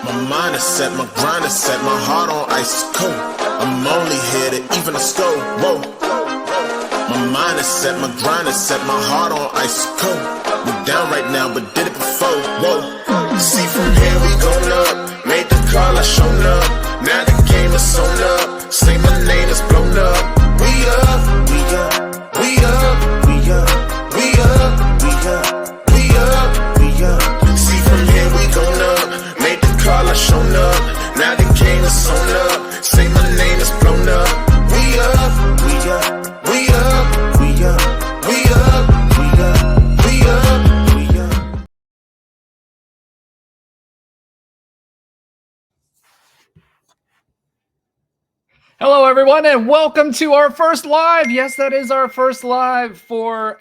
My mind is set, my grind is set, my heart on ice is cold. I'm only here to even a score. Whoa. My mind is set, my grind is set, my heart on ice is cold. We're down right now, but did it before. Whoa. See from here we going up. Made the call, I shown up. Now the game is on up. Say my name is blown up. We up, we up, we up, we up, we up, we up, we up, we up. See from here we going up. Made the call, I shown up. Now the game is on up. Say my name is blown up. We up, we up, we up, we up, we up, we up, we up, we up. Hello, everyone, and welcome to our first live. Yes, that is our first live for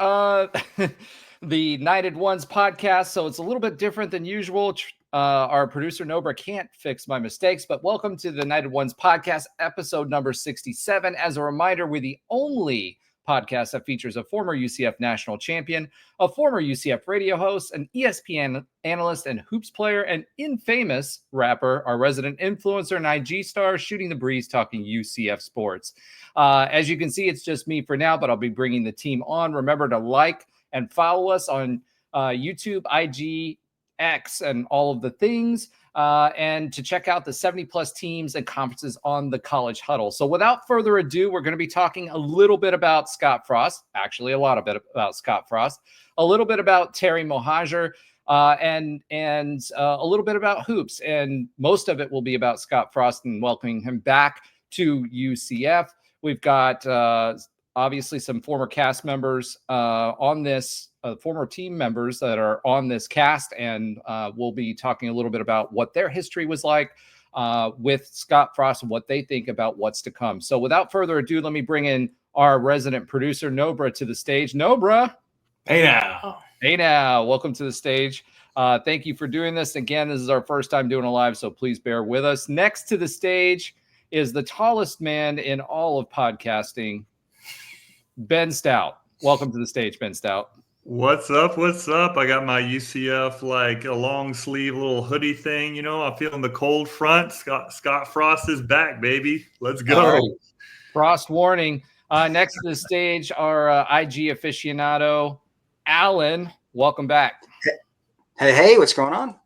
the Knighted Ones podcast. So it's a little bit different than usual. Our producer, Nobra, can't fix my mistakes, but welcome to the Knighted Ones podcast, episode number 67. As a reminder, we're the only podcast that features a former UCF national champion, a former UCF radio host, an ESPN analyst and hoops player, and infamous rapper, our resident influencer and IG star, shooting the breeze, talking UCF sports. As you can see, it's just me for now, but I'll be bringing the team on. Remember to like and follow us on YouTube, IG, X, and all of the things, and to check out the 70-plus teams and conferences on the College Huddle. So without further ado, we're going to be talking a little bit about Scottfrost, actually a lot of bit about Scottfrost, a little bit about Terrymohajir, and a little bit about hoops, and most of it will be about Scottfrost and welcoming him back to UCF. We've got obviously some former cast members on this, former team members that are on this cast, and we'll be talking a little bit about what their history was like with Scottfrost and what they think about what's to come. So without further ado, let me bring in our resident producer, Nobra, to the stage. Nobra. Hey now. Hey now. Welcome to the stage. Thank you for doing this. Again, this is our first time doing a live, so please bear with us. Next to the stage is the tallest man in all of podcasting, Ben Stout. Welcome to the stage, Ben Stout. What's up? What's up? I got my UCF like a long sleeve little hoodie thing. You know, I'm feeling the cold front. Scottfrost is back, baby. Let's go. Right. Frost warning. Next to the stage, our IG aficionado, Alan. Welcome back. Hey, what's going on?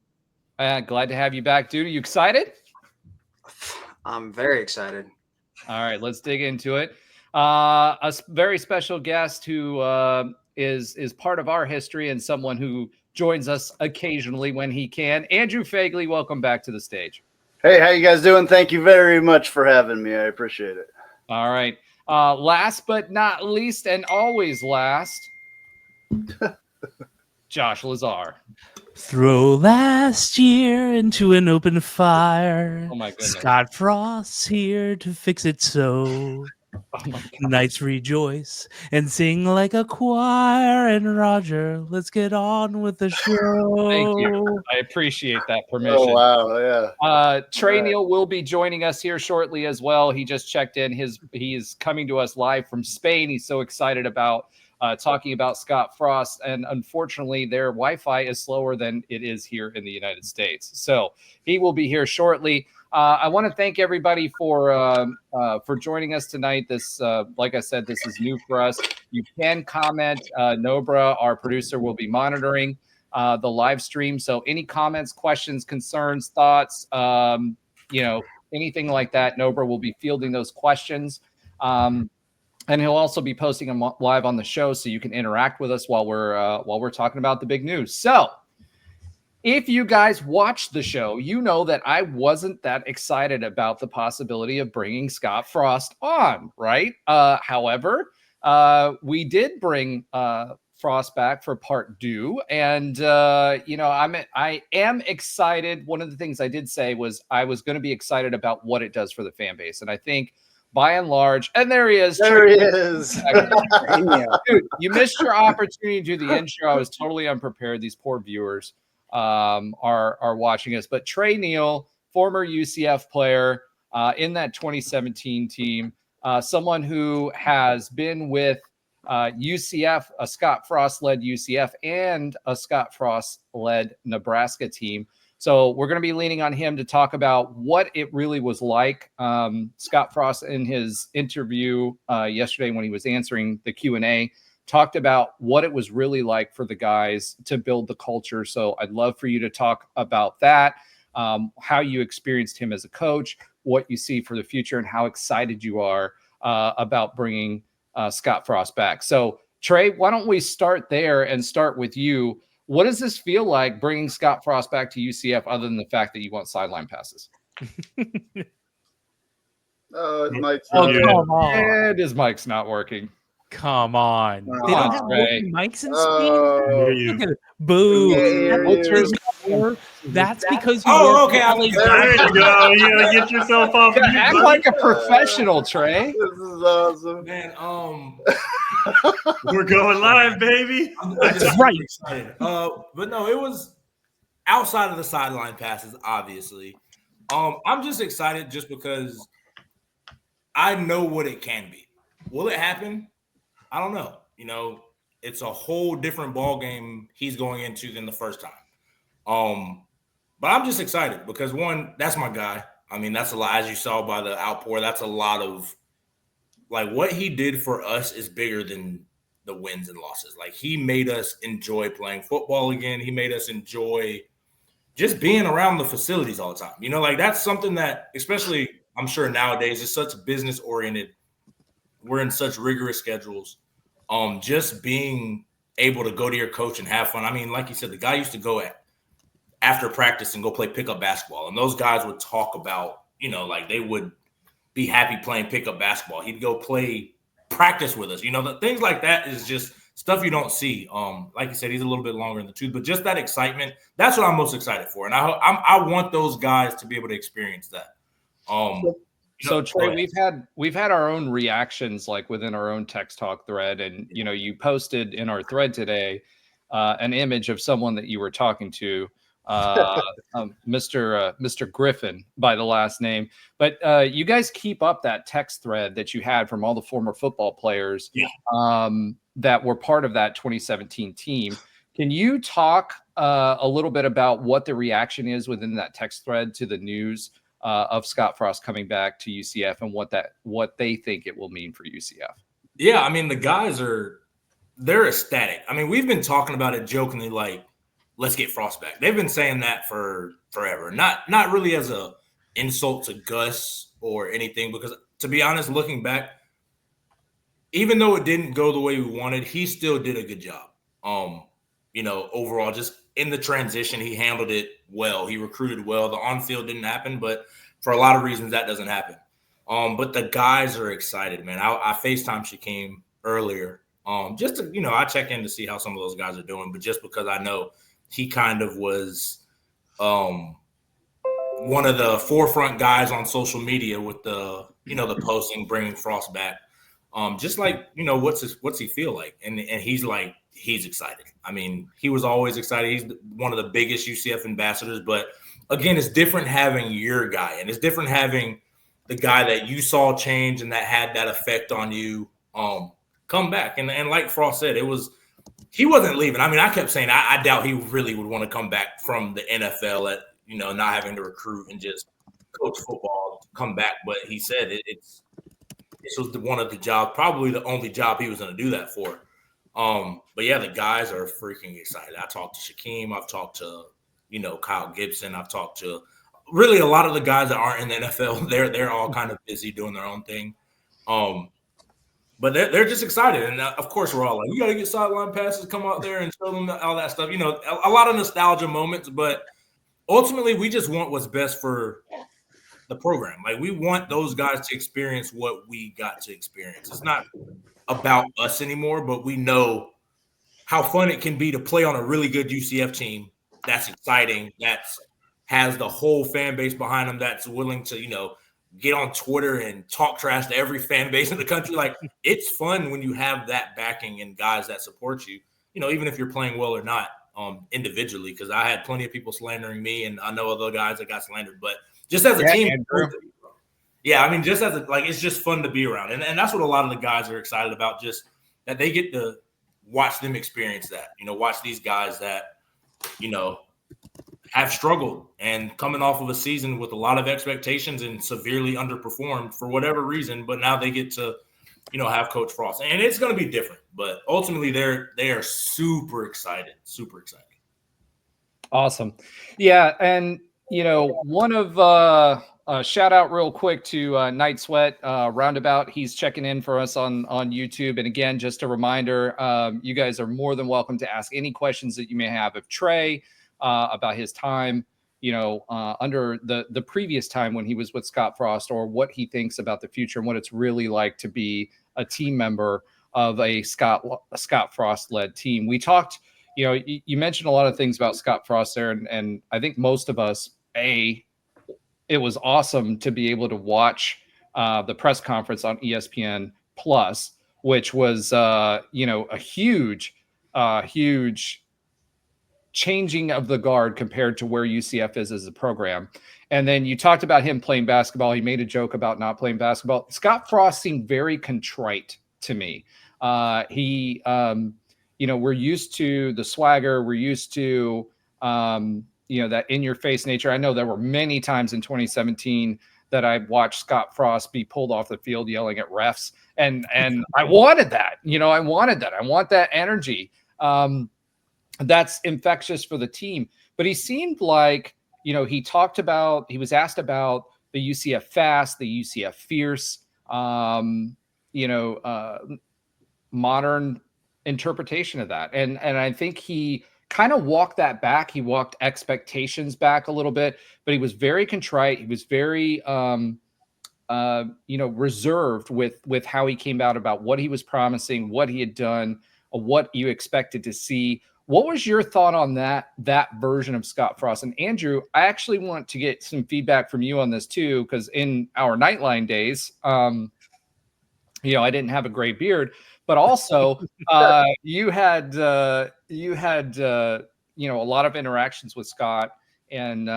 Glad to have you back, dude. Are you excited? I'm very excited. All right, let's dig into it. A very special guest who is part of our history and someone who joins us occasionally when he can. Andrew Fagley, welcome back to the stage. Hey, how you guys doing? Thank you very much for having me. I appreciate it. All right. Last but not least, and always last, Josh Lazar. Throw last year into an open fire. Oh my goodness. Scottfrost's here to fix it so. Knights rejoice and sing like a choir. And Roger, let's get on with the show. Thank you. I appreciate that permission. Oh, wow. Yeah. Tre Neal will be joining us here shortly as well. He just checked in. He is coming to us live from Spain. He's so excited about talking about Scottfrost. And unfortunately, their Wi-Fi is slower than it is here in the United States. So he will be here shortly. I want to thank everybody for joining us tonight. This, like I said, this is new for us. You can comment. Nobra, our producer, will be monitoring the live stream. So any comments, questions, concerns, thoughts, anything like that, Nobra will be fielding those questions. And he'll also be posting them live on the show, so you can interact with us while we're talking about the big news. So, if you guys watched the show, you know that I wasn't that excited about the possibility of bringing Scottfrost on, right? However, we did bring Frost back for part 2, and I am excited. One of the things I did say was I was going to be excited about what it does for the fan base, and I think by and large, and there he is. There he is. Dude, you missed your opportunity to do the intro. I was totally unprepared. These poor viewers are watching us. But Tre Neal, former UCF player in that 2017 team, someone who has been with UCF, a Scottfrost-led UCF, and a Scottfrost-led Nebraska team So we're going to be leaning on him to talk about what it really was like. Scottfrost, in his interview yesterday when he was answering the Q&A, talked about what it was really like for the guys to build the culture. So I'd love for you to talk about that, how you experienced him as a coach, what you see for the future, and how excited you are about bringing Scottfrost back. So Tre, why don't we start there and start with you? What does this feel like bringing Scottfrost back to UCF, other than the fact that you want sideline passes? Mike's Oh, Yeah. come on. And his mic's not working. Come on. Come They don't on, have Trey. working mics in Spain? Oh, you. Look at it. Boo. Yeah, here he is. That's because you Oh, work okay, for I'm- LA. There you go. You gotta get yourself off Yeah, mute, act buddy. like a professional, Tre. this is awesome. Man, We're going live, baby. I just right. excited. But no, it was outside of the sideline passes, obviously. I'm just excited just because I know what it can be. Will it happen? I don't know. You know, it's a whole different ball game he's going into than the first time. But I'm just excited because, one, that's my guy. I mean, that's a lot, as you saw by the outpour, that's a lot of, like, what he did for us is bigger than the wins and losses. Like, he made us enjoy playing football again. He made us enjoy just being around the facilities all the time. You know, like, that's something that, especially I'm sure nowadays, is such business oriented. We're in such rigorous schedules. Just being able to go to your coach and have fun. I mean, like you said, the guy used to go after practice and go play pickup basketball. And those guys would talk about, you know, like they would be happy playing pickup basketball. He'd go play practice with us. You know, the things like that is just stuff you don't see. Like you said, he's a little bit longer in the tooth, but just that excitement, that's what I'm most excited for. And I want those guys to be able to experience that. So Tre, we've had our own reactions, like within our own text talk thread, and you know, you posted in our thread today an image of someone that you were talking to, Mr. Griffin by the last name. But you guys keep up that text thread that you had from all the former football players that were part of that 2017 team. Can you talk a little bit about what the reaction is within that text thread to the news of Scottfrost coming back to UCF and what they think it will mean for UCF? Yeah, I mean, the guys they're ecstatic. I mean, we've been talking about it jokingly, like, let's get Frost back. They've been saying that for forever. Not really as a insult to Gus or anything, because to be honest, looking back, even though it didn't go the way we wanted, he still did a good job. You know, overall, just in the transition, he handled it well. He recruited well. The on-field didn't happen, but for a lot of reasons, that doesn't happen. But the guys are excited, man. I FaceTimed Shaquem earlier, just to, you know, I check in to see how some of those guys are doing, but just because I know he kind of was one of the forefront guys on social media with the, you know, the posting, bringing Frost back. Just like, you know, what's he feel like? And he's like, he's excited. I mean, he was always excited. He's one of the biggest UCF ambassadors, but again, it's different having your guy, and it's different having the guy that you saw change and that had that effect on you come back. And like Frost said, he wasn't leaving. I mean, I kept saying, I doubt he really would want to come back from the NFL at, you know, not having to recruit and just coach football, come back. But he said this was one of the jobs, probably the only job he was going to do that for. But yeah, the guys are freaking excited. I talked to Shaquem. I've talked to, you know, Kyle Gibson. I've talked to really a lot of the guys that aren't in the NFL. They're all kind of busy doing their own thing. But they're just excited. And of course, we're all like, we got to get sideline passes, come out there and show them all that stuff. You know, a lot of nostalgia moments, but ultimately we just want what's best for the program. Like, we want those guys to experience what we got to experience. It's not about us anymore, but we know how fun it can be to play on a really good UCF team that's exciting, has the whole fan base behind them, that's willing to, you know, get on Twitter and talk trash to every fan base in the country. Like, it's fun when you have that backing and guys that support you, you know, even if you're playing well or not, individually, because I had plenty of people slandering me, and I know other guys that got slandered, but just as a team, yeah, I mean, just as it's just fun to be around. And that's what a lot of the guys are excited about, just that they get to watch them experience that, you know, watch these guys that, you know, have struggled and coming off of a season with a lot of expectations and severely underperformed for whatever reason. But now they get to, have Coach Frost, and it's going to be different. But ultimately, they are super excited. Awesome. Yeah. And, one of shout out real quick to Night Sweat Roundabout. He's checking in for us on YouTube. And again, just a reminder, you guys are more than welcome to ask any questions that you may have of Tre about his time, under the previous time when he was with Scott Frost, or what he thinks about the future and what it's really like to be a team member of a Scott Frost led team. We talked, you mentioned a lot of things about Scott Frost there. And I think most of us, it was awesome to be able to watch the press conference on ESPN Plus, which was, a huge changing of the guard compared to where UCF is as a program. And then you talked about him playing basketball. He made a joke about not playing basketball. Scott Frost seemed very contrite to me. We're used to the swagger. We're used to, that in-your-face nature. I know there were many times in 2017 that I watched Scott Frost be pulled off the field yelling at refs, and I wanted that. I wanted that. I want that energy. That's infectious for the team. But he seemed like, he was asked about the UCF fast, the UCF fierce, modern interpretation of that. And I think he kind of walked that back. He walked expectations back a little bit, but he was very contrite. He was very, reserved with how he came out about what he was promising, what he had done, what you expected to see. What was your thought on that version of Scott Frost? And Andrew, I actually want to get some feedback from you on this too, because in our Nightline days, I didn't have a gray beard, but also you had a lot of interactions with Scott, and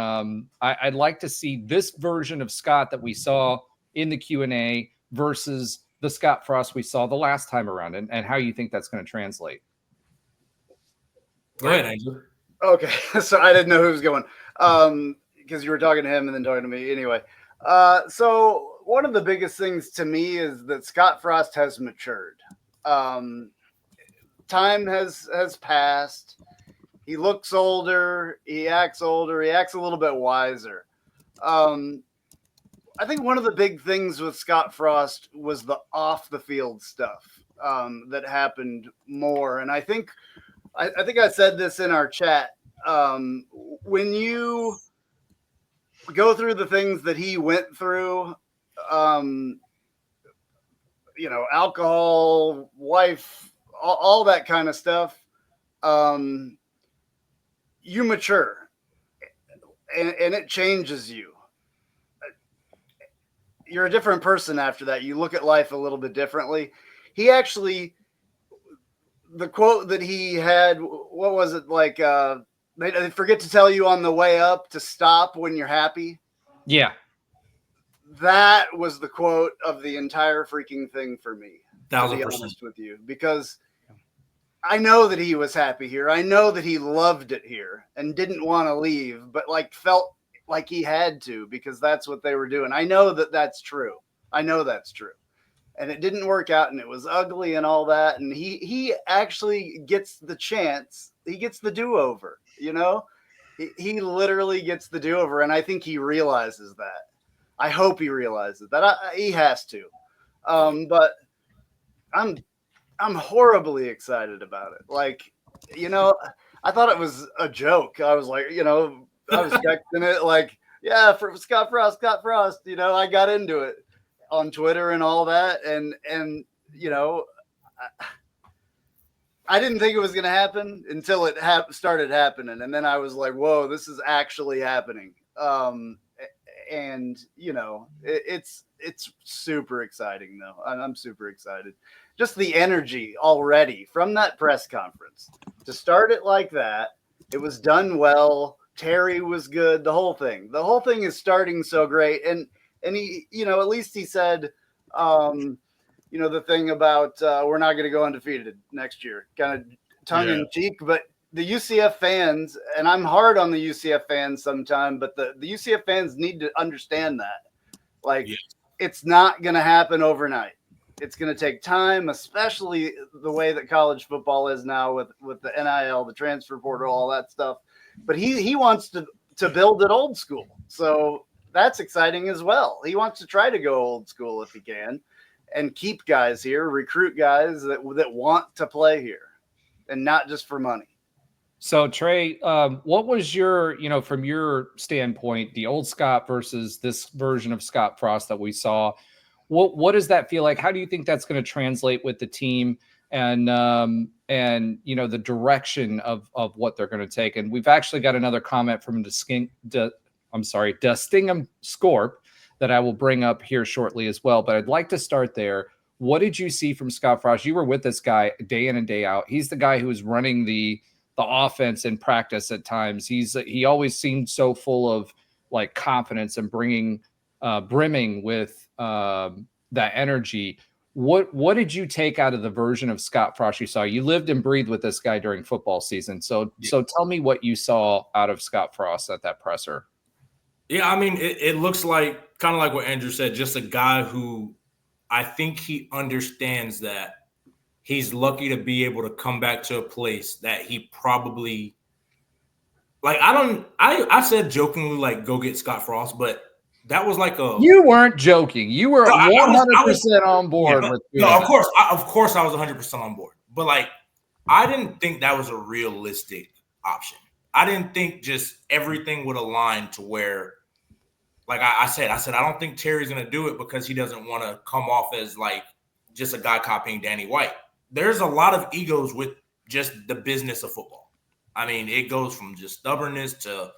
I'd like to see this version of Scott that we saw in the Q&A versus the Scott Frost we saw the last time around, and how you think that's going to translate. Go ahead, Andrew. Okay, so I didn't know who was going, because you were talking to him and then talking to me. Anyway, so one of the biggest things to me is that Scott Frost has matured. Time has passed. He looks older. He acts older. He acts a little bit wiser. I think one of the big things with Scott Frost was the off the field stuff that happened more, and I think I said this in our chat. When you go through the things that he went through, alcohol, wife, all that kind of stuff, you mature, and it changes you. You're a different person after that. You look at life a little bit differently. He actually, the quote that he had, what was it, like, they forget to tell you on the way up to stop when you're happy. Yeah. That was the quote of the entire freaking thing for me, to be 1,000%. honest with you, because I know that he was happy here. I know that he loved it here and didn't want to leave, but felt like he had to, because that's what they were doing. I know that that's true. I know that's true. And it didn't work out, and it was ugly and all that. And he actually gets the chance. He gets the do-over, He literally gets the do-over, and I think he realizes that. I hope he realizes that. He has to. But I'm horribly excited about it. I thought it was a joke. I was like, I was texting it like, yeah, for Scott Frost. I got into it on Twitter and all that. And I didn't think it was going to happen until it started happening. And then I was like, whoa, this is actually happening. It's super exciting though. I'm super excited. Just the energy already from that press conference to start it like that. It was done well. Terry was good. The whole thing is starting so great. And he, at least he said, the thing about we're not going to go undefeated next year, kind of tongue in cheek, but the UCF fans, and I'm hard on the UCF fans sometimes, but the UCF fans need to understand that. Like, it's not going to happen overnight. It's going to take time, especially the way that college football is now with the NIL, the transfer portal, all that stuff. But he wants to build it old school. So that's exciting as well. He wants to try to go old school if he can and keep guys here, recruit guys that want to play here and not just for money. So Tre, what was your, from your standpoint, the old Scott versus this version of Scottfrost that we saw? What does that feel like? How do you think that's going to translate with the team and the direction of what they're going to take? And we've actually got another comment from Dustingham Scorp that I will bring up here shortly as well. But I'd like to start there. What did you see from Scottfrost? You were with this guy day in and day out. He's the guy who was running the offense in practice at times. He always seemed so full of like confidence and brimming with that energy. What did you take out of the version of Scottfrost you saw? You lived and breathed with this guy during football season. So tell me what you saw out of Scottfrost at that presser. Yeah, I mean, it looks like kind of like what Andrew said, just a guy who I think he understands that he's lucky to be able to come back to a place that he probably I said jokingly like go get Scottfrost, but that was like you weren't joking. You were 100% on board with of course I was 100% on board. But like I didn't think that was a realistic option. I didn't think just everything would align to where like I said I don't think Terry's going to do it because he doesn't want to come off as like just a guy copying Danny White. There's a lot of egos with just the business of football. I mean, it goes from just stubbornness to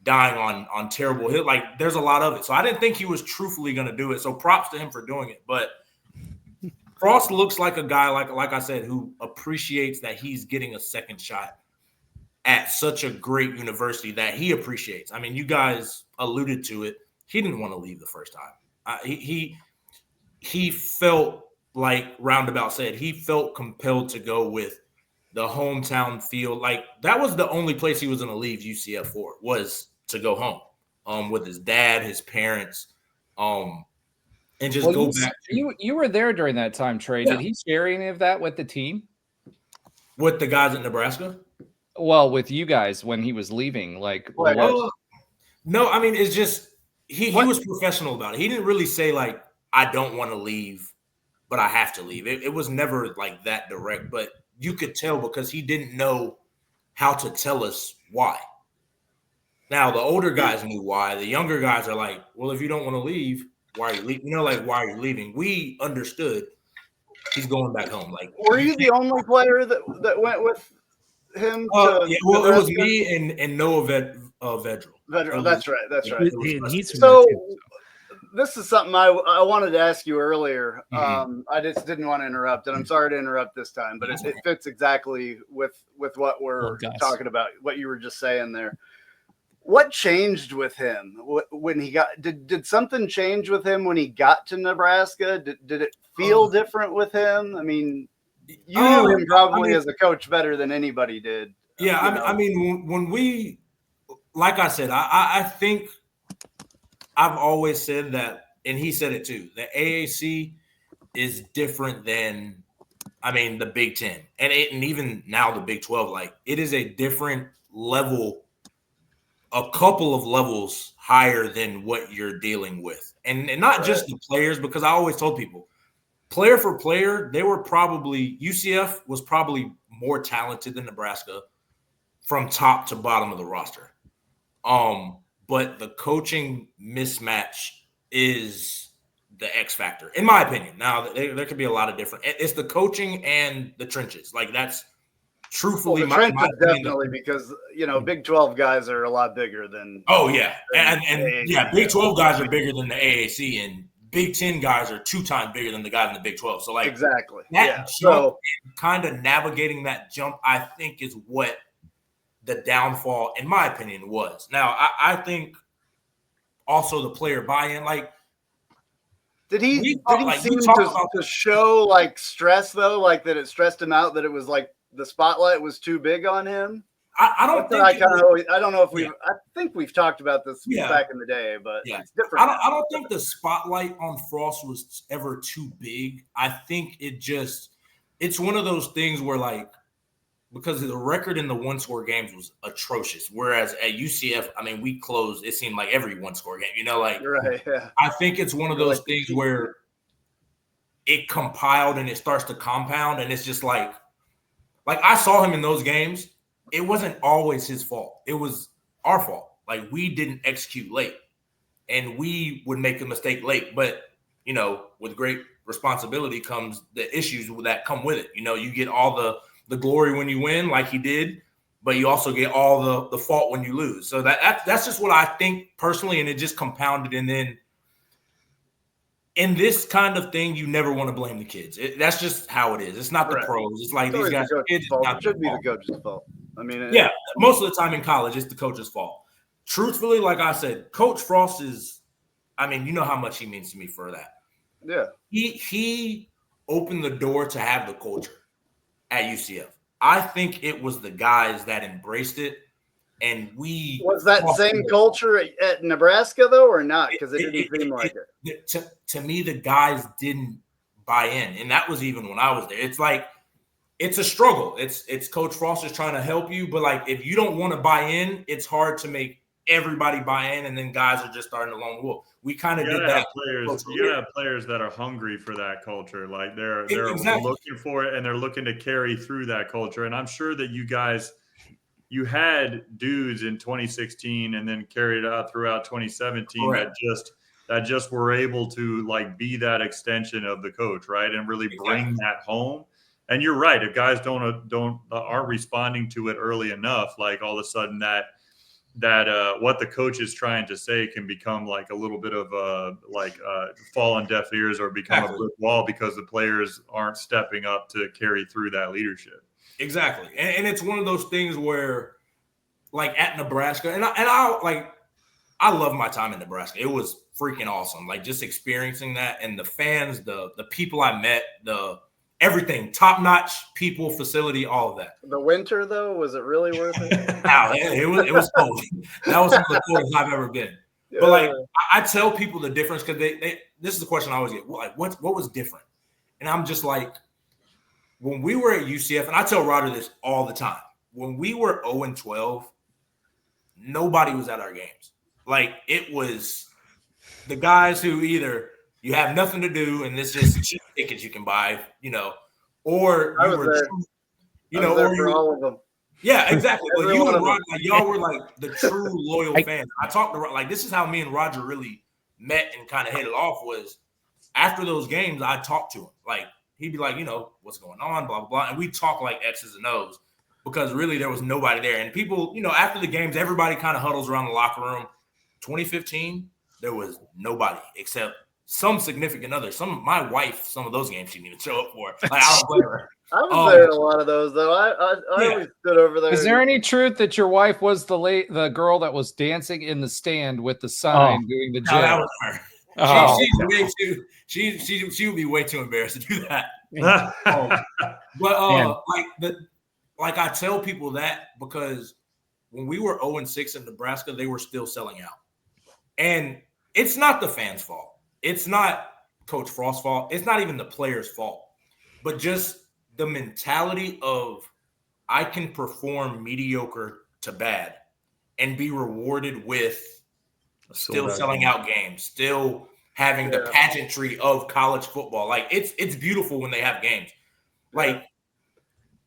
dying on terrible hit. Like, there's a lot of it. So I didn't think he was truthfully going to do it. So props to him for doing it. But Frost looks like a guy, like I said, who appreciates that he's getting a second shot at such a great university that he appreciates. I mean, you guys alluded to it. He didn't want to leave the first time. He felt, like Roundabout said, he felt compelled to go with the hometown feel. Like that was the only place he was going to leave UCF for, was to go home with his dad, his parents, and just go back. You were there during that time, Tre. Yeah. Did he share any of that with the team? With the guys at Nebraska? Well, with you guys when he was leaving, like no, I mean it's just he was professional about it. He didn't really say like I don't want to leave, but I have to leave. It was never like that direct, but you could tell because he didn't know how to tell us why. Now, the older guys knew why. The younger guys are like, well, if you don't want to leave, why are you leaving? Why are you leaving? We understood he's going back home. Like, were you the only player that went with him? It was me and Noah Vedral. That's right. So this is something I wanted to ask you earlier. I just didn't want to interrupt, and I'm sorry to interrupt this time, but it fits exactly with what we're talking about, what you were just saying there. What changed with him when he got? Did something change with him when he got to Nebraska? Did it feel different with him? I mean, you knew him probably as a coach better than anybody did. Yeah, I mean, when we, like I said, I think. I've always said that, and he said it too, the AAC is different than, the Big Ten. And even now the Big 12, like it is a different level, a couple of levels higher than what you're dealing with. And not just the players, because I always told people, player for player, UCF was probably more talented than Nebraska from top to bottom of the roster. But the coaching mismatch is the X factor, in my opinion. Now, there could be a lot of different. It's the coaching and the trenches. Like that's truthfully the trenches definitely because Big 12 guys are a lot bigger than. Oh yeah, and Big 12 guys are bigger than the AAC, and Big 10 guys are 2 times bigger than the guys in the Big 12. So like exactly, so kind of navigating that jump, I think, is what the downfall, in my opinion, was. Now, I think also the player buy-in, like, did he seem to show like stress though, like that it stressed him out, that it was like the spotlight was too big on him? I don't think I don't know if I think we've talked about this back in the day, but it's different. I don't think the spotlight on Frost was ever too big. I think it's one of those things where, like, because the record in the one-score games was atrocious, whereas at UCF, I mean, we closed, it seemed like every one-score game, like, right, yeah. I think it's one of those things where it compiled and it starts to compound, and it's just like I saw him in those games. It wasn't always his fault. It was our fault. Like, we didn't execute late, and we would make a mistake late, but, with great responsibility comes the issues that come with it. You get all the glory when you win, like he did, but you also get all the fault when you lose. So that's just what I think personally, and it just compounded. And then in this kind of thing, you never want to blame the kids. That's just how it is. It's not the pros. It's like these guys. It should be the coach's fault. I mean, most of the time in college, it's the coach's fault. Truthfully, like I said, Coach Frost is, I mean, you know how much he means to me for that. Yeah. He opened the door to have the culture at UCF. I think it was the guys that embraced it, and we was that same culture at Nebraska though, or not? Because it didn't seem like it. To me, the guys didn't buy in, and that was even when I was there. It's like it's a struggle. It's Coach Frost is trying to help you, but like if you don't want to buy in, it's hard to make everybody buy in, and then guys are just starting to lone wolf. We kind of did that. You have players that are hungry for that culture. Like they're looking for it, and they're looking to carry through that culture. And I'm sure that you had dudes in 2016 and then carried it out throughout 2017 that just were able to like be that extension of the coach, right? And really bring that home. And you're right. If guys aren't responding to it early enough, like all of a sudden that what the coach is trying to say can become like a little bit of fall on deaf ears or become a brick wall because the players aren't stepping up to carry through that leadership. Exactly. And it's one of those things where like at Nebraska, and I love my time in Nebraska. It was freaking awesome. Like just experiencing that, and the fans, the people I met, everything, top-notch people, facility, all of that. The winter, though, was it really worth it? No, it was cold. That was some of the coldest I've ever been. Yeah. But, like, I tell people the difference because this is the question I always get. Like, what was different? And I'm just like, when we were at UCF, and I tell Roger this all the time, when we were 0-12, nobody was at our games. Like, it was the guys who either – you have nothing to do, and it's just cheap tickets you can buy, or you were, or for all of them. Yeah, exactly. But you and Roger, like, y'all were like the true loyal fans. I talked to like this is how me and Roger really met and kind of hit it off. Was after those games, I talked to him. Like he'd be like, what's going on, blah blah blah, and we talk like X's and O's because really there was nobody there. And people, after the games, everybody kind of huddles around the locker room. 2015, there was nobody except some significant other. My wife, some of those games she didn't even show up for. Like, I don't blame her. I was there at a lot of those, though. I always stood over there. Is there any truth that your wife was the girl that was dancing in the stand with the sign doing the jig? No, that was her. She's way too. She would be way too embarrassed to do that. Like I tell people that because when we were 0-6 in Nebraska, they were still selling out, and it's not the fans' fault. It's not Coach Frost's fault. It's not even the players' fault, but just the mentality of I can perform mediocre to bad and be rewarded with still selling out games, still having the pageantry of college football. Like it's beautiful when they have games. Like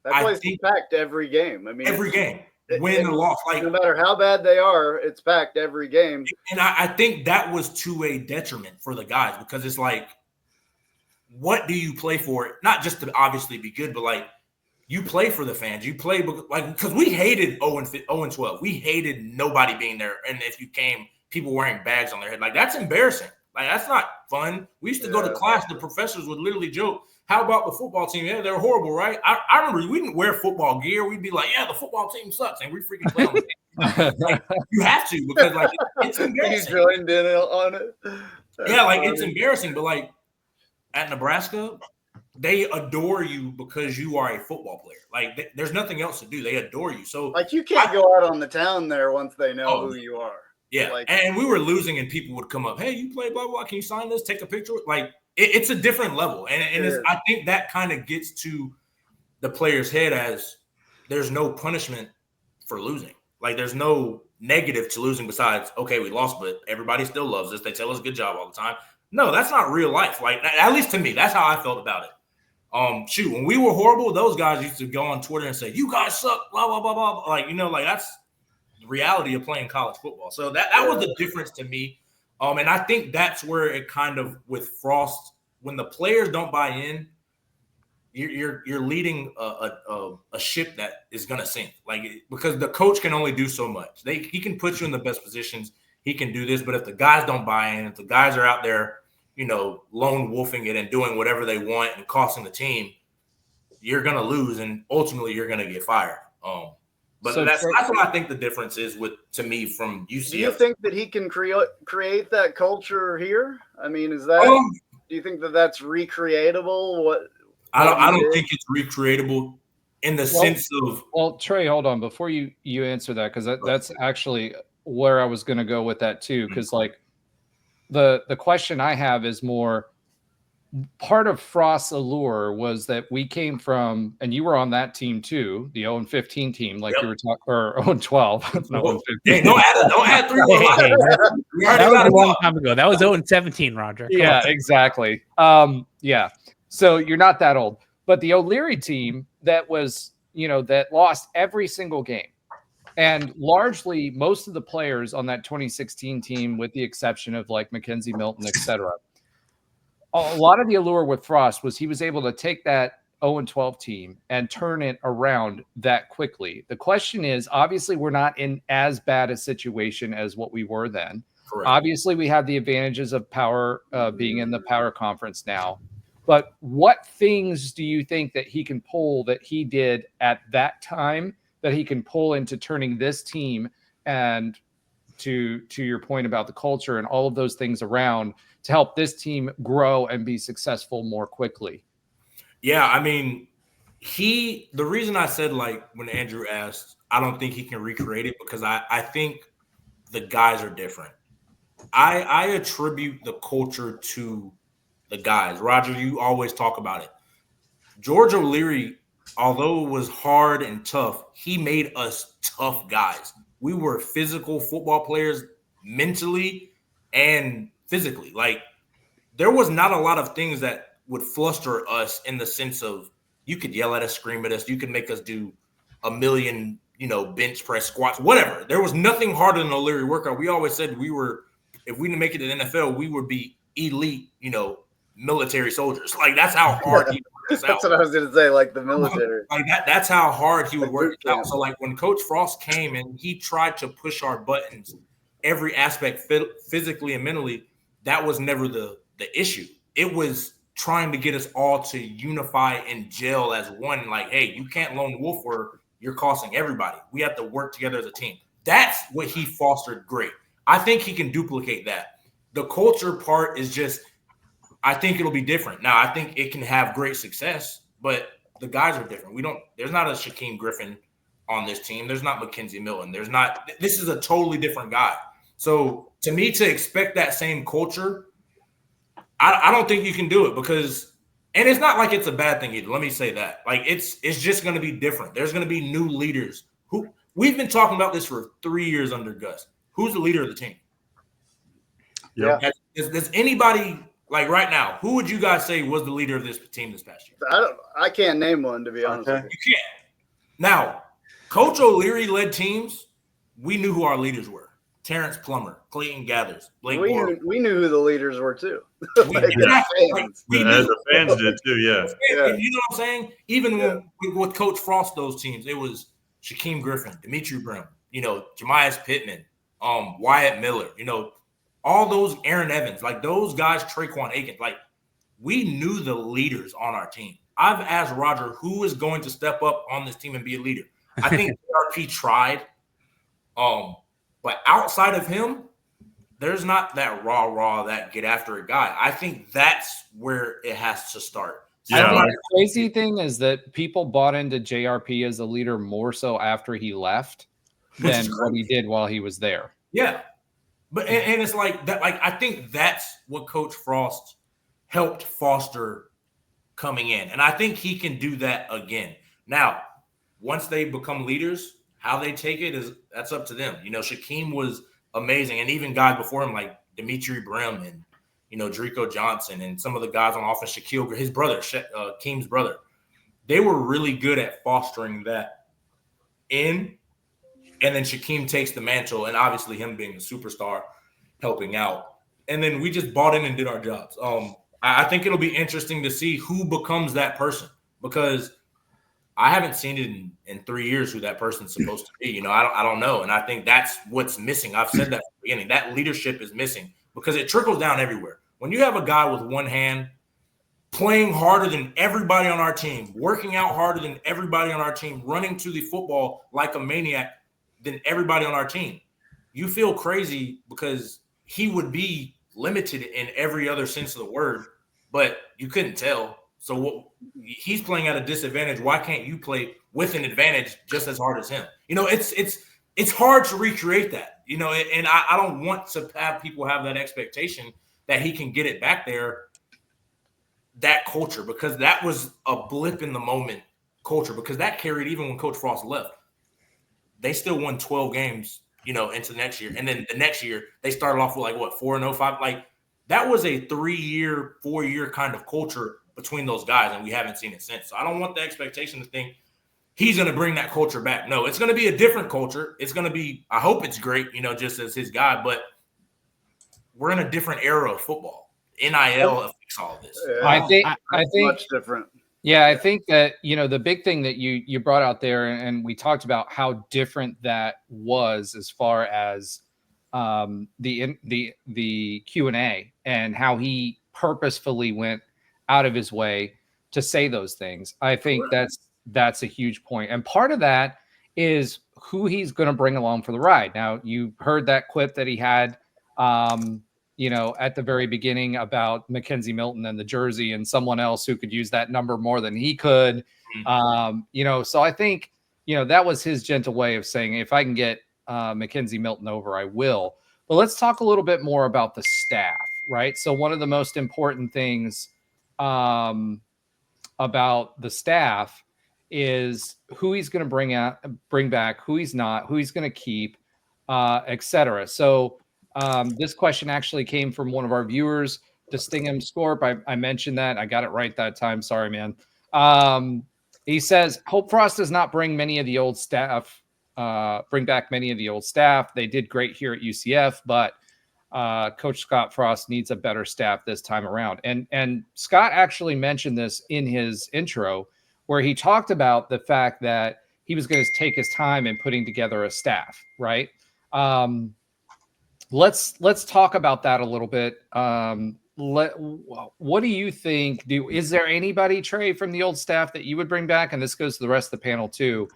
that place is packed every game. I mean, every game. Win or loss, like no matter how bad they are, it's packed every game. And I think that was to a detriment for the guys because it's like, what do you play for? Not just to obviously be good, but like you play for the fans. You play because we hated 0-12. We hated nobody being there, and if you came, people wearing bags on their head. Like that's embarrassing. Like that's not fun. We used to go to class. The professors would literally joke, how about the football team? Yeah, they're horrible, right? I remember we didn't wear football gear. We'd be like, yeah, the football team sucks. And we freaking play on the team. Like, you have to because, like, it's embarrassing. You joined in on it. That's funny. Like, it's embarrassing. But, like, at Nebraska, they adore you because you are a football player. Like there's nothing else to do. They adore you. So like you can't go out on the town there once they know who you are. Yeah, like, and we were losing, and people would come up, "Hey, you play blah blah. Can you sign this? Take a picture." Like it's a different level, and I think that kind of gets to the player's head as there's no punishment for losing. Like there's no negative to losing besides, okay, we lost, but everybody still loves us. They tell us good job all the time. No, that's not real life. Like at least to me, that's how I felt about it. Shoot, when we were horrible, those guys used to go on Twitter and say, "You guys suck," blah blah blah blah. Like like that's the reality of playing college football. So that was the difference to me. And I think that's where it kind of with Frost, when the players don't buy in, you're leading a ship that is going to sink. Like because the coach can only do so much. He can put you in the best positions. He can do this, but if the guys don't buy in, if the guys are out there, lone wolfing it and doing whatever they want and costing the team, you're going to lose, and ultimately you're going to get fired. But so that's what I think the difference is to me from UCF. Do you think that he can create that culture here? I mean, is that do you think that that's recreatable? I don't think it's recreatable in the sense of. Well, Trey, hold on before you answer that, because that's actually where I was going to go with that too. Because like the question I have is more. Part of Frost's allure was that we came from, and you were on that team too, the 0-15 team, like you were talking, or 0-12. Not 0-15. Hey, don't add 3. That was a long time ago. That was 0-17, Roger. Yeah, exactly. Yeah. So you're not that old, but the O'Leary team that was, that lost every single game, and largely most of the players on that 2016 team, with the exception of like Mackenzie Milton, etc. A lot of the allure with Frost was he was able to take that 0-12 team and turn it around that quickly. The question is, obviously, we're not in as bad a situation as what we were then. Correct. Obviously, we have the advantages of power being in the power conference now. But what things do you think that he can pull that he did at that time that he can pull into turning this team and to your point about the culture and all of those things around to help this team grow and be successful more quickly? Yeah, I mean, the reason I said, like, when Andrew asked, I don't think he can recreate it, because I think the guys are different. I attribute the culture to the guys. Roger, you always talk about it. George O'Leary, although it was hard and tough, he made us tough guys. We were physical football players mentally and physically. Like, there was not a lot of things that would fluster us in the sense of you could yell at us, scream at us, you could make us do a million, bench press squats, whatever. There was nothing harder than O'Leary workout. We always said if we didn't make it to the NFL, we would be elite, military soldiers. Like, that's how hard he worked us out. That's what I was going to say, like the military. Like that's how hard he would work it out. So like when Coach Frost came and he tried to push our buttons, every aspect physically and mentally, that was never the issue. It was trying to get us all to unify and gel as one. Like, hey, you can't lone wolf where you're costing everybody. We have to work together as a team. That's what he fostered great. I think he can duplicate that. The culture part is just, I think it'll be different. Now, I think it can have great success, but the guys are different. There's not a Shaquem Griffin on this team. There's not Mackenzie Milton. This is a totally different guy. So to me, to expect that same culture, I don't think you can do it, because, and it's not like it's a bad thing either. Let me say that. Like, it's just going to be different. There's going to be new leaders. We've been talking about this for 3 years under Gus. Who's the leader of the team? Yeah. Does anybody, like right now, who would you guys say was the leader of this team this past year? I can't name one, to be honest with you. You can't. Now, Coach O'Leary led teams. We knew who our leaders were. Terrence Plummer, Clayton Gathers, Blake Moore. We knew who the leaders were too. As the fans did too, yeah. And you know what I'm saying? Even with Coach Frost, those teams, it was Shaquem Griffin, Dimitri Brim, Jemias Pittman, Wyatt Miller, all those, Aaron Evans, like those guys, Traquan Aikens, like we knew the leaders on our team. I've asked Roger who is going to step up on this team and be a leader. I think RP tried. But outside of him, there's not that raw, that get after it guy. I think that's where it has to start. I think the crazy thing is that people bought into JRP as a leader more so after he left than what he did while he was there. Yeah. But and it's like that, like I think that's what Coach Frost helped foster coming in. And I think he can do that again. Now, once they become leaders, how they take it that's up to them. You know, Shaquem was amazing, and even guys before him like Dimitri Brim and Drico Johnson and some of the guys on offense, Shaquille, his brother, Keem's brother, they were really good at fostering that in. And then Shaquem takes the mantle, and obviously him being a superstar, helping out. And then we just bought in and did our jobs. I think it'll be interesting to see who becomes that person, because I haven't seen it in 3 years who that person's supposed to be. I don't know. And I think that's what's missing. I've said that from the beginning. That leadership is missing because it trickles down everywhere. When you have a guy with one hand playing harder than everybody on our team, working out harder than everybody on our team, running to the football like a maniac than everybody on our team, you feel crazy because he would be limited in every other sense of the word, but you couldn't tell. So he's playing at a disadvantage. Why can't you play with an advantage just as hard as him? It's hard to recreate that, and I don't want to have people have that expectation that he can get it back there, that culture, because that was a blip in the moment culture, because that carried even when Coach Frost left. They still won 12 games, into the next year. And then the next year, they started off with 4-0, 5. Like, that was a 3-year, 4-year kind of culture between those guys, and we haven't seen it since. So I don't want the expectation to think he's going to bring that culture back. No, it's going to be a different culture. It's going to be, I hope it's great, just as his guy, but we're in a different era of football. NIL affects all of this. Yeah, I think much different. Yeah, I think that, the big thing that you brought out there, and we talked about how different that was as far as the Q&A and how he purposefully went out of his way to say those things. I think that's a huge point. And part of that is who he's going to bring along for the ride. Now, you heard that clip that he had at the very beginning about Mackenzie Milton and the jersey and someone else who could use that number more than he could. So I think, that was his gentle way of saying, if I can get Mackenzie Milton over, I will. But let's talk a little bit more about the staff, right? So one of the most important things about the staff is who he's going to bring back, who he's not, who he's going to keep, etc. So this question actually came from one of our viewers, Distingham Scorp. I mentioned that. I got it right that time. Sorry, man. He says, Hope Frost does not bring many of the old staff, bring back many of the old staff. They did great here at UCF, but Coach Scott Frost needs a better staff this time around. And Scott actually mentioned this in his intro, where he talked about the fact that he was going to take his time in putting together a staff, right? Let's talk about that a little bit. What do you think? Is there anybody, Trey, from the old staff that you would bring back? And this goes to the rest of the panel too.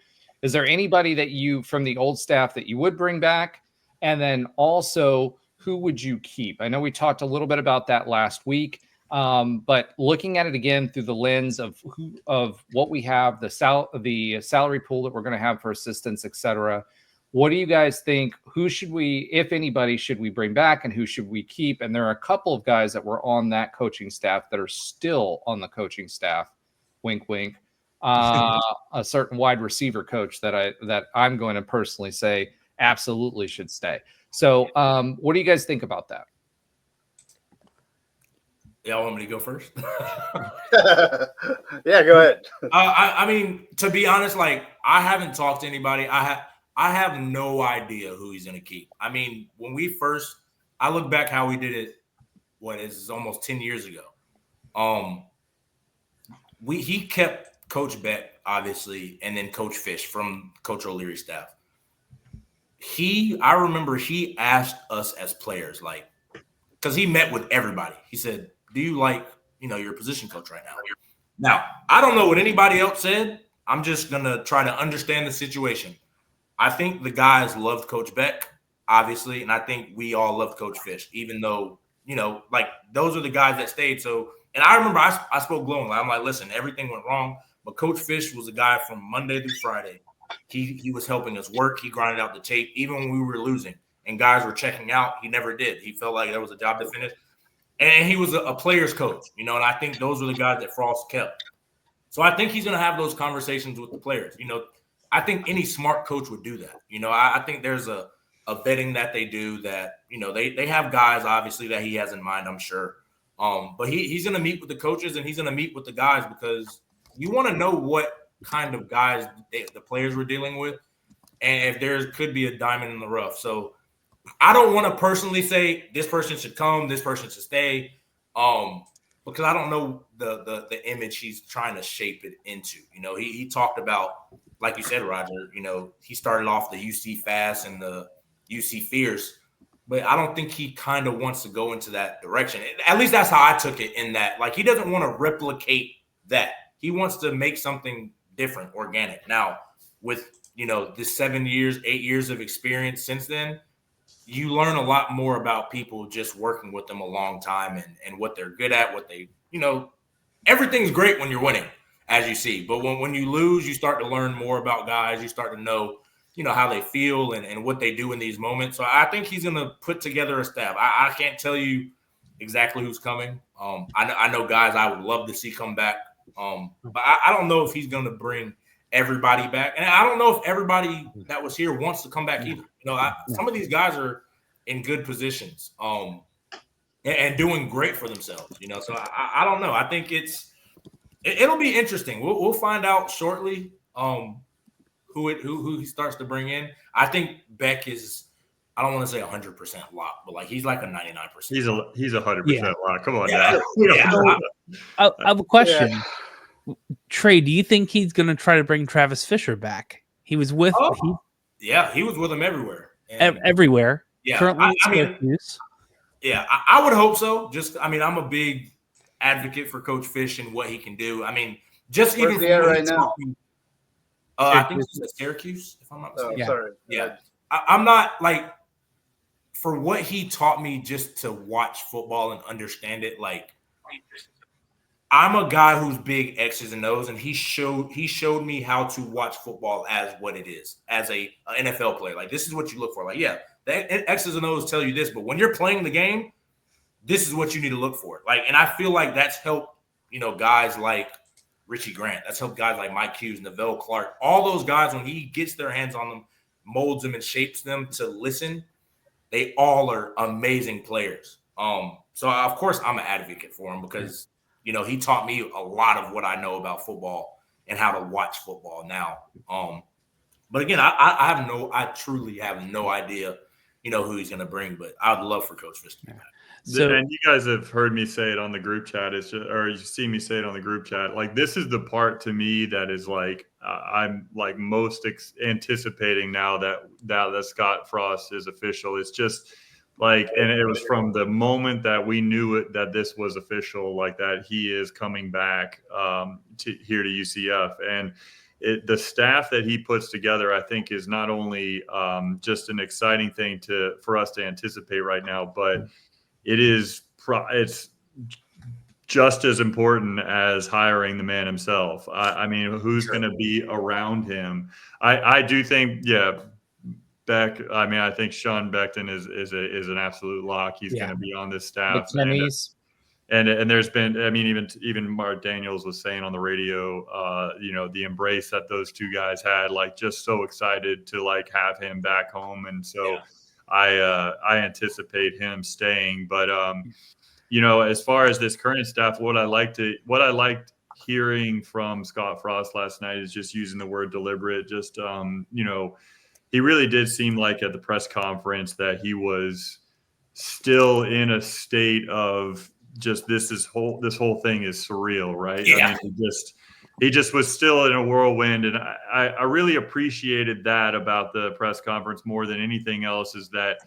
Is there anybody that you from the old staff that you would bring back? And then also, who would you keep? I know we talked a little bit about that last week, but looking at it again through the lens of what we have, the salary pool that we're going to have for assistants, etc. What do you guys think? Who should we, if anybody, should we bring back, and who should we keep? And there are a couple of guys that were on that coaching staff that are still on the coaching staff. Wink, wink. A certain wide receiver coach that I'm going to personally say absolutely should stay. So, what do you guys think about that? Y'all want me to go first? Yeah, go ahead. I mean, to be honest, I haven't talked to anybody. I have no idea who he's going to keep. I mean, when I look back how we did it, it's almost 10 years ago. He kept Coach Beck, obviously, and then Coach Fish from Coach O'Leary's staff. I remember he asked us as players, because he met with everybody. He said, do you like, your position coach right now? Now, I don't know what anybody else said. I'm just going to try to understand the situation. I think the guys loved Coach Beck, obviously, and I think we all loved Coach Fish, even though like those are the guys that stayed. So, and I remember I spoke glowingly. I'm like, listen, everything went wrong, but Coach Fish was a guy from Monday through Friday. He was helping us work. He grinded out the tape, even when we were losing and guys were checking out. He never did. He felt like there was a job to finish. And he was a player's coach, and I think those are the guys that Frost kept. So I think he's going to have those conversations with the players. I think any smart coach would do that. I think there's a vetting that they do that, they have guys, obviously, that he has in mind, I'm sure. But he's going to meet with the coaches and he's going to meet with the guys because you want to know what kind of guys the players were dealing with and if there could be a diamond in the rough. So I don't want to personally say this person should come, this person should stay, because I don't know the image he's trying to shape it into. He talked about, like you said, Roger, he started off the UC fast and the UC fierce, but I don't think he kind of wants to go into that direction. At least that's how I took it, in that, like, he doesn't want to replicate that. He wants to make something different, organic. Now, with, this 7 years, 8 years of experience since then, you learn a lot more about people just working with them a long time and what they're good at, what they, everything's great when you're winning, as you see. But when you lose, you start to learn more about guys. You start to know, how they feel and what they do in these moments. So I think he's going to put together a staff. I can't tell you exactly who's coming. I know guys I would love to see come back. But I don't know if he's going to bring everybody back. And I don't know if everybody that was here wants to come back either. Some of these guys are in good positions and doing great for themselves, So I don't know. I think it'll be interesting. We'll find out shortly who he starts to bring in. I think Beck is, I don't want to say 100% lock, but like he's like a 99%. He's a 100% lock. Come on, yeah. now. I have a question. Yeah. Trey, do you think he's going to try to bring Travis Fisher back? He was with he was with him everywhere. Everywhere. Yeah. Currently, I would hope so. I'm a big advocate for Coach Fish and what he can do. Just Where's even he at right now? I think it's at Syracuse, if I'm not mistaken. Sorry. Yeah. I'm not like, for what he taught me just to watch football and understand it, like, I'm a guy who's big X's and O's, and he showed me how to watch football as what it is, as a NFL player. Like, this is what you look for. Like, yeah, the X's and O's tell you this, but when you're playing the game, this is what you need to look for. Like, and I feel like that's helped, guys like Richie Grant. That's helped guys like Mike Hughes, Neville Clark, all those guys, when he gets their hands on them, molds them and shapes them to listen, they all are amazing players. So of course I'm an advocate for him because he taught me a lot of what I know about football and how to watch football now. But again, I truly have no idea, who he's going to bring, but I'd love for Coach Fish to be back. And you guys have heard me say it on the group chat, or you see me say it on the group chat. Like, this is the part to me that is like I'm like most anticipating now that Scottfrost is official. It's just like, and it was from the moment that we knew it that this was official, like that he is coming back here to UCF, and the staff that he puts together, I think, is not only just an exciting thing for us to anticipate right now, but it's just as important as hiring the man himself. Who's going to be around him? I do think, Beck. I think Sean Beckton is an absolute lock. He's going to be on this staff. And there's been, even Mark Daniels was saying on the radio, the embrace that those two guys had, like, just so excited to like have him back home, and so. I anticipate him staying, but as far as this current staff, what I liked hearing from Scottfrost last night is just using the word deliberate. Just he really did seem like at the press conference that he was still in a state of just this whole thing is surreal, right? Yeah. He just was still in a whirlwind, and I really appreciated that about the press conference more than anything else, is that,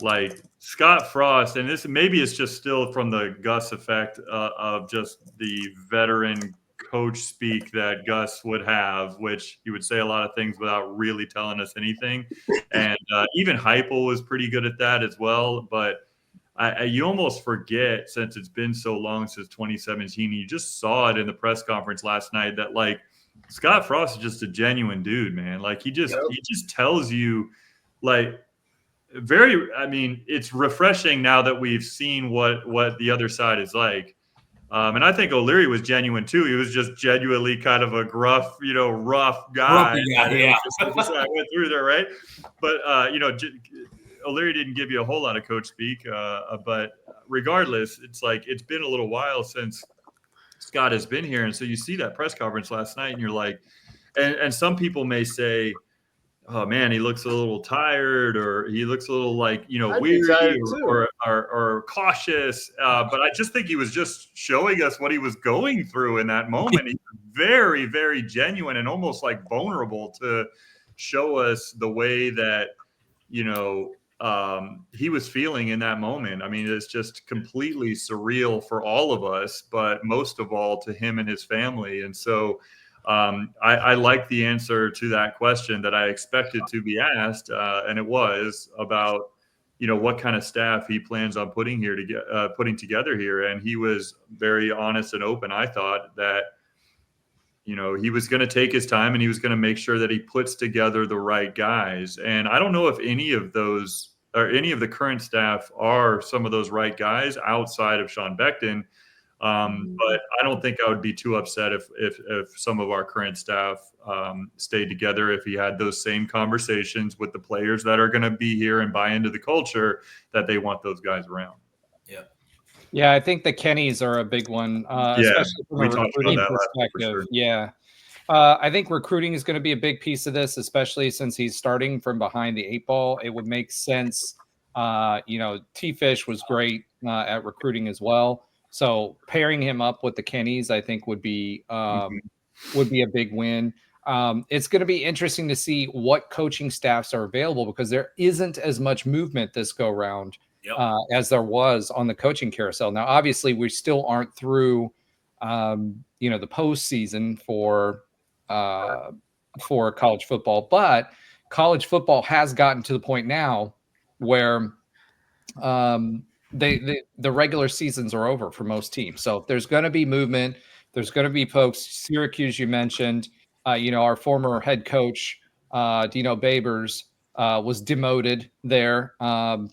like, Scottfrost, and this maybe it's just still from the Gus effect of just the veteran coach speak that Gus would have, which he would say a lot of things without really telling us anything, and even Heupel was pretty good at that as well, but you almost forget, since it's been so long since 2017, you just saw it in the press conference last night that like Scottfrost is just a genuine dude, man. Like he just tells you like I mean, it's refreshing now that we've seen what the other side is like. And I think O'Leary was genuine too. He was just genuinely kind of a gruff, rough guy. Yeah. Just went through there, right? But O'Leary didn't give you a whole lot of coach speak. But regardless, it's like it's been a little while since Scott has been here, and so you see that press conference last night, and you're like, and some people may say, oh man, he looks a little tired, or he looks a little like, weary or cautious. But I just think he was just showing us what he was going through in that moment. He's very, very genuine and almost like vulnerable to show us the way that, he was feeling in that moment. I mean, it's just completely surreal for all of us, but most of all to him and his family. And so, I like the answer to that question that I expected to be asked, and it was about, what kind of staff he plans on putting together here. And he was very honest and open. I thought that, he was going to take his time and he was going to make sure that he puts together the right guys. And I don't know if any of those or any of the current staff are some of those right guys outside of Sean Beckton. But I don't think I would be too upset if some of our current staff stayed together, if he had those same conversations with the players that are going to be here and buy into the culture, that they want those guys around. Yeah, I think the Kennys are a big one, especially from a recruiting perspective. Sure. Yeah. I think recruiting is going to be a big piece of this, especially since he's starting from behind the 8 ball. It would make sense. T-Fish was great at recruiting as well. So pairing him up with the Kennys, I think would be a big win. It's going to be interesting to see what coaching staffs are available, because there isn't as much movement this go round as there was on the coaching carousel. Now, obviously, we still aren't through, the postseason for college football, but college football has gotten to the point now where the regular seasons are over for most teams. So there's going to be movement. There's going to be folks. Syracuse, you mentioned, our former head coach, Dino Babers, was demoted there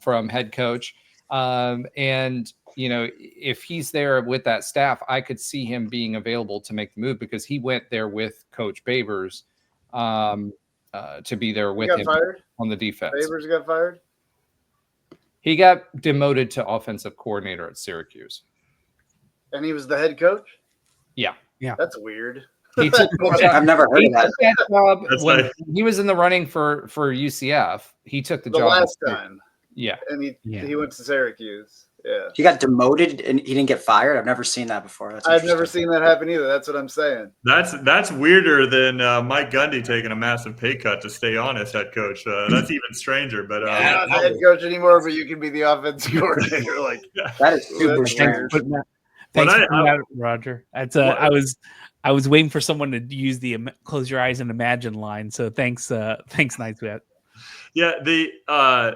from head coach. And, if he's there with that staff, I could see him being available to make the move, because he went there with Coach Babers to be there with him on the defense. Babers got fired? He got demoted to offensive coordinator at Syracuse. And he was the head coach? Yeah. That's weird. He took I've never heard of that. Job when he was in the running for UCF. He took the job last time. Yeah. And he went to Syracuse. Yeah. He got demoted and he didn't get fired. I've never seen that before. I've never seen that happen either. That's what I'm saying. That's weirder than Mike Gundy taking a massive pay cut to stay on as head coach. That's even stranger. But not the head coach anymore, but you can be the offensive coordinator. That is super strange. Thanks for that, Roger. That's I was waiting for someone to use the close your eyes and imagine line. So thanks, Knights. Yeah,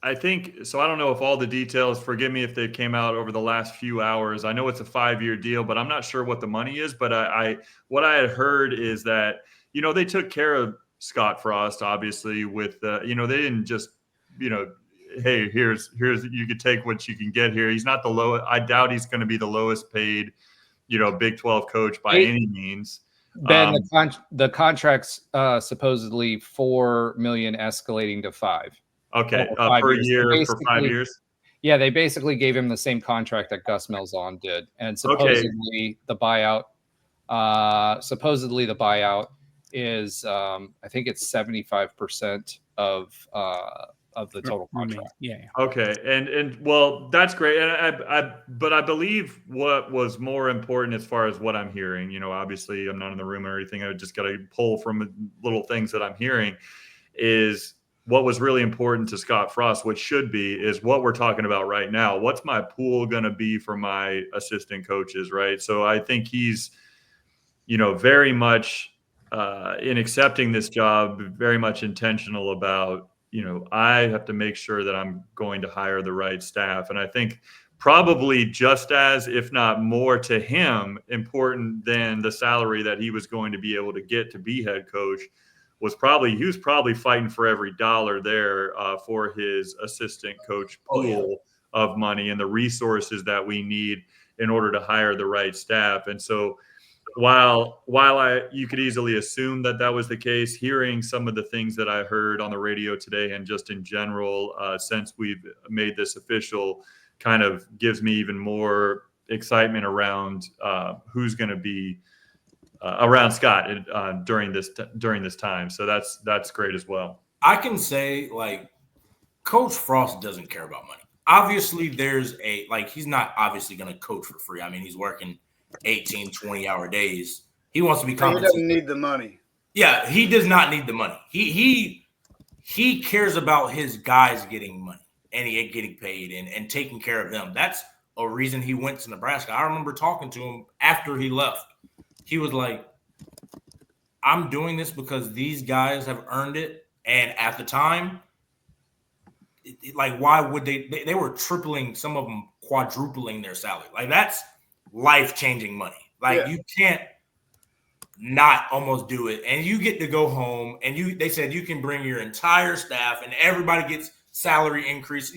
I think so. I don't know if all the details, forgive me if they came out over the last few hours. I know it's a 5-year deal, but I'm not sure what the money is. But what I had heard is that, they took care of Scottfrost, obviously, with, they didn't just, hey, here's, you could take what you can get here. He's not the lowest. I doubt he's going to be the lowest paid, Big 12 coach by any means. Ben, the contract's supposedly $4 million escalating to $5 million. Okay, per year for 5 years. Yeah, they basically gave him the same contract that Gus Malzahn did, and supposedly the buyout is I think it's 75% of the total contract. Yeah. Okay, and well, that's great, and but I believe what was more important as far as what I'm hearing. Obviously, I'm not in the room or anything. I just got to pull from little things that I'm hearing. Is what was really important to Scottfrost, which should be, is what we're talking about right now. What's my pool going to be for my assistant coaches, right? So I think he's, very much in accepting this job, very much intentional about, I have to make sure that I'm going to hire the right staff. And I think probably just as, if not more to him, important than the salary that he was going to be able to get to be head coach he was probably fighting for every dollar there for his assistant coach pool of money and the resources that we need in order to hire the right staff. And so while you could easily assume that was the case, hearing some of the things that I heard on the radio today and just in general since we've made this official kind of gives me even more excitement around who's going to be around Scott during this time. So that's great as well. I can say, like, Coach Frost doesn't care about money. Obviously, he's not obviously going to coach for free. I mean, he's working 18, 20-hour days. He wants to be compensated. He doesn't need the money. Yeah, he does not need the money. He cares about his guys getting money and he getting paid and taking care of them. That's a reason he went to Nebraska. I remember talking to him after he left. He was like, I'm doing this because these guys have earned it. And at the time, why would they were tripling, some of them quadrupling their salary. Like, that's life-changing money. You can't not almost do it. And you get to go home and they said you can bring your entire staff and everybody gets salary increase.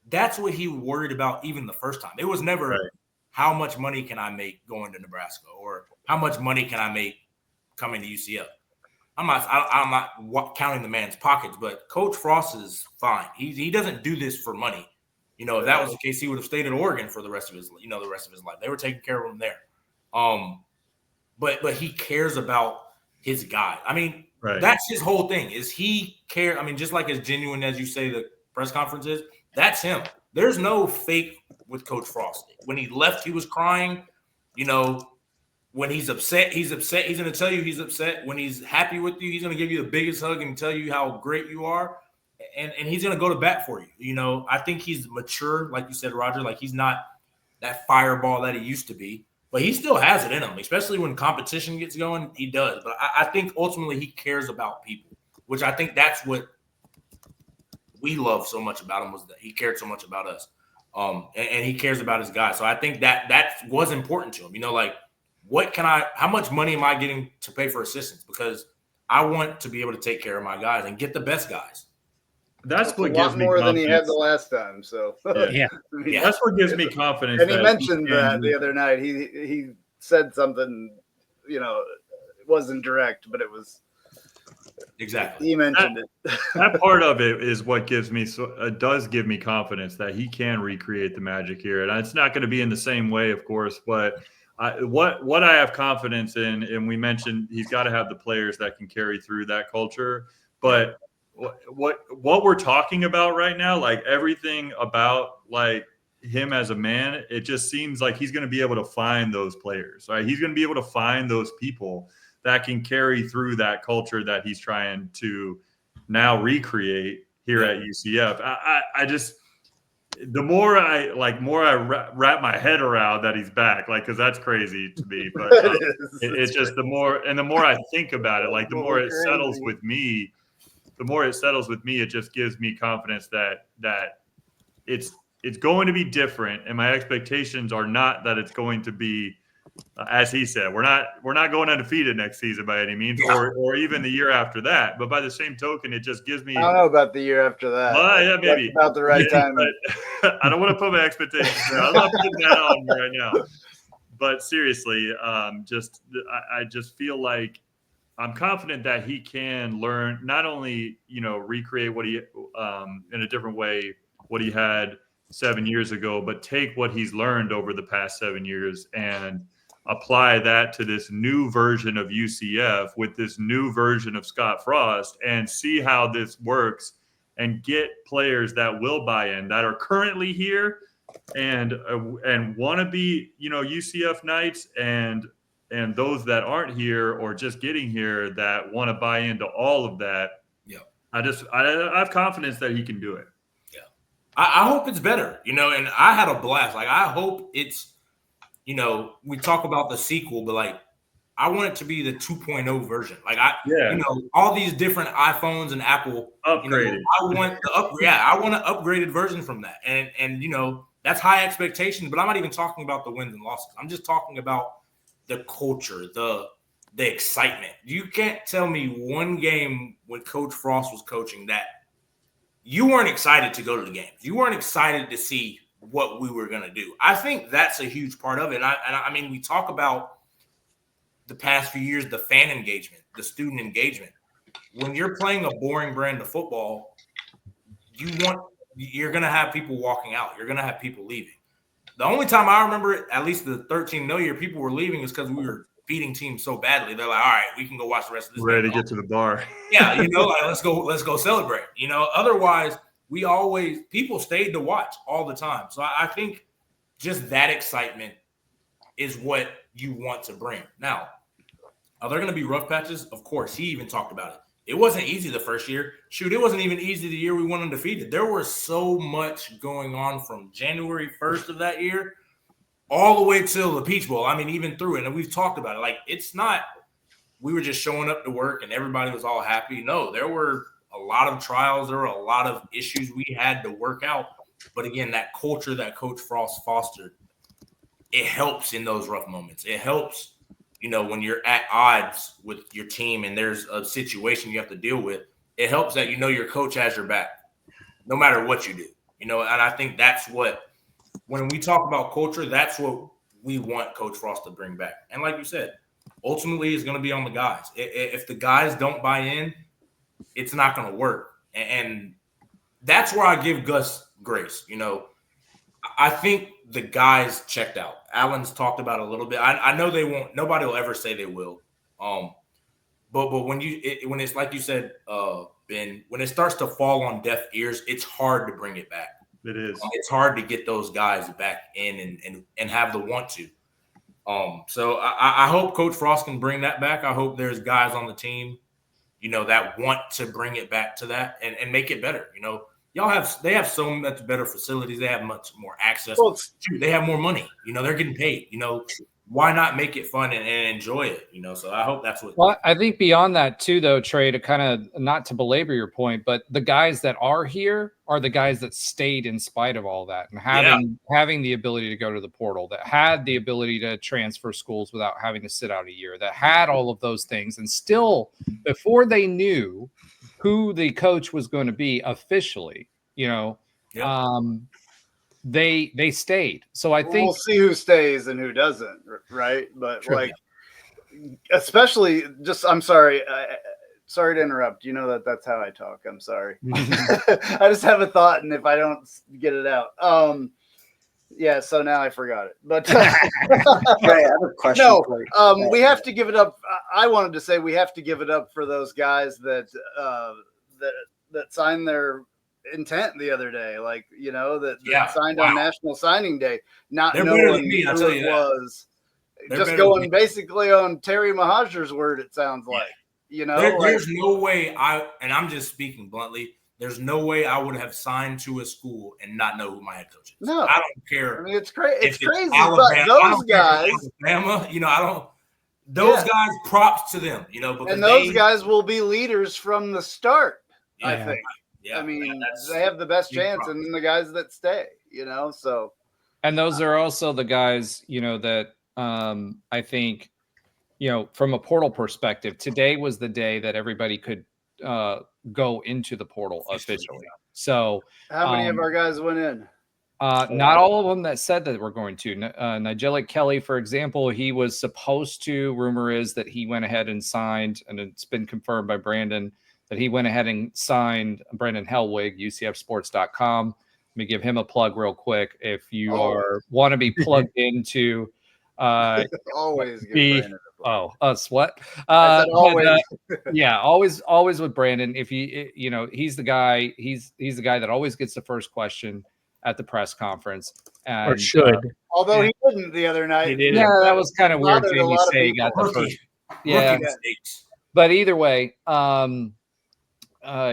That's what he worried about even the first time. It was never how much money can I make going to Nebraska or how much money can I make coming to UCF. I'm not counting the man's pockets, but Coach Frost is fine. He doesn't do this for money. If that was the case, he would have stayed in Oregon for the rest of his life. They were taking care of him there. But he cares about his guy. I mean, that's his whole thing. Is he care? I mean, just like as genuine as you say the press conference is, that's him. There's no fake with Coach Frost. When he left, he was crying. When he's upset, he's upset. He's going to tell you he's upset. When he's happy with you, he's going to give you the biggest hug and tell you how great you are. And he's going to go to bat for you. I think he's mature, like you said, Roger. Like, he's not that fireball that he used to be, but he still has it in him, especially when competition gets going. He does. But I think ultimately he cares about people, which I think that's what we love so much about him, was that he cared so much about us. And he cares about his guys. So I think that was important to him. How much money am I getting to pay for assistants? Because I want to be able to take care of my guys and get the best guys. That's what a gives lot me more confidence. than he had the last time. So Yeah. That's what gives me confidence. And he mentioned that the other night. He said something, it wasn't direct, but it was exactly. He mentioned it. That part of it is what does give me confidence that he can recreate the magic here. And it's not going to be in the same way, of course, but what I have confidence in, and we mentioned he's got to have the players that can carry through that culture, but what we're talking about right now, like everything about like him as a man, it just seems like he's going to be able to find those players, right? He's going to be able to find those people that can carry through that culture that he's trying to now recreate here at UCF. I just, the more I wrap my head around that he's back, like, because that's crazy to me, but it's just the more I think about it, like the more it settles with me, it just gives me confidence that it's going to be different, and my expectations are not that it's going to be, as he said, we're not going undefeated next season by any means, or even the year after that. But by the same token, it just gives me. I don't know about the year after that. Well, yeah, maybe that's about the right time. But I don't want to put my expectations there. I'm not putting that on you right now. But seriously, I just feel like I'm confident that he can learn, not only recreate what he in a different way what he had 7 years ago, but take what he's learned over the past 7 years and apply that to this new version of UCF with this new version of Scott Frost and see how this works and get players that will buy in, that are currently here and want to be, UCF Knights, and those that aren't here or just getting here that want to buy into all of that. Yeah. I have confidence that he can do it. Yeah. I hope it's better, and I had a blast. Like, I hope it's, we talk about the sequel, but like I want it to be the 2.0 version. Like all these different iPhones and Apple upgraded. I want I want an upgraded version from that. And that's high expectations, but I'm not even talking about the wins and losses. I'm just talking about the culture, the excitement. You can't tell me one game when Coach Frost was coaching that you weren't excited to go to the games. You weren't excited to see what we were going to do. I think that's a huge part of it. And I mean, we talk about the past few years, the fan engagement, the student engagement. When you're playing a boring brand of football, you're going to have people walking out. You're going to have people leaving. The only time I remember it, at least the 13-0 year, people were leaving is because we were beating teams so badly. They're like, all right, we can go watch the rest of this. Ready to get to the bar. Yeah, like, let's go celebrate. Otherwise, people stayed to watch all the time. So I think just that excitement is what you want to bring. Now, are there going to be rough patches? Of course. He even talked about it. It wasn't easy the first year. Shoot, it wasn't even easy the year we went undefeated. There was so much going on from January 1st of that year all the way till the Peach Bowl. I mean, even through it. And we've talked about it. Like, it's not we were just showing up to work and everybody was all happy. No, there were a lot of trials. There were a lot of issues we had to work out. But again, that culture that Coach Frost fostered, it helps in those rough moments. It helps, when you're at odds with your team and there's a situation you have to deal with. It helps that your coach has your back no matter what you do. And I think that's what, when we talk about culture, that's what we want Coach Frost to bring back. And like you said, ultimately it's going to be on the guys. If the guys don't buy in, it's not going to work. And that's where I give Gus grace. I think the guys checked out. Alan's talked about it a little bit. I know they won't. Nobody will ever say they will. But when it's like you said, Ben, when it starts to fall on deaf ears, it's hard to bring it back. It is. It's hard to get those guys back in and have the want to. So I hope Coach Frost can bring that back. I hope there's guys on the team, that want to bring it back to that and make it better. They have so much better facilities. They have much more access. Well, they have more money. They're getting paid. Why not make it fun and enjoy it? So I hope that's what. Well, I think beyond that too, though, Trey, to kind of not to belabor your point, but the guys that are here are the guys that stayed in spite of all that and having the ability to go to the portal, that had the ability to transfer schools without having to sit out a year, that had all of those things, and still before they knew who the coach was going to be officially, they stayed. So I think we'll see who stays and who doesn't, right? But True. Especially I'm sorry. Sorry to interrupt. That's how I talk. I'm sorry. I just have a thought, and if I don't get it out, so now I forgot it. But I have a question. No, we have to give it up. I wanted to say we have to give it up for those guys that signed their intent the other day, that signed on National Signing Day, not knowing who it was, just going basically on Terrymohajir's word. It sounds like, there's no way I'm just speaking bluntly. There's no way I would have signed to a school and not know who my head coach is. No, I don't care. I mean, it's crazy. It's crazy, Alabama, but those guys, Alabama, I don't. Those guys, props to them, and those guys will be leaders from the start. Yeah. I think. Yeah, I mean, they have the best chance, and the guys that stay, so. And those are also the guys, that I think, from a portal perspective, today was the day that everybody could go into the portal officially. So how many of our guys went in? Not all of them that said that we're going to. Nigel Kelly, for example, he was supposed to. Rumor is that he went ahead and signed, and it's been confirmed by Brandon that he went ahead and signed Brandon Hellwig, ucfsports.com. Let me give him a plug real quick. If you want to be plugged into always give us what? Always. Always with Brandon. If he's the guy, he's the guy that always gets the first question at the press conference. And, or should. Although he didn't the other night. He didn't. Yeah, that was kind of weird. Bothered a Jamie lot of say he people. got the first. Rookie mistakes. But either way,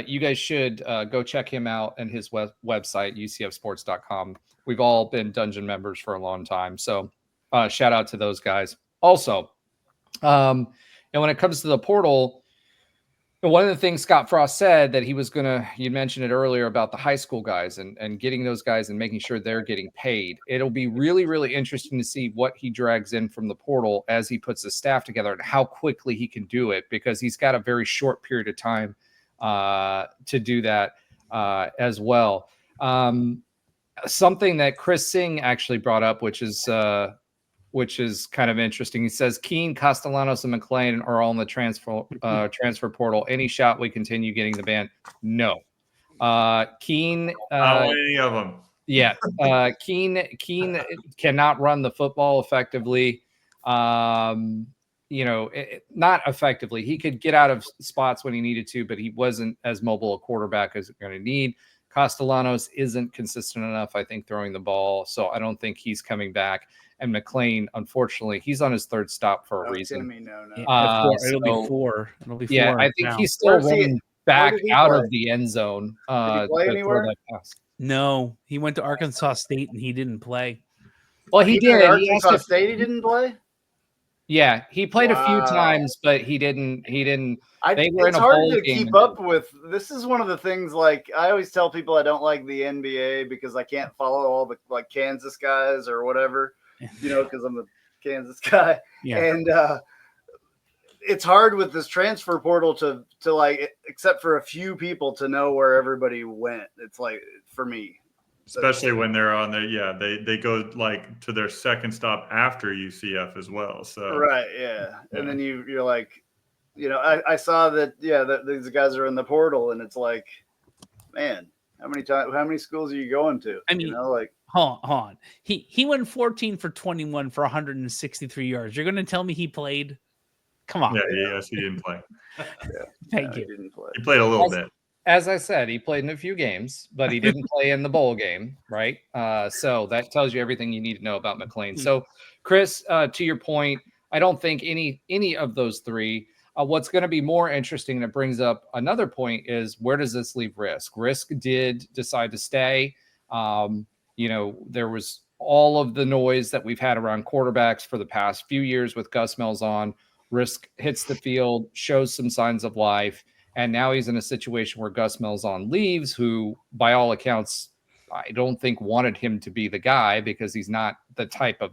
you guys should go check him out and his website, ucfsports.com. We've all been Dungeon members for a long time. So shout out to those guys. Also, And when it comes to the portal, one of the things Scottfrost said that he was going to, you mentioned it earlier about the high school guys and getting those guys and making sure they're getting paid. It'll be really, really interesting to see what he drags in from the portal as he puts his staff together and how quickly he can do it, because he's got a very short period of time to do that as well. Something that Chris Singh actually brought up, which is kind of interesting. He says Keene, Castellanos, and McLean are all in the transfer portal. Any shot we continue getting the ban? No. Keene, not any of them. Yeah, Keene cannot run the football effectively. Not effectively. He could get out of spots when he needed to, but he wasn't as mobile a quarterback as you're going to need. Castellanos isn't consistent enough, I think, throwing the ball, so I don't think he's coming back. And McLean, unfortunately, he's on his third stop for a reason. Timmy, no. It'll be four. Yeah, I think he's still running back out of the end zone. Did he play anywhere? That pass. No, he went to Arkansas State and he didn't play. Well, he did. Arkansas State, he didn't play? Yeah, he played a few times, but he didn't. It's hard to keep up with. This is one of the things, like, I always tell people I don't like the NBA because I can't follow all the, like, Kansas guys or whatever, because I'm a Kansas guy. Yeah. And it's hard with this transfer portal to like, except for a few people, to know where everybody went. It's like, for me. Especially when they're on they go like to their second stop after UCF as well. So right, yeah. And then you're like, I saw that that these guys are in the portal, and it's like, man, how many schools are you going to? I mean, hold on. He went 14 for 21 for 163 yards. You're going to tell me he played? Come on. Yes, he didn't play. Thank you. He didn't play. He played a little bit. As I said, he played in a few games, but he didn't play in the bowl game, right? So that tells you everything you need to know about McLean. So, Chris, to your point, I don't think any of those three. What's going to be more interesting, and it brings up another point, is where does this leave Risk? Risk did decide to stay. There was all of the noise that we've had around quarterbacks for the past few years with Gus Malzahn. Risk hits the field, shows some signs of life. And now he's in a situation where Gus Malzahn leaves, who, by all accounts, I don't think wanted him to be the guy because he's not the type of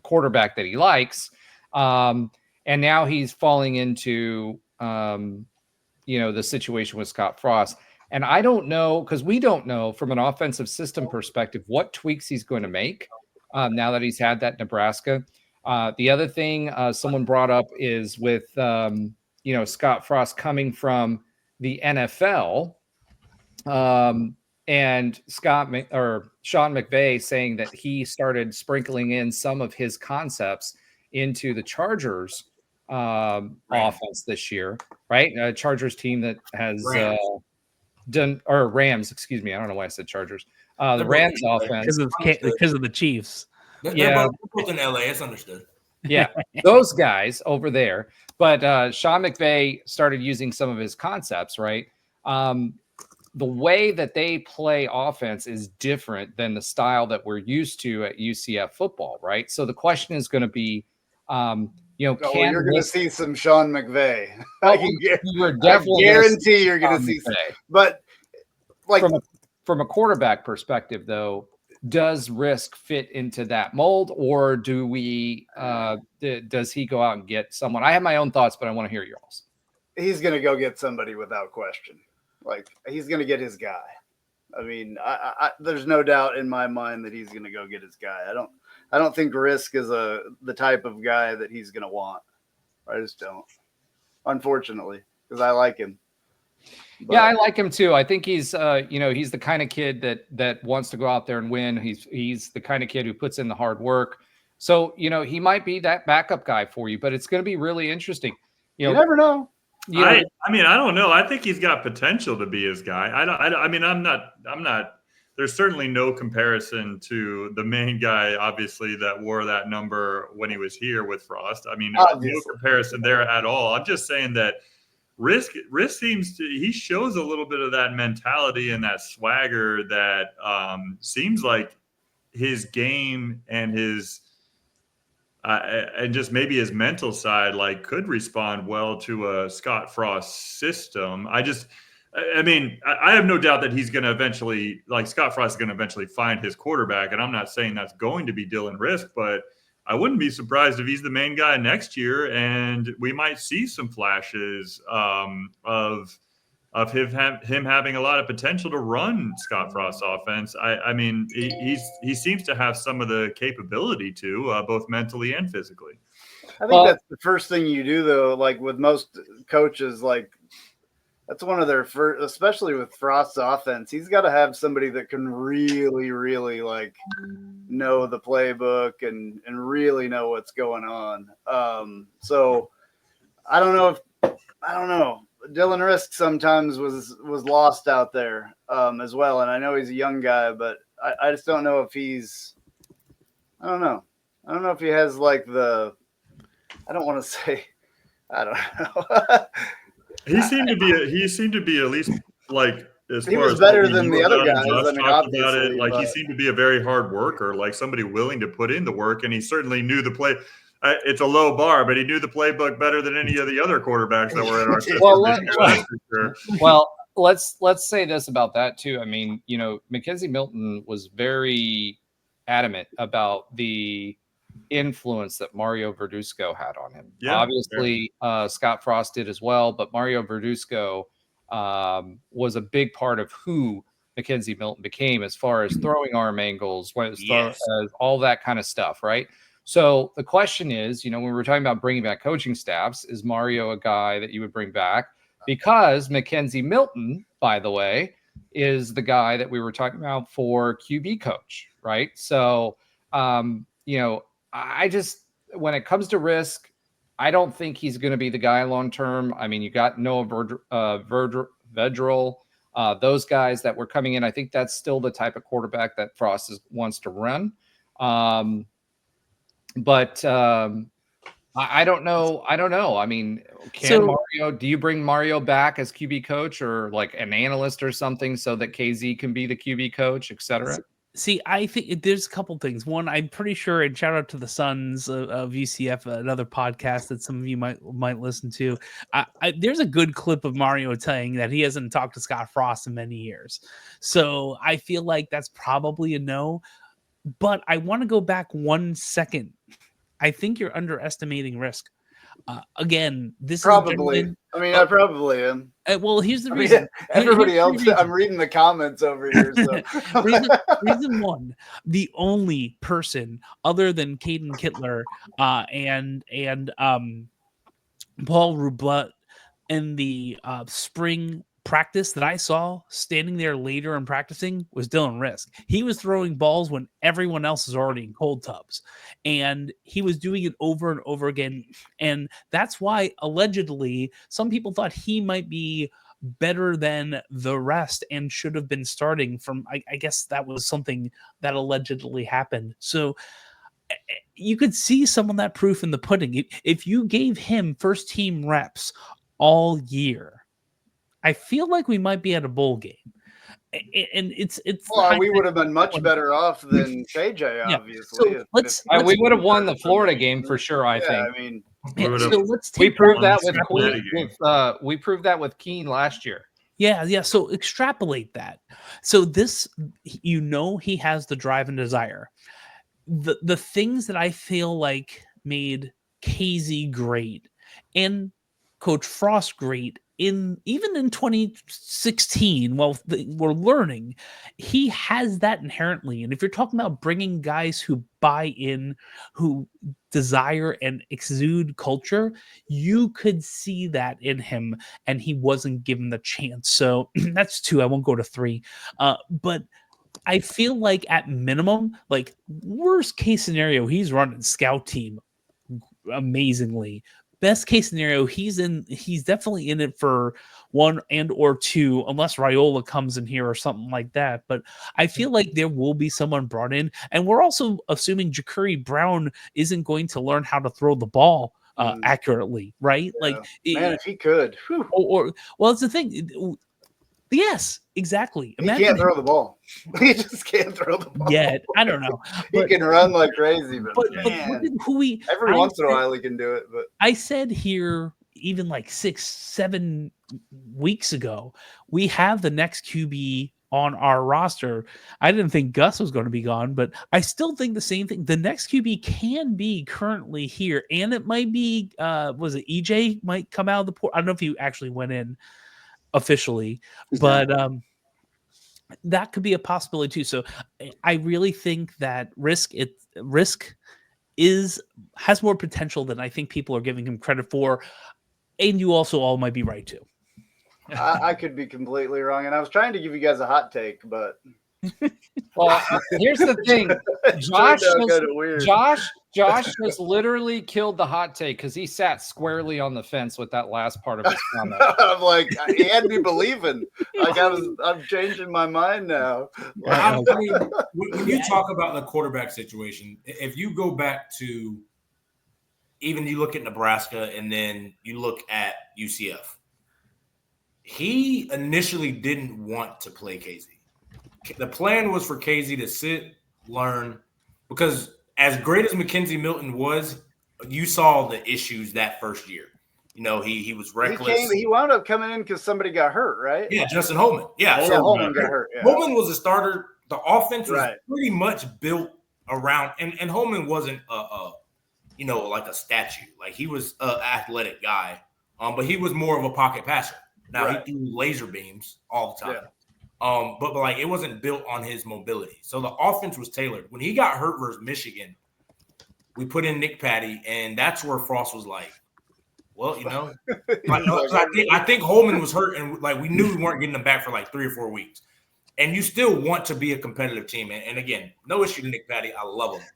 quarterback that he likes. And now he's falling into, the situation with Scottfrost. And I don't know, because we don't know from an offensive system perspective what tweaks he's going to make now that he's had that Nebraska. The other thing someone brought up is with Scottfrost coming from the NFL, and Sean McVay saying that he started sprinkling in some of his concepts into the Chargers offense this year, right? A Chargers team that has Rams, excuse me. I don't know why I said Chargers. The Rams offense because of the Chiefs. They're both in LA. It's understood. Yeah, those guys over there. But Sean McVay started using some of his concepts, right? The way that they play offense is different than the style that we're used to at UCF football, right? So the question is going to be, you're going to see some Sean McVay. I guarantee you're going to see some. But like from a quarterback perspective, though, does Risk fit into that mold, or do we? Does he go out and get someone? I have my own thoughts, but I want to hear yours. He's going to go get somebody without question. Like, he's going to get his guy. I mean, there's no doubt in my mind that he's going to go get his guy. I don't think Risk is the type of guy that he's going to want. I just don't, unfortunately, because I like him. But, yeah, I like him too. I think he's, he's the kind of kid that wants to go out there and win. He's the kind of kid who puts in the hard work. So, he might be that backup guy for you, but it's going to be really interesting. You never know. I don't know. I think he's got potential to be his guy. I'm not. There's certainly no comparison to the main guy, obviously, that wore that number when he was here with Frost. I mean, no comparison there at all. I'm just saying that Risk he shows a little bit of that mentality and that swagger that seems like his game and his and just maybe his mental side like could respond well to a Scottfrost system. I mean, I have no doubt that he's going to eventually, like Scottfrost is going to eventually find his quarterback, and I'm not saying that's going to be Dylan Risk, but I wouldn't be surprised if he's the main guy next year, and we might see some flashes of him having a lot of potential to run Scottfrost's offense. I mean, he seems to have some of the capability to, both mentally and physically. I think that's the first thing you do, though. Like with most coaches, like that's one of their first, especially with Frost's offense. He's got to have somebody that can really, really like know the playbook and really know what's going on. So I don't know. Dylan Risk sometimes was lost out there as well, and I know he's a young guy, but I just don't know if he's. I don't know if he has like the. I don't want to say. I don't know. He seemed to be at least like as he far was as better than the other guys. Josh I mean, talked about it. obviously, Like he seemed to be a very hard worker, like somebody willing to put in the work, and he certainly knew the play. It's a low bar, but he knew the playbook better than any of the other quarterbacks that were in our system. Well, let's say this about that too. I mean, you know, Mackenzie Milton was very adamant about the influence that Mario Verduzco had on him. Yeah, obviously, Scottfrost did as well, but Mario Verduzco was a big part of who Mackenzie Milton became as far as throwing arm angles, all that kind of stuff, right? So the question is, you know, when we're talking about bringing back coaching staffs, is Mario a guy that you would bring back? Because Mackenzie Milton, by the way, is the guy that we were talking about for QB coach, right? So, you know, I just, when it comes to Risk, I don't think he's going to be the guy long term. I mean, you got Noah Vedral, those guys that were coming in. I think that's still the type of quarterback that Frost wants to run. But I don't know. I mean, do you bring Mario back as QB coach or like an analyst or something so that KZ can be the QB coach, etc.? See, I think there's a couple things. One, I'm pretty sure, and shout out to the Sons of UCF, another podcast that some of you might listen to. There's a good clip of Mario saying that he hasn't talked to Scottfrost in many years. So I feel like that's probably a no. But I want to go back 1 second. I think you're underestimating Risk. Again, this probably. Is I mean, I probably am. Well, here's the reason. Everybody else, I'm reading the comments over here. So. reason one: the only person other than Caden Kittler and Paul Roublet in the spring practice that I saw standing there later and practicing was Dylan Risk. He was throwing balls when everyone else is already in cold tubs, and he was doing it over and over again. And that's why allegedly some people thought he might be better than the rest and should have been starting from, I guess that was something that allegedly happened. So you could see some of that proof in the pudding. If you gave him first team reps all year, I feel like we might be at a bowl game, and it's. Well, we would have been much better off than KJ, obviously. So we would have won the Florida game for sure. I think. I mean, we proved that with Queen. We proved that with Keene last year. Yeah. So extrapolate that. So this, you know, he has the drive and desire. The things that I feel like made KZ great and Coach Frost great. Even in 2016, while we're learning, he has that inherently. And if you're talking about bringing guys who buy in, who desire and exude culture, you could see that in him, and he wasn't given the chance. So that's 2. I won't go to 3. But I feel like at minimum, like worst case scenario, he's running scout team amazingly. Best case scenario, he's definitely in it for 1 and or 2, unless Raiola comes in here or something like that. But I feel like there will be someone brought in, and we're also assuming Ja'Cory Brown isn't going to learn how to throw the ball accurately, right? Yeah. Like, man, if he could, well, it's the thing. Yes, exactly. He can't throw the ball. He just can't throw the ball. Yet. I don't know. He can run like crazy, but look at who every once in a while he can do it. But I said here even like 6-7 weeks ago, we have the next QB on our roster. I didn't think Gus was going to be gone, but I still think the same thing. The next QB can be currently here, and it might be was it EJ might come out of the port. I don't know if he actually went in officially, but that could be a possibility too. So I really think that risk has more potential than I think people are giving him credit for, and you also all might be right too. I could be completely wrong, and I was trying to give you guys a hot take, but well, here's the thing. Josh just literally killed the hot take because he sat squarely on the fence with that last part of his comment. I'm like, he had me believing. Like I'm changing my mind now. I mean, when you talk about the quarterback situation, if you go back to even you look at Nebraska and then you look at UCF, he initially didn't want to play KZ. The plan was for KZ to sit, learn, because as great as Mackenzie Milton was, you saw the issues that first year. You know, he was reckless. He wound up coming in because somebody got hurt, right? Yeah, Justin Holman. Yeah, so Holman got hurt. Yeah. Holman was a starter. The offense was pretty much built around, and Holman wasn't like a statue. Like he was an athletic guy, but he was more of a pocket passer. Now he threw laser beams all the time. Yeah. But like it wasn't built on his mobility. So the offense was tailored. When he got hurt versus Michigan, we put in Nick Patty, and that's where Frost was like, well, I think Holman was hurt, and like we knew we weren't getting him back for like 3 or 4 weeks. And you still want to be a competitive team. And again, no issue to Nick Patty. I love him.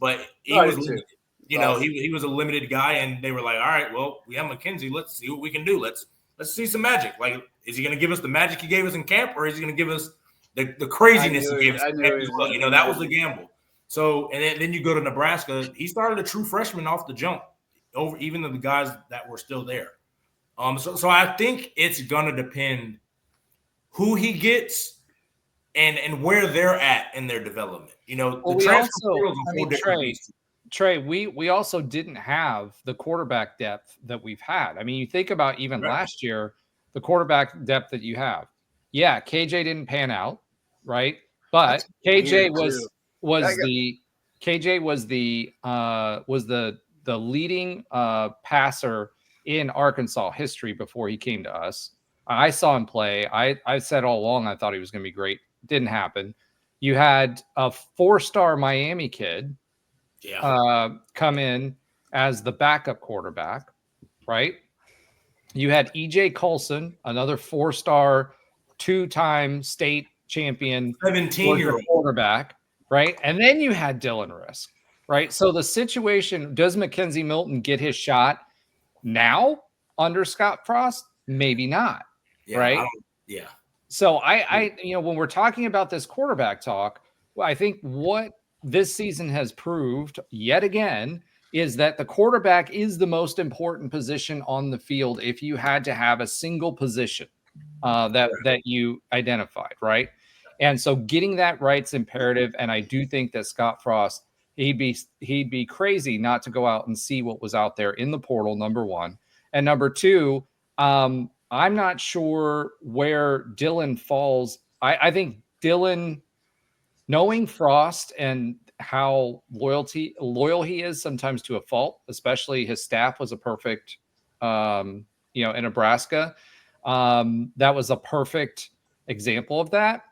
But he was limited. You know, he was a limited guy, and they were like, all right, well, we have Mackenzie. Let's see what we can do. Let's see some magic. Like, is he going to give us the magic he gave us in camp, or is he going to give us the craziness he gave us in camp as well? You know, that was the gamble. So, and then you go to Nebraska. He started a true freshman off the jump, over even the guys that were still there. So I think it's going to depend who he gets and where they're at in their development. You know, the transfer Trey, we also didn't have the quarterback depth that we've had. I mean, you think about even last year, the quarterback depth that you have. Yeah, KJ didn't pan out, right? But KJ was the leading passer in Arkansas history before he came to us. I saw him play. I said all along I thought he was going to be great. Didn't happen. You had a 4-star Miami kid come in as the backup quarterback, right? You had EJ Colson, another 4-star, 2-time state champion 17-year-old quarterback, right? And then you had Dylan Risk, right? So the situation, does Mackenzie Milton get his shot now under Scottfrost? Maybe not, right? Yeah. So I when we're talking about this quarterback talk, I think what this season has proved yet again is that the quarterback is the most important position on the field if you had to have a single position that you identified, right? And so getting that right's imperative. And I do think that Scottfrost, he'd be crazy not to go out and see what was out there in the portal, number one. And number two, I'm not sure where Dylan falls. I think Dylan, knowing Frost and how loyal he is sometimes to a fault, especially his staff was a perfect, in Nebraska. That was a perfect example of that.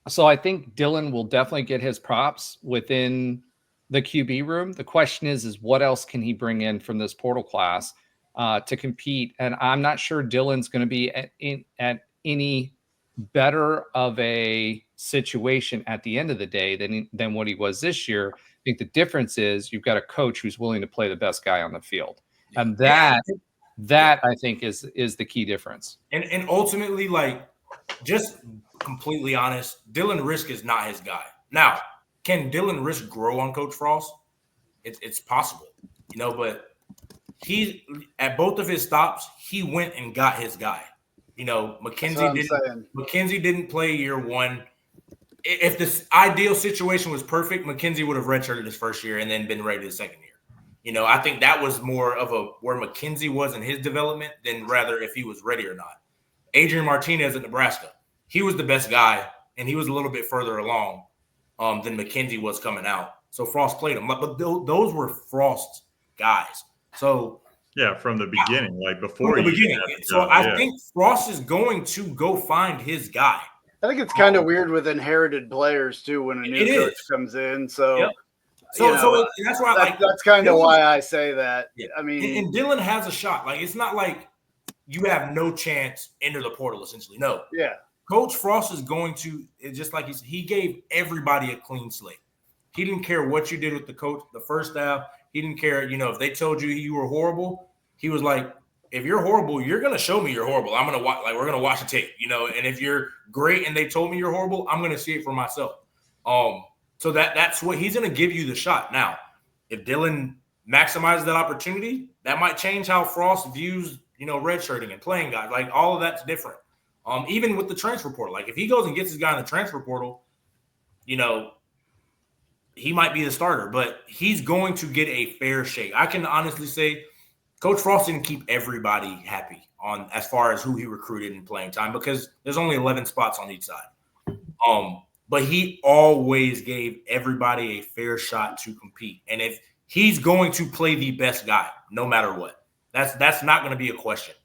So I think Dylan will definitely get his props within the QB room. The question is what else can he bring in from this portal class to compete? And I'm not sure Dylan's going to be at any better of a situation at the end of the day than what he was this year. I think the difference is you've got a coach who's willing to play the best guy on the field. And that I think is the key difference. And ultimately, like, just completely honest, Dylan Risk is not his guy. Now, can Dylan Risk grow on Coach Frost? It's possible, but he, at both of his stops, he went and got his guy. You know, saying. McKenzie didn't play year one. If this ideal situation was perfect, McKenzie would have redshirted his first year and then been ready the second year. You know, I think that was more of where McKenzie was in his development than rather if he was ready or not. Adrian Martinez at Nebraska, he was the best guy, and he was a little bit further along than McKenzie was coming out. So Frost played him. But those were Frost's guys. So yeah, from the beginning, like before from the beginning. So I think Frost is going to go find his guy. I think it's kind of weird with inherited players too when a new coach comes in. So, yep. So that's why that's kind of why I say that. Yeah. I mean, and Dylan has a shot. Like it's not like you have no chance enter the portal. Essentially, no. Yeah. Coach Frost is going to just like he gave everybody a clean slate. He didn't care what you did with the coach, the first half. He didn't care. You know, if they told you you were horrible, he was like, if you're horrible, you're going to show me you're horrible. I'm going to watch, like, we're going to watch the tape, you know, and if you're great and they told me you're horrible, I'm going to see it for myself. So that's what he's going to give you the shot. Now, if Dylan maximizes that opportunity, that might change how Frost views, you know, redshirting and playing guys. Like all of that's different. Even with the transfer portal, like if he goes and gets his guy in the transfer portal, you know, he might be the starter, but he's going to get a fair shake. I can honestly say Coach Frost didn't keep everybody happy on as far as who he recruited in playing time because there's only 11 spots on each side. But he always gave everybody a fair shot to compete. And if he's going to play the best guy, no matter what, that's not going to be a question.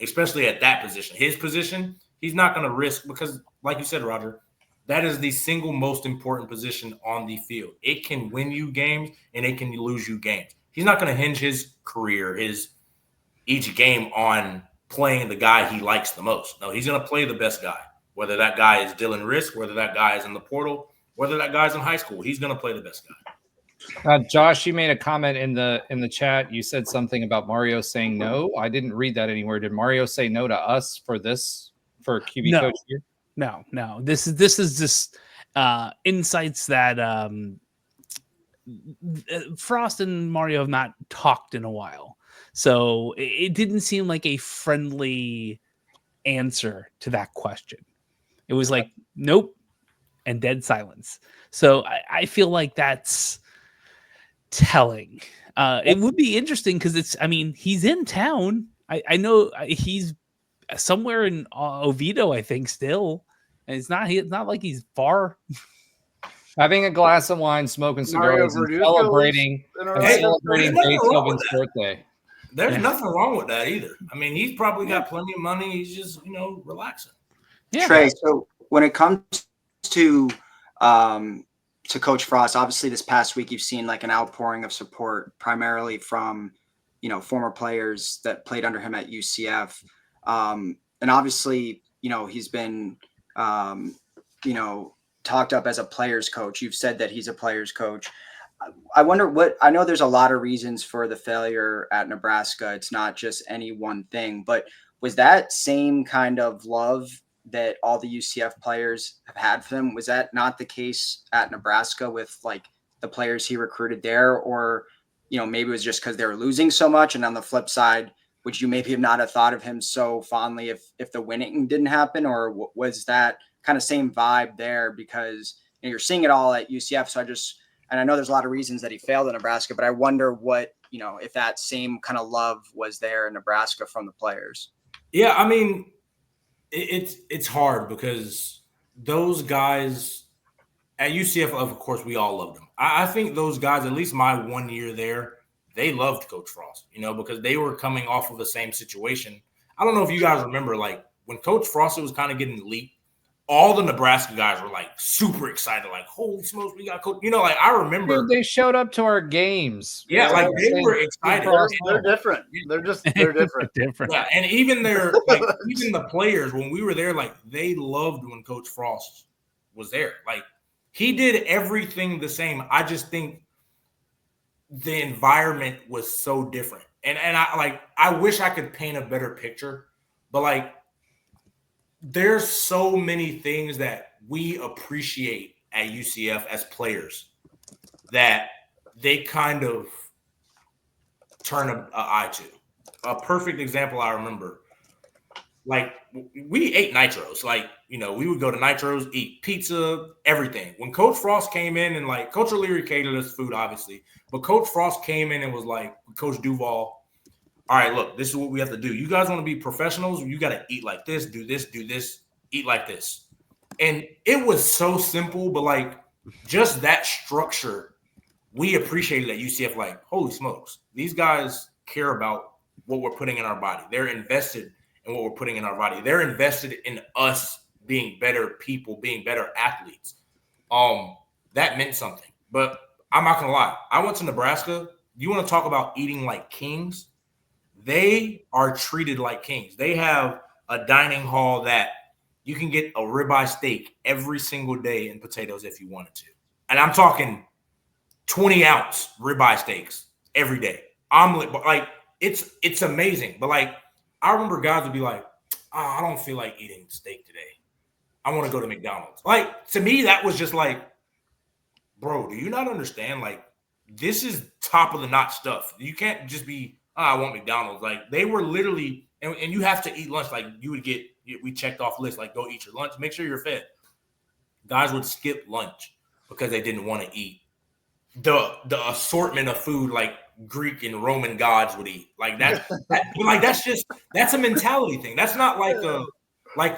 Especially at that position. His position, he's not going to risk because, like you said, Roger, that is the single most important position on the field. It can win you games and it can lose you games. He's not going to hinge his career, each game on playing the guy he likes the most. No, he's going to play the best guy, whether that guy is Dylan Risk, whether that guy is in the portal, whether that guy's in high school. He's going to play the best guy. Josh, you made a comment in the chat. You said something about Mario saying no. I didn't read that anywhere. Did Mario say no to us for QB coach here? No. This is just insights that Frost and Mario have not talked in a while. So it didn't seem like a friendly answer to that question. It was like, nope, and dead silence. So I feel like that's telling. It would be interesting because he's in town. I know he's somewhere in Oviedo, I think, still. And it's not like he's far. Having a glass of wine, smoking cigars, and celebrating Beethoven's birthday. There's nothing wrong with that either. I mean, he's probably got plenty of money. He's just, relaxing. Yeah. Trey, so when it comes to Coach Frost, obviously this past week you've seen like an outpouring of support, primarily from, former players that played under him at UCF. And obviously, he's been, talked up as a player's coach. You've said that he's a player's coach. I wonder I know there's a lot of reasons for the failure at Nebraska. It's not just any one thing, but was that same kind of love that all the UCF players have had for them? Was that not the case at Nebraska with like the players he recruited there? Or, maybe it was just because they were losing so much. And on the flip side, would you maybe have not have thought of him so fondly if the winning didn't happen? Or was that kind of same vibe there? Because you're seeing it all at UCF. So and I know there's a lot of reasons that he failed in Nebraska, but I wonder what, if that same kind of love was there in Nebraska from the players. Yeah, I mean, it's hard because those guys at UCF, of course, we all loved them. I think those guys, at least my 1 year there, they loved Coach Frost, because they were coming off of the same situation. I don't know if you guys remember, like when Coach Frost was kind of getting elite, all the Nebraska guys were like super excited, like, holy smokes, we got Coach. I remember. Dude, they showed up to our games. Yeah, like they were excited. They're different. They're different. Different. Yeah, and even even the players, when we were there, like they loved when Coach Frost was there. Like he did everything the same. I just think the environment was so different. And I wish I could paint a better picture, but like there's so many things that we appreciate at UCF as players that they kind of turn an eye to. A perfect example I remember, like we ate nitros. Like, you know, we would go to nitros, eat pizza, everything. When Coach Frost came in and like Coach O'Leary catered us food, obviously, but Coach Frost came in and was like, Coach Duval, all right, look, this is what we have to do. You guys want to be professionals? You got to eat like this, do this, eat like this. And it was so simple, but like just that structure, we appreciated at UCF. Like, holy smokes, these guys care about what we're putting in our body. They're invested in what we're putting in our body. They're invested in us being better people, being better athletes. That meant something. But I'm not gonna lie. I went to Nebraska. You want to talk about eating like kings? They are treated like kings. They have a dining hall that you can get a ribeye steak every single day and potatoes if you wanted to. And I'm talking 20-ounce ribeye steaks every day. Omelet, but like it's amazing. But like I remember guys would be like, oh, I don't feel like eating steak today. I want to go to McDonald's. Like to me, that was just like, bro, do you not understand? Like this is top of the notch stuff. You can't just be, oh, I want McDonald's. Like they were literally, and you have to eat lunch. Like you would get, we checked off lists, like go eat your lunch, make sure you're fed. Guys would skip lunch because they didn't want to eat the assortment of food like Greek and Roman gods would eat. Like that like that's a mentality thing. That's not like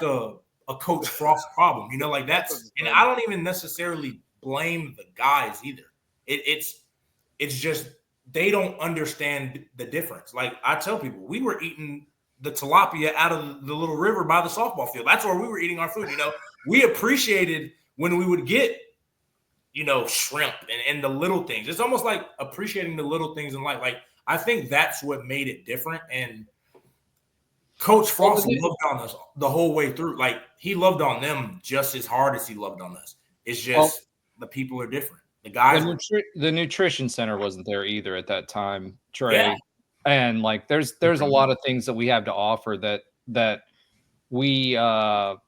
a Coach Frost problem, you know, like that's, and I don't even necessarily blame the guys either. It's just they don't understand the difference. Like I tell people, we were eating the tilapia out of the little river by the softball field. That's where we were eating our food. You know, we appreciated when we would get, you know, shrimp and the little things. It's almost like appreciating the little things in life. Like I think that's what made it different. And Coach Frost loved on us the whole way through. Like he loved on them just as hard as he loved on us. It's just the people are different. The guys, the nutrition center wasn't there either at that time, Trey. Yeah. And like there's a lot of things that we have to offer that we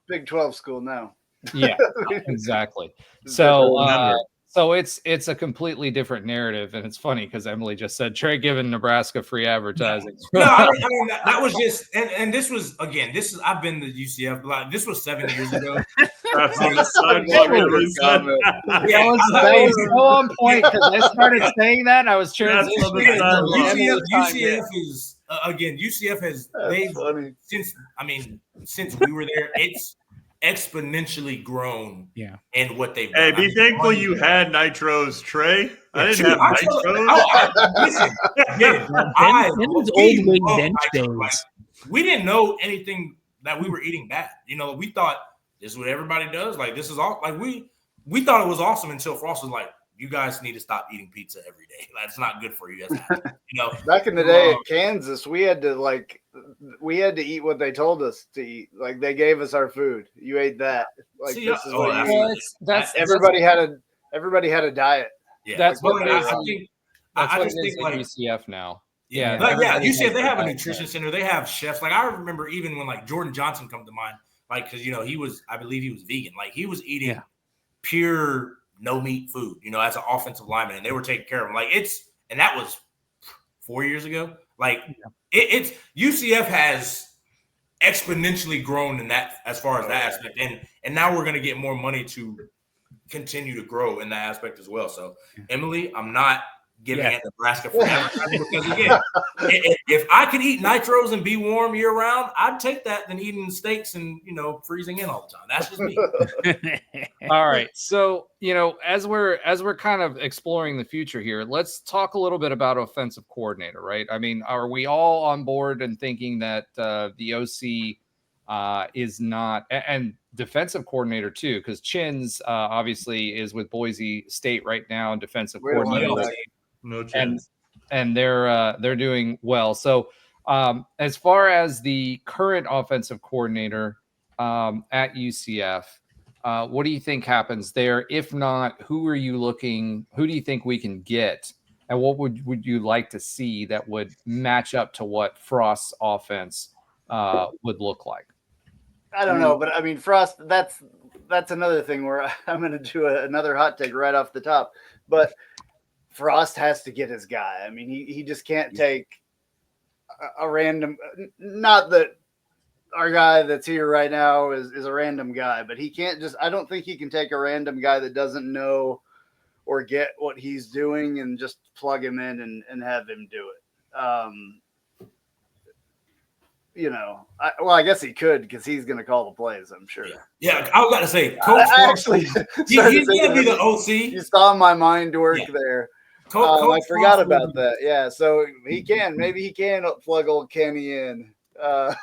Big 12 school now. Yeah, exactly. So it's a completely different narrative, and it's funny because Emily just said Trey giving Nebraska free advertising. No, I mean that was just, and this was again. This is I've been to UCF. Like this was 7 years ago. That's on the That was so on point because I started saying that and I was transitioning. UCF is again. UCF has since we were there, it's exponentially grown in what they've done. Hey, be thankful you had nitros, Trey. I didn't have nitros. We didn't know anything that we were eating bad. You know, we thought this is what everybody does. Like this is all like we thought it was awesome until Frost was like, you guys need to stop eating pizza every day. That's not good for you. You know, back in the day at Kansas, we had to eat what they told us to eat. Like they gave us our food. You ate that. Like this is what you eat. Everybody had a diet. Yeah, that's like, what I just think like UCF now. Yeah, but yeah, UCF they have a nutrition center. They have chefs. Like I remember even when like Jordan Johnson come to mind, like because you know I believe he was vegan. Like he was eating pure no meat food, you know, as an offensive lineman, and they were taking care of him. Like and that was 4 years ago. Like it's UCF has exponentially grown in that as far as that aspect, and now we're going to get more money to continue to grow in that aspect as well. So Emily, I'm not giving it Nebraska for advertising because again, if I could eat nitros and be warm year round, I'd take that than eating steaks and freezing in all the time. That's just me. All right, so as we're kind of exploring the future here, let's talk a little bit about offensive coordinator, right? I mean, are we all on board and thinking that the OC is not, and defensive coordinator too, because Chins obviously is with Boise State right now, defensive coordinator. No chance. And they're doing well. So as far as the current offensive coordinator at UCF, what do you think happens there? If not, who do you think we can get? And what would you like to see that would match up to what Frost's offense would look like? I don't know, but I mean, Frost, that's another thing where I'm going to do another hot take right off the top. But Frost has to get his guy. I mean, he just can't take a random. Not that our guy that's here right now is a random guy, but he can't just, I don't think he can take a random guy that doesn't know or get what he's doing and just plug him in and have him do it. You know, I guess he could because he's going to call the plays, I'm sure. Yeah, I was about to say, Coach Frost, actually, he's going to be the OC. You saw my mind work there. I forgot about that. Yeah, so maybe he can plug old Kenny in. I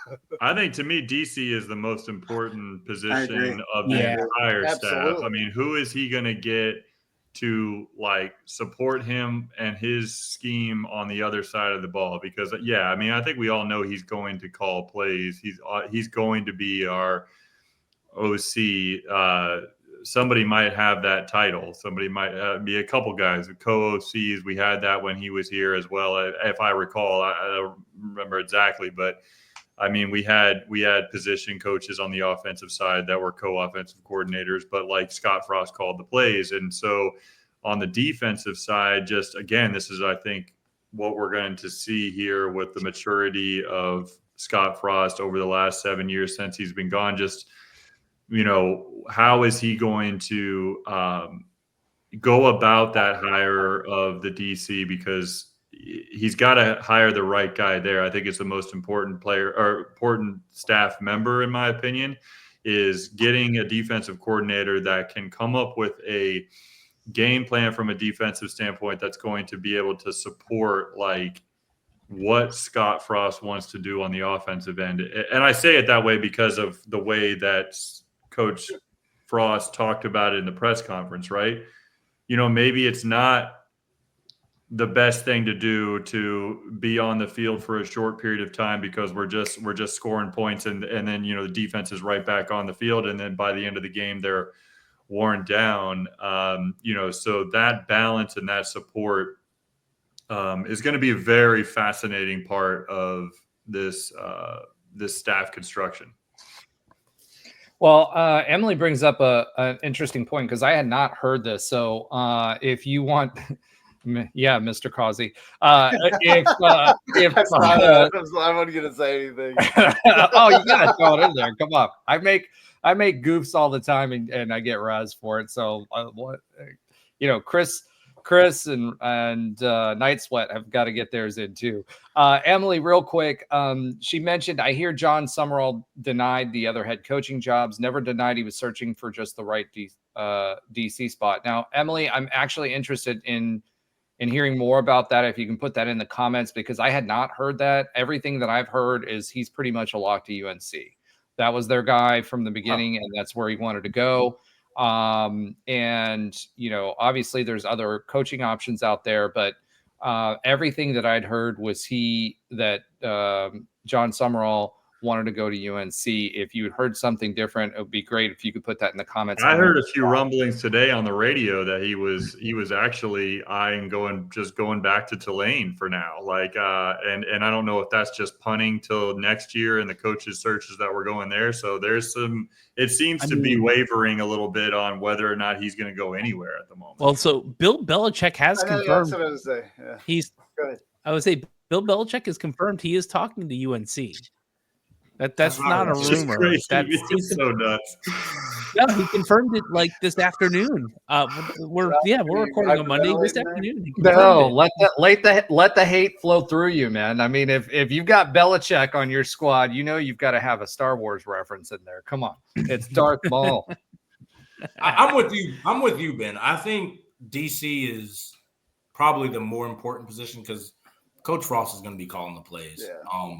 think to me, DC is the most important position of the entire staff. I mean, who is he going to get to like support him and his scheme on the other side of the ball? Because I mean, I think we all know he's going to call plays. He's going to be our OC. Somebody might have that title. Somebody might be a couple guys, co-OCs. We had that when he was here as well, if I recall. I don't remember exactly, but I mean, we had position coaches on the offensive side that were co-offensive coordinators, but like Scottfrost called the plays. And so on the defensive side, just again, this is, I think, what we're going to see here with the maturity of Scottfrost over the last 7 years since he's been gone. Just, you know, how is he going to go about that hire of the DC? Because he's got to hire the right guy there. I think it's the most important player or important staff member, in my opinion, is getting a defensive coordinator that can come up with a game plan from a defensive standpoint that's going to be able to support like what Scott Frost wants to do on the offensive end. And I say it that way because of the way that Coach Frost talked about it in the press conference, right? You know, maybe it's not the best thing to do to be on the field for a short period of time because we're just scoring points and then, you know, the defense is right back on the field. And then by the end of the game, they're worn down. You know, so that balance and that support is going to be a very fascinating part of this staff construction. Well, Emily brings up an interesting point because I had not heard this. So if you want, yeah, Mr. Causey, I wasn't going to say anything. Oh, you got to throw it in there. Come on. I make goofs all the time and I get razzed for it. So you know, Chris and Night Sweat have got to get theirs in too. Emily, real quick, she mentioned, I hear John Summerall denied the other head coaching jobs, never denied he was searching for just the right DC spot. Now, Emily, I'm actually interested in hearing more about that. If you can put that in the comments, because I had not heard that. Everything that I've heard is he's pretty much a lock to UNC. That was their guy from the beginning, and that's where he wanted to go. And, you know, obviously there's other coaching options out there, but everything that I'd heard was that John Summerall wanted to go to UNC. If you had heard something different, it would be great if you could put that in the comments. I heard a few rumblings today on the radio that he was actually eyeing going back to Tulane for now. Like, and I don't know if that's just punting till next year and the coaches searches that were going there. So there's it seems to be wavering a little bit on whether or not he's going to go anywhere at the moment. Well, so Bill Belichick has confirmed. That's what I was say. Yeah. I would say Bill Belichick has confirmed he is talking to UNC. That's not a rumor. That's so nuts. Yeah, he confirmed it like this afternoon. We're recording on Monday. This afternoon. No, let the hate flow through you, man. I mean, if you've got Belichick on your squad, you know you've got to have a Star Wars reference in there. Come on, it's Darth Maul. I'm with you, Ben. I think DC is probably the more important position because Coach Frost is going to be calling the plays. Yeah.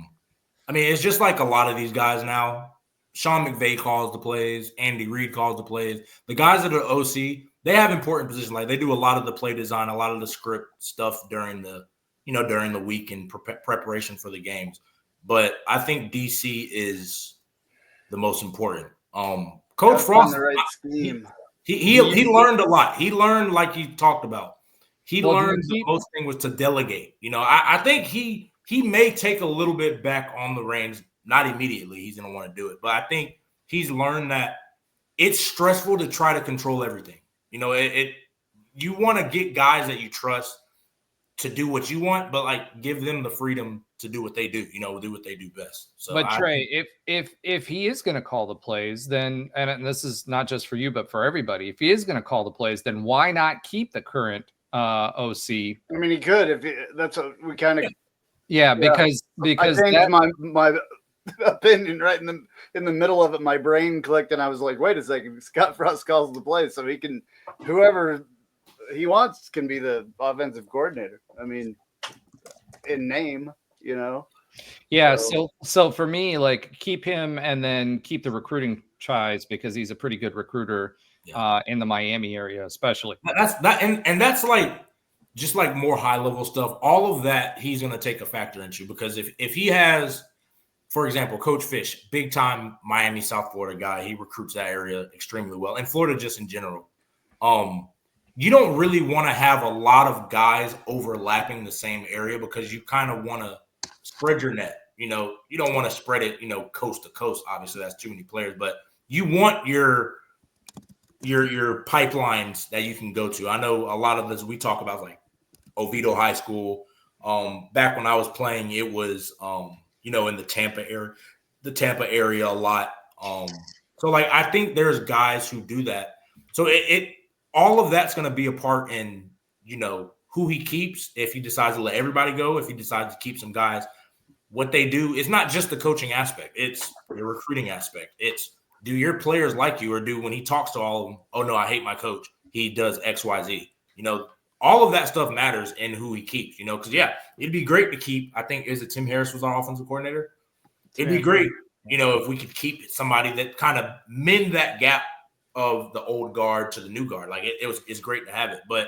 I mean, it's just like a lot of these guys now. Sean McVay calls the plays. Andy Reid calls the plays. The guys that are OC, they have important positions. Like they do a lot of the play design, a lot of the script stuff during the week in preparation for the games. But I think DC is the most important. Coach Frost, the right scheme. He learned a lot. He learned, like he talked about. He learned the most thing was to delegate. You know, I think he may take a little bit back on the reins. Not immediately. He's going to want to do it. But I think he's learned that it's stressful to try to control everything. You know, you want to get guys that you trust to do what you want, but like give them the freedom to do what they do, do what they do best. So, but Trey, if he is going to call the plays, then, and this is not just for you, but for everybody, if he is going to call the plays, then why not keep the current OC? I mean, he could that's what we kind of. Yeah, because I changed my opinion right in the middle of it. My brain clicked, and I was like, "Wait a second, Scottfrost calls the play, so he can whoever he wants can be the offensive coordinator." I mean, in name, Yeah, so for me, like, keep him and then keep the recruiting tries because he's a pretty good recruiter in the Miami area, especially. That's like just like more high level stuff. All of that he's going to take a factor into, because if he has, for example, Coach Fish, big time Miami, South Florida guy, he recruits that area extremely well, and Florida just in general. You don't really want to have a lot of guys overlapping the same area because you kind of want to spread your net. You don't want to spread it, coast to coast. Obviously, that's too many players, but you want your pipelines that you can go to. I know a lot of this we talk about, like Oviedo High School. Back when I was playing, it was in the Tampa area a lot. So like I think there's guys who do that. So it all of that's going to be a part in who he keeps. If he decides to let everybody go, if he decides to keep some guys, what they do is not just the coaching aspect; it's the recruiting aspect. It's, do your players like you, or do, when he talks to all of them, oh no, I hate my coach, he does X, Y, Z. All of that stuff matters in who he keeps. Because it'd be great to keep. I think, is it Tim Harris was our offensive coordinator? It'd be great, if we could keep somebody that kind of mend that gap of the old guard to the new guard. Like it's great to have it, but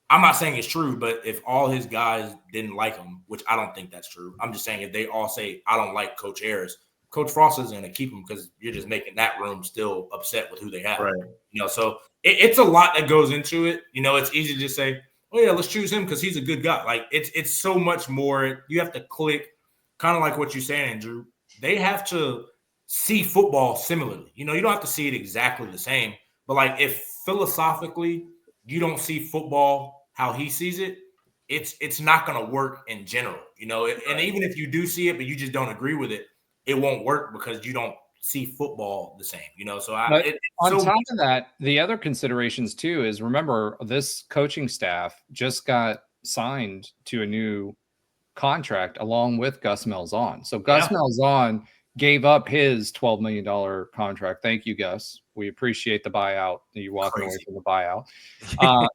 I'm not saying it's true. But if all his guys didn't like him, which I don't think that's true, I'm just saying if they all say, I don't like Coach Harris, Coach Frost isn't going to keep him because you're just making that room still upset with who they have. Right. So it's a lot that goes into it. It's easy to just say, oh yeah, let's choose him because he's a good guy. Like it's so much more. You have to click, kind of like what you're saying, Andrew. They have to see football similarly. You don't have to see it exactly the same, but like if philosophically you don't see football how he sees it, it's not going to work in general. And even if you do see it, but you just don't agree with it, it won't work because you don't see football the same, So on top of that, the other considerations too is, remember, this coaching staff just got signed to a new contract along with Gus Malzahn. So Gus Malzahn gave up his $12 million contract. Thank you, Gus. We appreciate the buyout. You walking away from the buyout.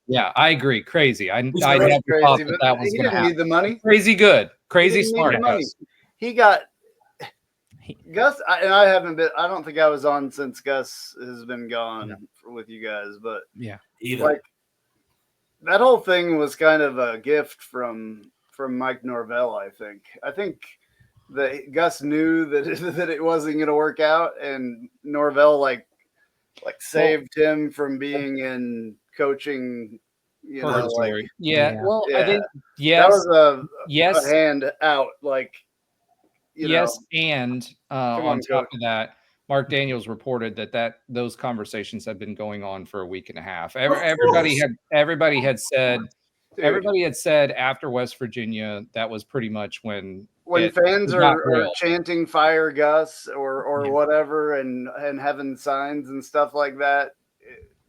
Yeah, I agree. Crazy. I never thought that was going to happen. Need the money. Crazy good. Crazy smart. He got Gus, and I haven't been. I don't think I was on since Gus has been gone with you guys. But like that whole thing was kind of a gift from Mike Norvell. I think that Gus knew that it wasn't going to work out, and Norvell like saved him from being in coaching. Well, I think that was a hand out, like. And on top of that, Mark Daniels reported that those conversations have been going on for a week and a half. Everybody had said after West Virginia, that was pretty much when fans are chanting "Fire Gus" or whatever, and having signs and stuff like that.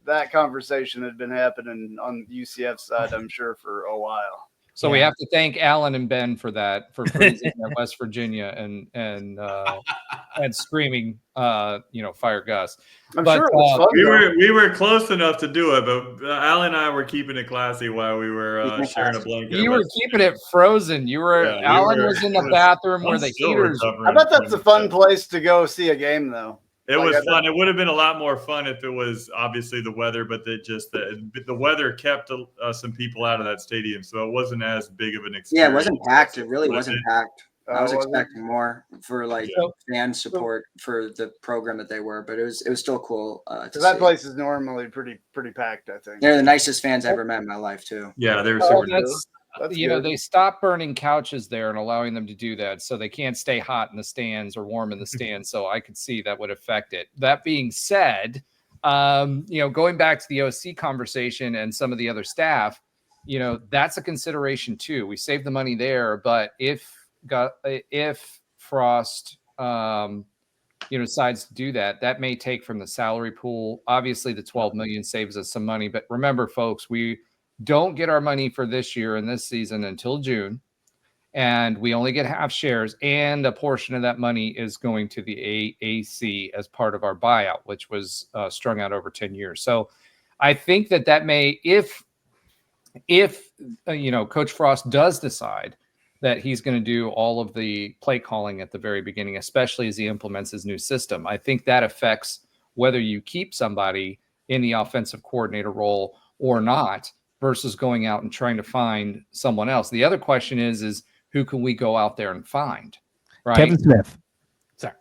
That conversation had been happening on UCF side, I'm sure, for a while. So we have to thank Alan and Ben for freezing at West Virginia and screaming, fire Gus. I'm sure it was fun. We were close enough to do it, but Alan and I were keeping it classy while we were sharing a blanket. You were keeping it frozen. Alan was in the bathroom where the heaters. I bet that's a fun place to go see a game, though. It was fun. It would have been a lot more fun if it was obviously the weather, but the weather kept some people out of that stadium, so it wasn't as big of an experience. Yeah, it wasn't packed. It really wasn't packed. I was expecting more for fan support for the program that they were, but it was still cool. That place is normally pretty packed, I think. They're the nicest fans I ever met in my life, too. Yeah, they were super good. They stopped burning couches there and allowing them to do that, so they can't stay hot in the stands or warm in the stands. So I could see that would affect it. That being said, going back to the OC conversation and some of the other staff, that's a consideration too. We save the money there, but if Frost decides to do that, that may take from the salary pool. Obviously, the $12 million saves us some money, but remember, folks, we don't get our money for this year and this season until June, and we only get half shares, and a portion of that money is going to the AAC as part of our buyout, which was strung out over 10 years. So I think that may, if Coach Frost does decide that he's going to do all of the play calling at the very beginning, especially as he implements his new system, I think that affects whether you keep somebody in the offensive coordinator role or not, versus going out and trying to find someone else. The other question is who can we go out there and find? Right? Kevin Smith. Sorry.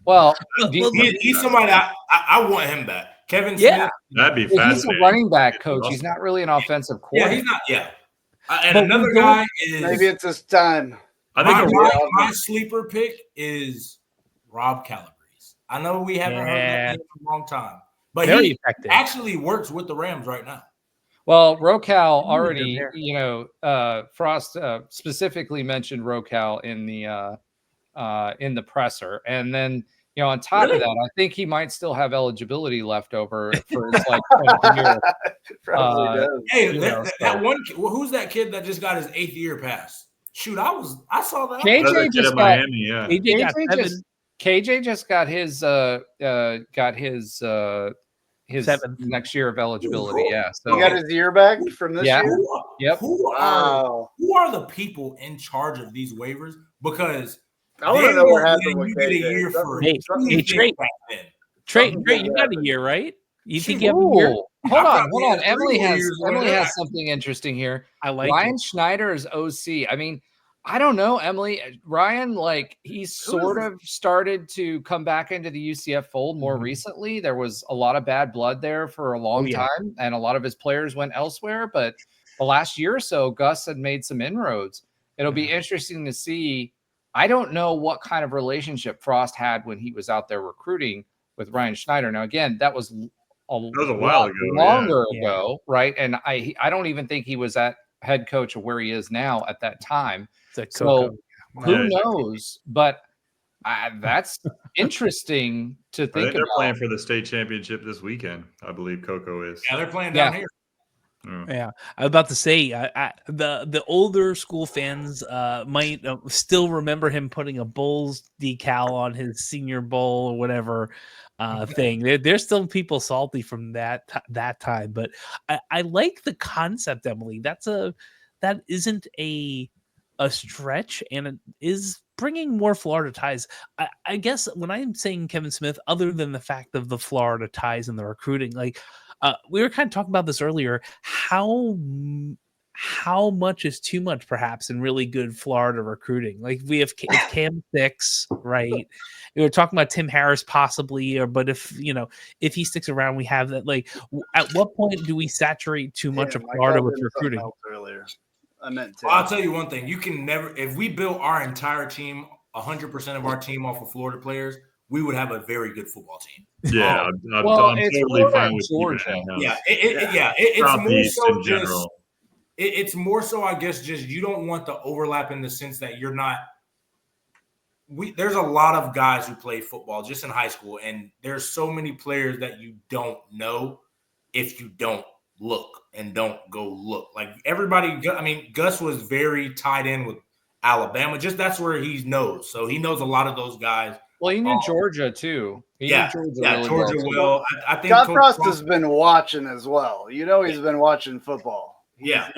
Well, he's somebody I want him back. Kevin Smith. That'd be he's fascinating. a running back coach. He's not really an offensive coordinator. Yeah, he's not. Yeah. And another guy is maybe it's his time. I think my sleeper pick is Rob Calabrese. I know we haven't heard that name for a long time, but he effective. Actually works with the Rams right now. Well, Rocal already, Frost specifically mentioned Rocal in the presser, and then on top of that, I think he might still have eligibility left over for his year. Probably does. Hey, that one. Who's that kid that just got his 8th year pass? Shoot, I saw that. KJ just got Miami. Yeah. KJ just got his 7th next year of eligibility. Yeah, so he got his year back from this year. Yep. Who are the people in charge of these waivers? Because I want to know what happened with KJ. KJ. A year for Trey, you got a year, right? You think you have a year? Hold on. Emily has something interesting here. I like Ryan Schneider's OC. I mean, I don't know, Emily. Ryan, he's sort of started to come back into the UCF fold more recently. There was a lot of bad blood there for a long time, and a lot of his players went elsewhere. But the last year or so, Gus had made some inroads. It'll be interesting to see. I don't know what kind of relationship Frost had when he was out there recruiting with Ryan Schneider. Now, again, that was a while ago, longer ago, right? And I don't even think he was at head coach of where he is now at that time. So who knows? But that's interesting to think about. They're playing for the state championship this weekend, I believe Coco is. Yeah, they're playing down here. Yeah, I was about to say the older school fans might still remember him putting a Bulls decal on his Senior Bowl or whatever thing. There's still people salty from that time, but I like the concept, Emily. That isn't a stretch, and it is bringing more Florida ties. I guess when I'm saying Kevin Smith, other than the fact of the Florida ties and the recruiting, we were kind of talking about this earlier, how much is too much perhaps in really good Florida recruiting. We have Cam Six, right? We were talking about Tim Harris possibly, but if he sticks around, we have that. At what point do we saturate too much of Florida with recruiting? Earlier, I meant to. Well, I'll tell you one thing: you can never, if we built our entire team, 100% of our team off of Florida players, we would have a very good football team. Yeah, I'm totally fine with Georgia. It's more so just. It's more so, I guess, just you don't want the overlap in the sense that you're not. There's a lot of guys who play football just in high school, and there's so many players that you don't know if you don't look and don't go look. Everybody, I mean, Gus was very tied in with Alabama. Just that's where he knows. So he knows a lot of those guys. Well, he knew Georgia too. Georgia well. I think Scottfrost has been watching as well. He's been watching football. He's had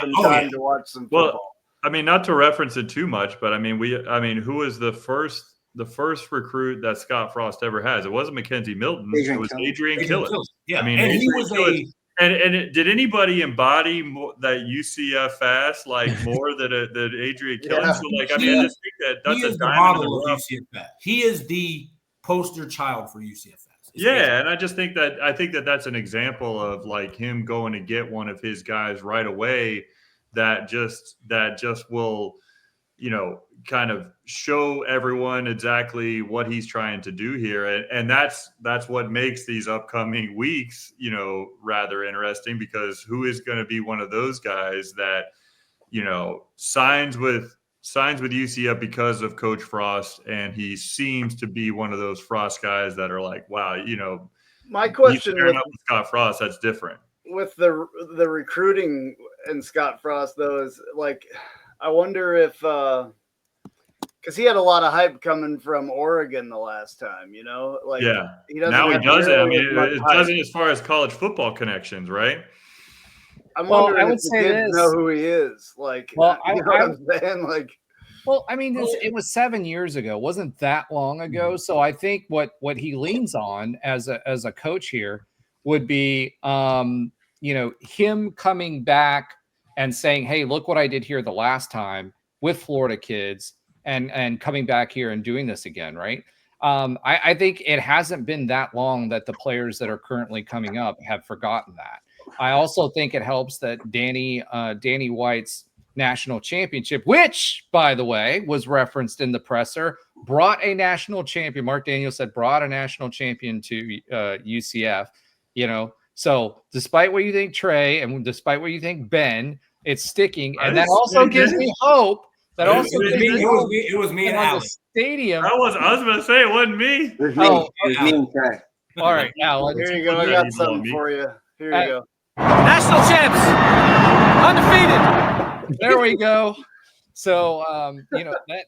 some time to watch some football. Well, I mean, not to reference it too much, but I mean, who was the first recruit that Scott Frost ever has? It wasn't Mackenzie Milton. It was Adrian Killis. Yeah, I mean, and he was did anybody embody that UCF fast more than Adrian Killis? Yeah. So, I just think that's a diamond in the rough. UCF fast. He is the poster child for UCF fast. And I just think that's an example of him going to get one of his guys right away that just will, kind of show everyone exactly what he's trying to do here. And that's what makes these upcoming weeks, rather interesting, because who is going to be one of those guys that, signs with signs with UCF because of Coach Frost, and he seems to be one of those Frost guys that are like, wow, my question with Scott Frost, that's different. With the recruiting and Scott Frost, though, is like, I wonder if because he had a lot of hype coming from Oregon the last time, like he doesn't. I mean, it doesn't as far as college football connections, right? I'm wondering if the kids know who he is. Like, well, you know what I'm saying? Like, well, I mean, it was 7 years ago. It wasn't that long ago. So I think what he leans on as a coach here would be, him coming back and saying, hey, look what I did here the last time with Florida kids and coming back here and doing this again, right? I think it hasn't been that long that the players that are currently coming up have forgotten that. I also think it helps that Danny White's national championship, which, by the way, was referenced in the presser, brought a national champion. Mark Daniels said brought a national champion to UCF, So despite what you think, Trey, and despite what you think, Ben, it's sticking. And that also gives me hope. That also gives me hope. It was me and Alex. Stadium. I was going to say it wasn't me. It was me. It was me and Trey. All right, Alan. Here you go. I got something for you. Here you go. National champs, undefeated. There we go. So,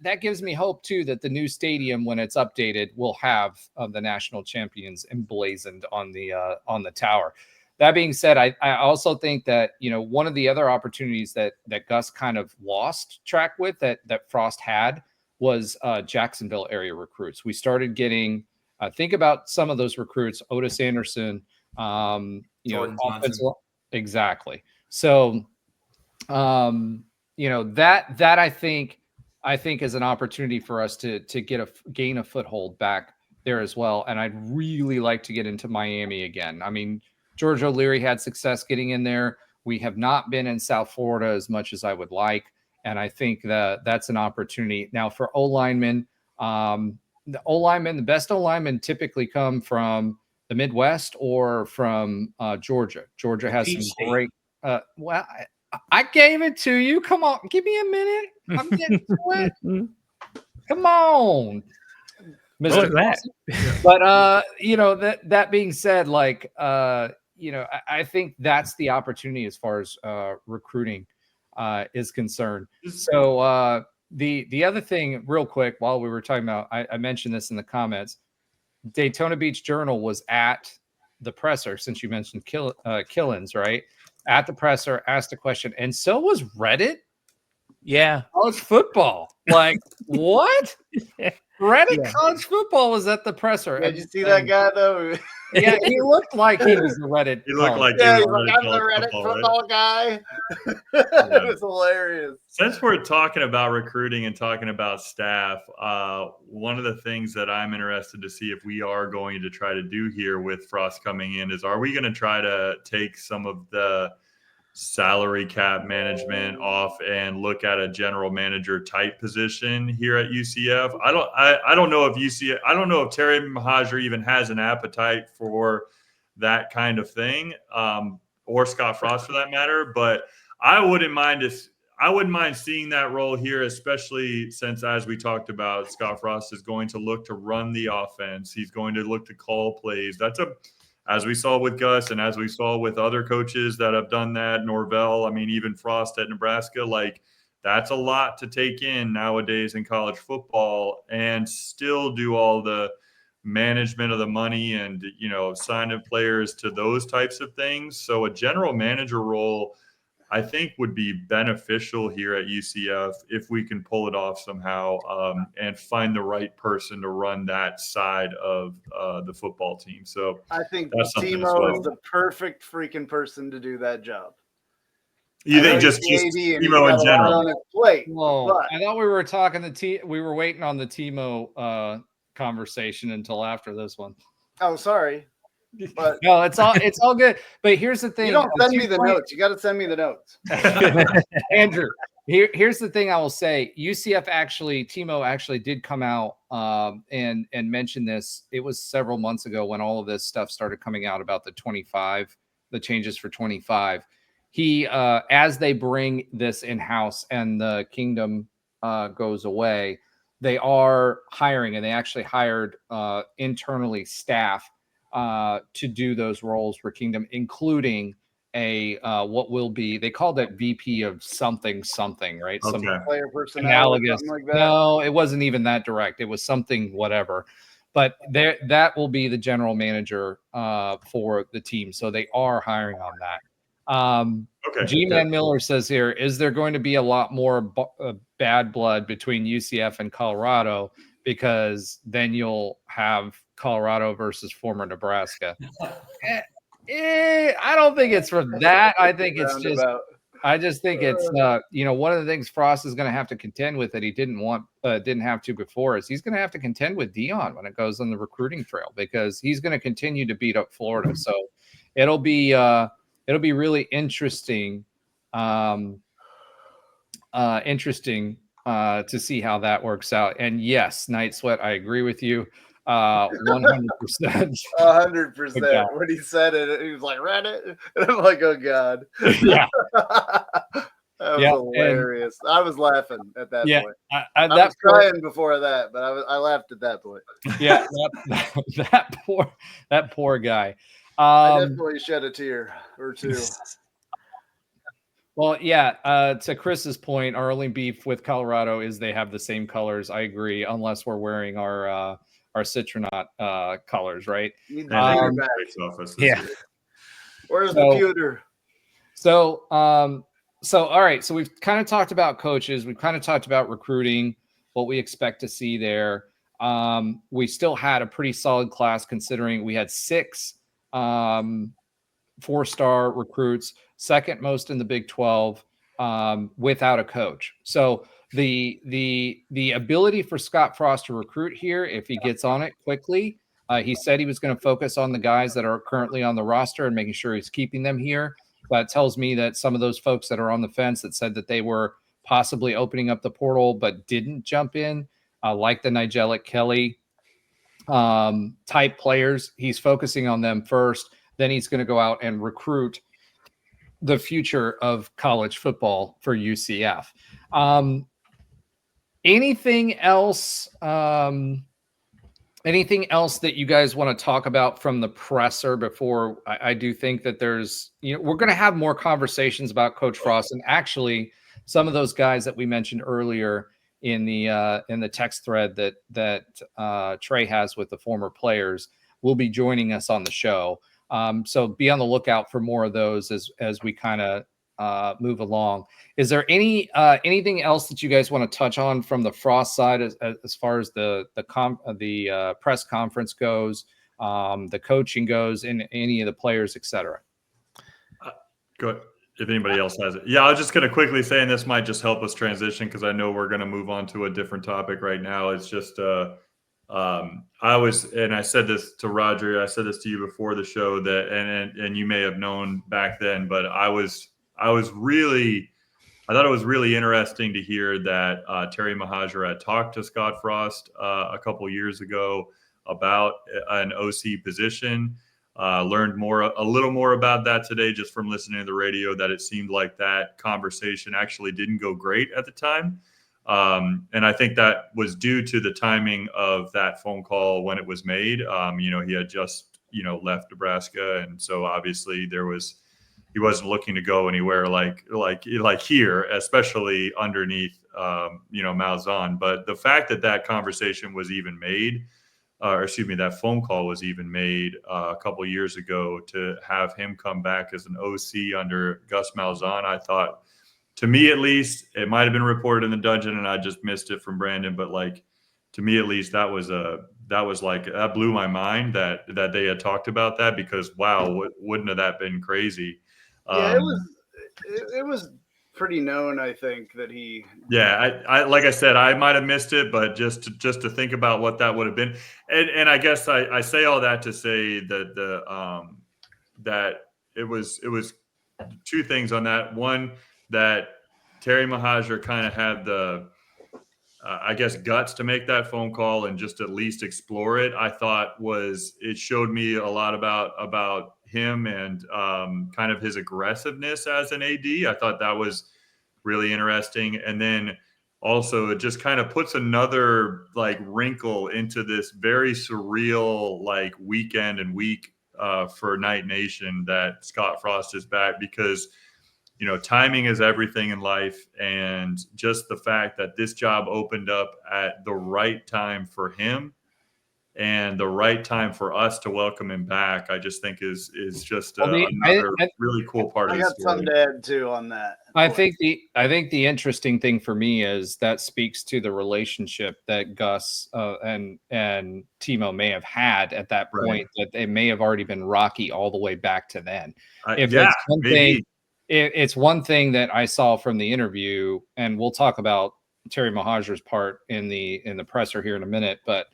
that gives me hope too that the new stadium, when it's updated, will have the national champions emblazoned on the tower. That being said, I also think that one of the other opportunities that Gus kind of lost track with that Frost had was Jacksonville area recruits. We started getting think about some of those recruits, Otis Anderson. Exactly. So, that I think is an opportunity for us to gain a foothold back there as well. And I'd really like to get into Miami again. I mean, George O'Leary had success getting in there. We have not been in South Florida as much as I would like. And I think that's an opportunity. Now for O-linemen, the best O-linemen typically come from the Midwest or from Georgia. Georgia has some great. I gave it to you. Come on, give me a minute. I'm getting to it. Come on, Mr. But that being said, I think that's the opportunity as far as recruiting is concerned. So the other thing, real quick, while we were talking about, I mentioned this in the comments. Daytona Beach Journal was at the presser, since you mentioned Killins, right? At the presser, asked a question, and so was Reddit. Yeah, college football. Like what? Reddit college football was at the presser. Did you see that guy though? Yeah, he looked like he was the Reddit. He looked like I'm the Reddit football guy. It was hilarious. Since we're talking about recruiting and talking about staff, one of the things that I'm interested to see if we are going to try to do here with Frost coming in is, are we going to try to take some of the salary cap management off and look at a general manager type position here at UCF? I don't know if Terrymohajir even has an appetite for that kind of thing, or Scott Frost for that matter. But I wouldn't mind seeing that role here, especially since, as we talked about, Scott Frost is going to look to run the offense. He's going to look to call plays. As we saw with Gus and as we saw with other coaches that have done that, Norvell, I mean, even Frost at Nebraska, like that's a lot to take in nowadays in college football and still do all the management of the money and, signing players to those types of things. So a general manager role, I think, would be beneficial here at UCF if we can pull it off somehow and find the right person to run that side of the football team. So I think Timo is the perfect freaking person to do that job. You think just Timo in general? On his plate, Whoa, I thought we were talking we were waiting on the Timo conversation until after this one. Oh, sorry. But no, it's all good. But here's the thing: you don't send me the notes. You got to send me the notes, Andrew. Here's the thing I will say: Timo actually did come out and mention this. It was several months ago when all of this stuff started coming out about the changes for 25. He, as they bring this in house and the Kingdom goes away, they are hiring, and they actually hired internally staff to do those roles for Kingdom, including a what will be, they called it VP of something, right? Okay. Some Player personnel, analogous. something like that. No, it wasn't even that direct. It was something whatever. But there, that will be the general manager for the team. So they are hiring on that. Okay. G-Man Miller says here, is there going to be a lot more bad blood between UCF and Colorado? Because then you'll have Colorado versus former Nebraska. I don't think it's for that. I think it's just, I just think it's, one of the things Frost is going to have to contend with that he didn't have to before is he's going to have to contend with Deion when it goes on the recruiting trail, because he's going to continue to beat up Florida. So it'll be really interesting, to see how that works out. And yes, Night Sweat, I agree with you. 100%. 100%. When he said it, he was like, Reddit. And I'm like, oh God. Yeah. That was hilarious. I was laughing at that point. I was crying before that, but I laughed at that point. Yeah, that poor guy. I definitely shed a tear or two. Well, yeah, to Chris's point, our only beef with Colorado is they have the same colors. I agree, unless we're wearing our Citronaut colors, right? Yeah. Where's the pewter? So all right. So we've kind of talked about coaches. We've kind of talked about recruiting, what we expect to see there. We still had a pretty solid class considering we had 6 4-star recruits, second most in the Big 12, without a coach. So the ability for Scottfrost to recruit here, if he gets on it quickly, he said he was going to focus on the guys that are currently on the roster and making sure he's keeping them here. That tells me that some of those folks that are on the fence that said that they were possibly opening up the portal but didn't jump in, like the Nigel Kelly type players, he's focusing on them first. Then he's going to go out and recruit the future of college football for UCF. Anything else that you guys want to talk about from the presser before I do think that there's, we're going to have more conversations about Coach Frost, and actually some of those guys that we mentioned earlier in the text thread that Tre has with the former players will be joining us on the show. So be on the lookout for more of those as we kind of move along. Is there anything else that you guys want to touch on from the Frost side as far as the press conference goes, the coaching goes, and any of the players, etc.? Go ahead. If anybody else has it. Yeah, I was just going to quickly say, and this might just help us transition because I know we're going to move on to a different topic right now. It's just I said this to Roger, I said this to you before the show, that and you may have known back then, but I thought it was really interesting to hear that Terrymohajir had talked to Scottfrost a couple years ago about an OC position. Learned a little more about that today just from listening to the radio, that it seemed like that conversation actually didn't go great at the time. And I think that was due to the timing of that phone call when it was made. He had just, left Nebraska. And so obviously he wasn't looking to go anywhere like here, especially underneath, Malzahn. But the fact that conversation was even made, that phone call was even made a couple of years ago to have him come back as an OC under Gus Malzahn, I thought, to me at least, it might have been reported in the dungeon and I just missed it from Brandon, but to me at least, that blew my mind that they had talked about that, because wow, wouldn't have that been crazy? Yeah, it was pretty known, I think, that he. Yeah, I like I said, I might have missed it, but just to think about what that would have been, and I guess I say all that to say that that it was 2 things on that. One, that Terrymohajir kind of had the guts to make that phone call and just at least explore it. I thought it showed me a lot about him and kind of his aggressiveness as an AD. I thought that was really interesting. And then also, it just kind of puts another like wrinkle into this very surreal like weekend and week for Knight Nation that Scottfrost is back, because timing is everything in life, and just the fact that this job opened up at the right time for him and the right time for us to welcome him back, I just think is just another really cool part of the story. I got something to add too on that. I think the interesting thing for me is that speaks to the relationship that Gus and Timo may have had at that point, that they may have already been rocky all the way back to then. It's one thing that I saw from the interview, and we'll talk about Terrymohajir's part in the presser here in a minute, but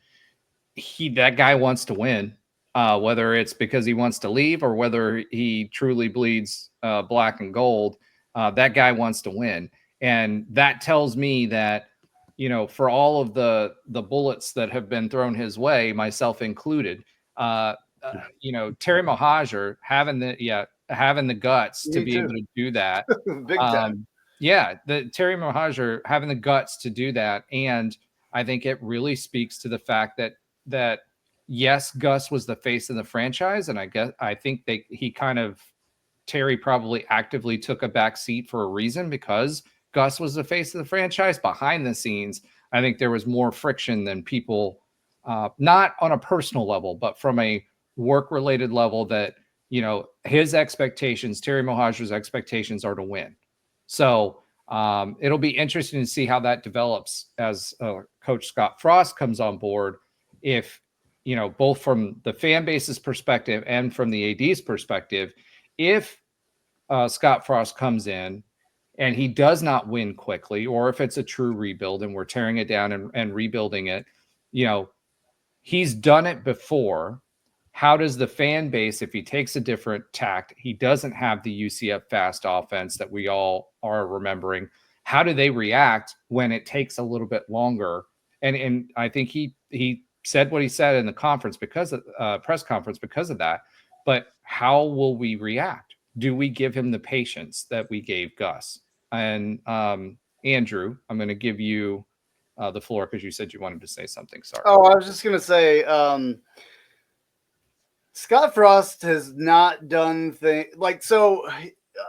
that guy wants to win, whether it's because he wants to leave or whether he truly bleeds black and gold. That guy wants to win. And that tells me that, for all of the bullets that have been thrown his way, myself included, Terrymohajir having the guts to be able to do that. Big time. The Terrymohajir having the guts to do that. And I think it really speaks to the fact that yes, Gus was the face of the franchise. And I think Terry probably actively took a back seat for a reason, because Gus was the face of the franchise. Behind the scenes, I think there was more friction than people, not on a personal level, but from a work-related level, that, his expectations, Terrymohajir's expectations, are to win. So it'll be interesting to see how that develops as Coach Scottfrost comes on board. If, both from the fan base's perspective and from the AD's perspective, if Scottfrost comes in and he does not win quickly, or if it's a true rebuild and we're tearing it down and rebuilding it, he's done it before. How does the fan base, if he takes a different tact, he doesn't have the UCF fast offense that we all are remembering, how do they react when it takes a little bit longer? And I think he said what he said in the conference press conference because of that. But how will we react? Do we give him the patience that we gave Gus? And Andrew, I'm going to give you the floor because you said you wanted to say something. Sorry. Oh, I was just going to say, Scottfrost has not done things like, so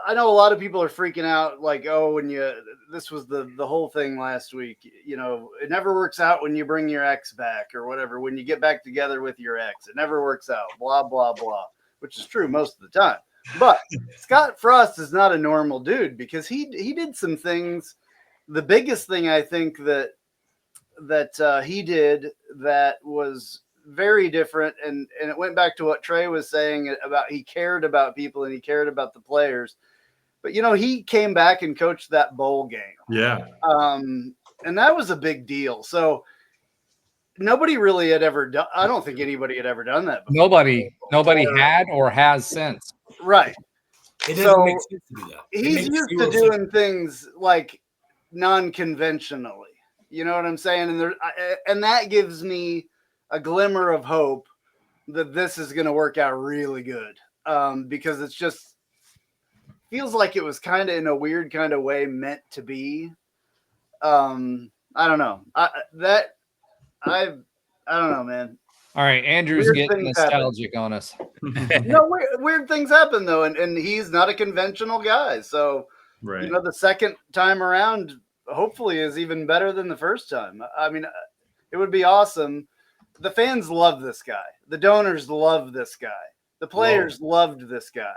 I know a lot of people are freaking out like, oh, this was the whole thing last week, it never works out when you bring your ex back or whatever, when you get back together with your ex, it never works out, blah, blah, blah, which is true most of the time. But Scottfrost is not a normal dude, because he did some things. The biggest thing I think that he did that was very different, and it went back to what Tre was saying about he cared about people and he cared about the players. But he came back and coached that bowl game. Yeah. And that was a big deal. So nobody really had ever done. I don't think anybody had ever done that before. Nobody had or has since. Right. It doesn't make sense to do that. He's used to doing things like non-conventionally. You know what I'm saying? And that gives me a glimmer of hope that this is going to work out really good, because it's just feels like it was kind of in a weird kind of way meant to be. I don't know. I don't know, man. All right, Andrew's Weird getting nostalgic on us. No, weird things happen though, and he's not a conventional guy. So right. The second time around hopefully is even better than the first time. I mean, it would be awesome. The fans love this guy. The donors love this guy. The players loved this guy.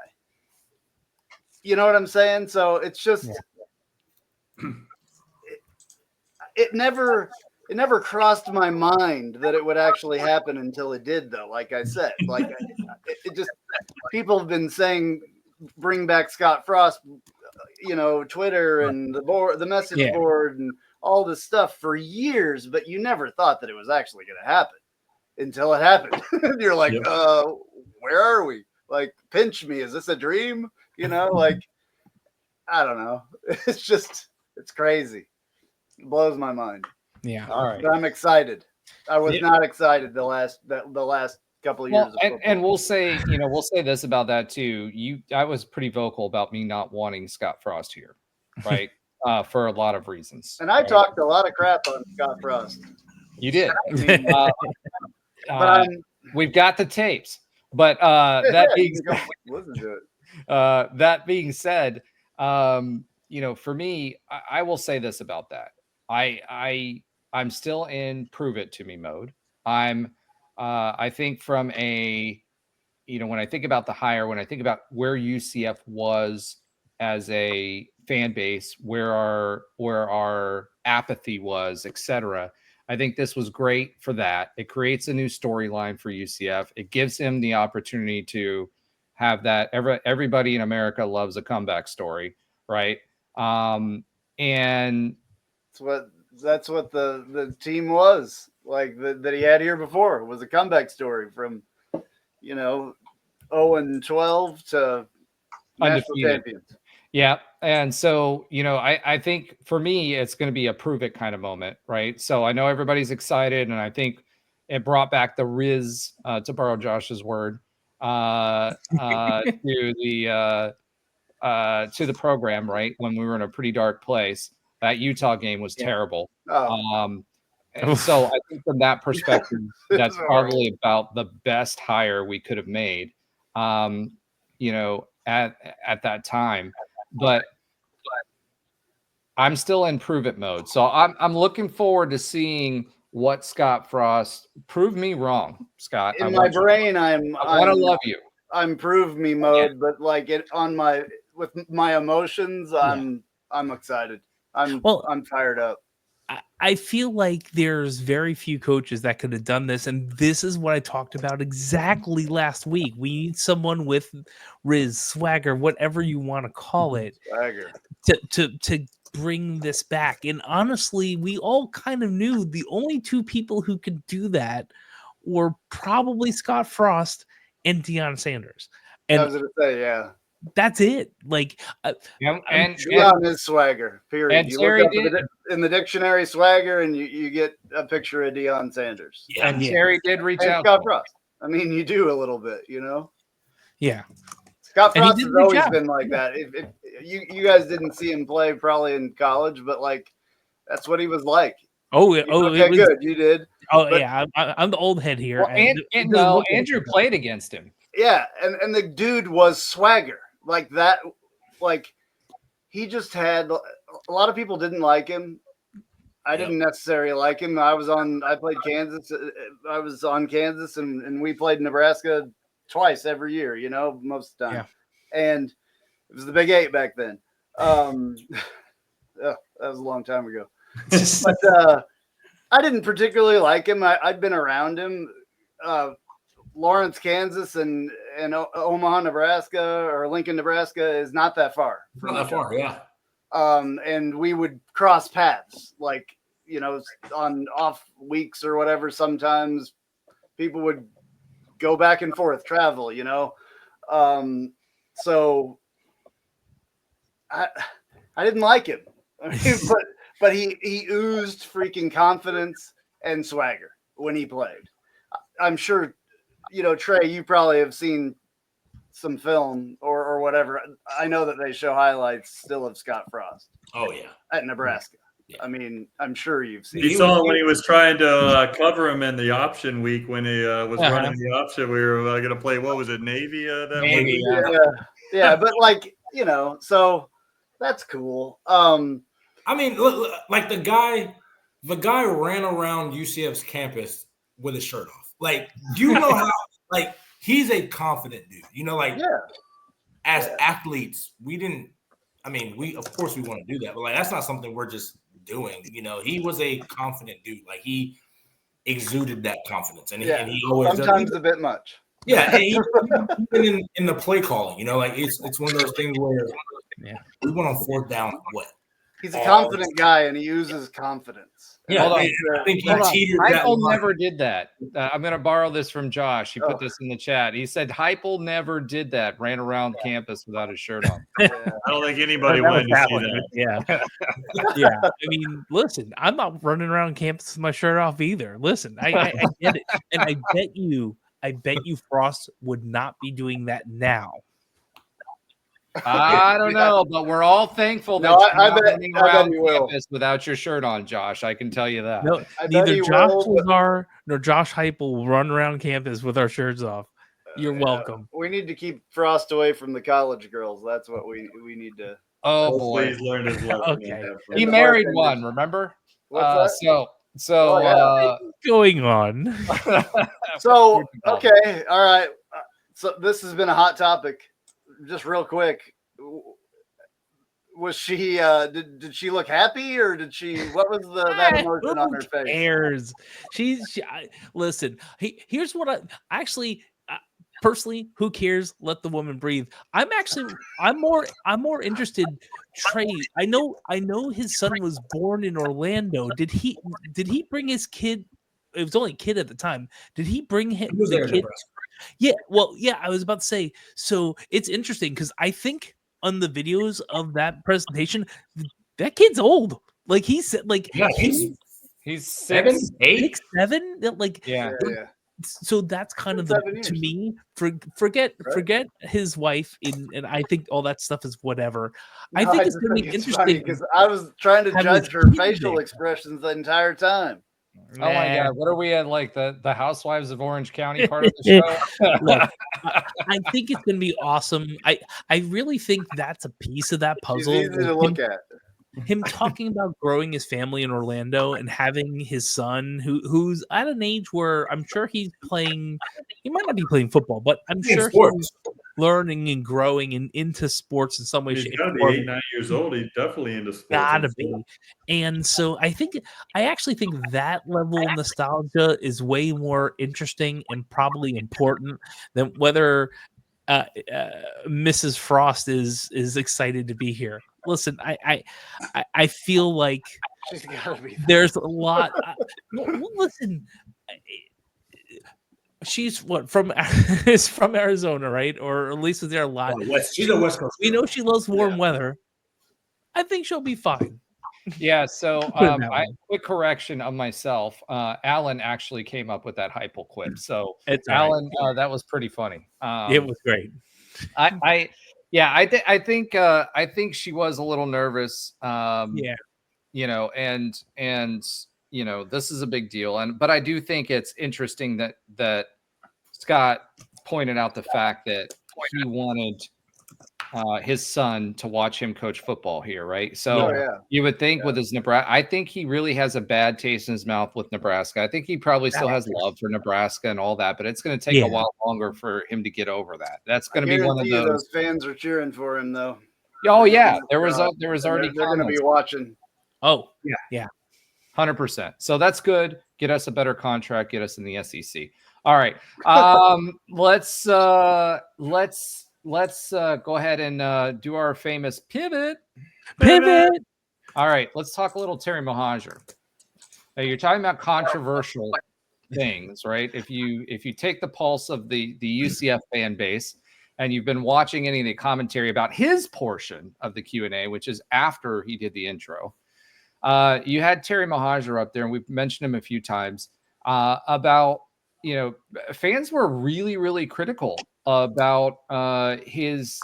You know what I'm saying? So it's just it never crossed my mind that it would actually happen until it did, though. Like I said, like it just, people have been saying, bring back Scottfrost, Twitter and the message board and all this stuff for years, but you never thought that it was actually going to happen until it happened. You're like, where are we? Like, pinch me. Is this a dream? Like, I don't know. It's crazy. It blows my mind. Yeah. All right. But I'm excited. I was not excited the last couple of years. And we'll say this about that too. I was pretty vocal about me not wanting Scottfrost here, right? for a lot of reasons. And I talked a lot of crap on Scottfrost. You did. But we've got the tapes. But that being listen to it. that being said, for me, I will say this about that. I'm still in prove it to me mode. I think from a, when I think about the hire, when I think about where UCF was as a fan base, where our apathy was, etc. I think this was great for that. It creates a new storyline for UCF. It gives him the opportunity to have that. Everybody in America loves a comeback story, right? And that's what the team was like that he had here before was a comeback story from 0-12 to national champions. Yeah. And so, I think for me, it's going to be a prove it kind of moment, right? So I know everybody's excited, and I think it brought back the Riz, to borrow Josh's word, to the program, right? When we were in a pretty dark place. That Utah game was terrible. And so I think from that perspective, that's probably about the best hire we could have made, at that time. But I'm still in prove it mode. So I'm looking forward to seeing what Scottfrost prove me wrong, Scott. In my brain, I want to love you. I'm prove me mode, but like with my emotions, I'm excited. I'm fired up. I feel like there's very few coaches that could have done this, and this is what I talked about exactly last week. We need someone with Riz, swagger, whatever you want to call it, swagger, to bring this back. And honestly, we all kind of knew the only two people who could do that were probably Scottfrost and Deionsanders. And I was going to say, yeah. That's it. Like, and Deion is swagger. Period. And you look up in the dictionary swagger, and you get a picture of Deionsanders. Yeah, and Terry did reach out. Scottfrost. I mean, you do a little bit, Yeah. Scottfrost has always been like that. If you guys didn't see him play probably in college, but like that's what he was like. Okay, good. You did. Yeah. I'm the old head here. Well, Andrew played against him. Yeah, and the dude was swagger. Like that, like he just had a lot of people didn't like him. I didn't necessarily like him. I played Kansas. I was on Kansas, and we played Nebraska twice every year, most of the time. Yeah. And it was the Big 8 back then. That was a long time ago. But I didn't particularly like him. I'd been around him. Lawrence, Kansas, and Omaha, Nebraska, or Lincoln, Nebraska is not that far. Not that far, yeah. And we would cross paths, like on off weeks or whatever. Sometimes people would go back and forth, travel. So I didn't like him, but he oozed freaking confidence and swagger when he played. I'm sure. Trey, you probably have seen some film or whatever. I know that they show highlights still of Scottfrost. Oh, yeah. At Nebraska. Yeah. I mean, I'm sure you've seen. You saw him when he was trying to cover him in the option week when he was running the option. We were going to play, what was it, Navy? Navy, yeah. But so that's cool. I mean, look, like the guy ran around UCF's campus with his shirt off. Like, you know how, like, he's a confident dude. As athletes, we of course we want to do that, but like, that's not something we're just doing. He was a confident dude. Like, he exuded that confidence, and he always sometimes a bit much. Yeah, and even in the play calling, like it's one of those things where we went on fourth down. He's a confident guy, and he uses confidence. Yeah, I think he teetered that. Heupel never did that. I'm going to borrow this from Josh. He put this in the chat. He said Heupel never did that. Ran around campus without his shirt on. I don't think anybody wanted to see that. Yeah, yeah. I mean, listen, I'm not running around campus with my shirt off either. Listen, I get it, and I bet you Frost would not be doing that now. I don't know, but we're all thankful that you're not running around campus without your shirt on, Josh. I can tell you that. No, neither Josh Lazar nor Josh Heupel will run around campus with our shirts off. You're welcome. We need to keep Frost away from the college girls. That's what we need to. Oh boy, he's learned his lesson. Okay, he married one. Remember? What's that? What's going on? So okay, all right. So this has been a hot topic. Just real quick, was she? Did she look happy, or did she? What was that emotion on her face? Cares? Listen. Here's what I actually. Personally, who cares? Let the woman breathe. I'm more interested. Trey, I know his son was born in Orlando. Did he bring his kid? It was only a kid at the time. Did he bring him? He was there in Nebraska. Yeah, well, yeah, I was about to say. So it's interesting because I think on the videos of that presentation, that kid's old. Like he's like, yeah, he's 7, 8, 7. Like, yeah. So that's kind of to me. Forget his wife, and I think all that stuff is whatever. I think it's going to be interesting because I was trying to judge her facial expressions the entire time. Oh my God! What are we at? Like the Housewives of Orange County part of the show? Look, I think it's going to be awesome. I really think that's a piece of that puzzle. She's easy to look at. Him talking about growing his family in Orlando and having his son who's at an age where I'm sure he's playing. He might not be playing football, but I'm sure he's learning and growing and into sports in some way. He's got to be 8, 9 years old. He's definitely into sports. Gotta be. And so I actually think that level of nostalgia is way more interesting and probably important than whether Mrs. Frost is excited to be here. Listen, I feel like she's gotta be. There's a lot. Listen, she's from Arizona, right? Or at least was there a lot. She's a West Coast. We know she loves warm weather. I think she'll be fine. Yeah. So, quick correction of myself. Alan actually came up with that Heupel quip. So, Alan, that was pretty funny. It was great. I think she was a little nervous. You know, and you know, this is a big deal. But I do think it's interesting that Scott pointed out the fact that he wanted his son to watch him coach football here, right? So you would think with his Nebraska, I think he really has a bad taste in his mouth with Nebraska. I think he probably still has love for Nebraska and all that, but it's going to take a while longer for him to get over that. That's going to be one of those fans are cheering for him though. Oh yeah, there was already they're going to be watching. Oh yeah, 100%. So that's good. Get us a better contract. Get us in the SEC. All right, let's go ahead and do our famous pivot. All right, let's talk a little Terrymohajir. Now you're talking about controversial things, right? If you take the pulse of the UCF fan base and you've been watching any of the commentary about his portion of the Q&A, which is after he did the intro, you had Terrymohajir up there, and we've mentioned him a few times about, you know, fans were really, really critical about his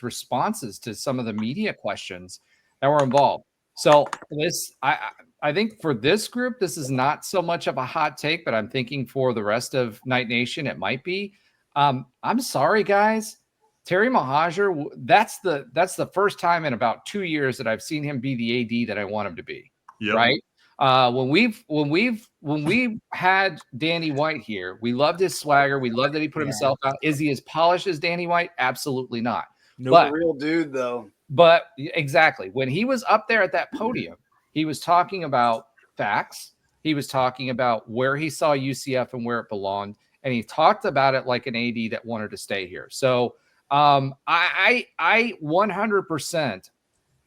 responses to some of the media questions that were involved. So I think for this group, this is not so much of a hot take, but I'm thinking for the rest of Knight Nation, it might be. I'm sorry, guys. Terrymohajir, that's the first time in about 2 years that I've seen him be the AD that I want him to be. Yep. Right. When we had Danny White here, we loved his swagger. We loved that he put himself out. Is he as polished as Danny White? Absolutely not. No, but, real dude though. But exactly, when he was up there at that podium, he was talking about facts. He was talking about where he saw UCF and where it belonged, and he talked about it like an AD that wanted to stay here. So I 100%.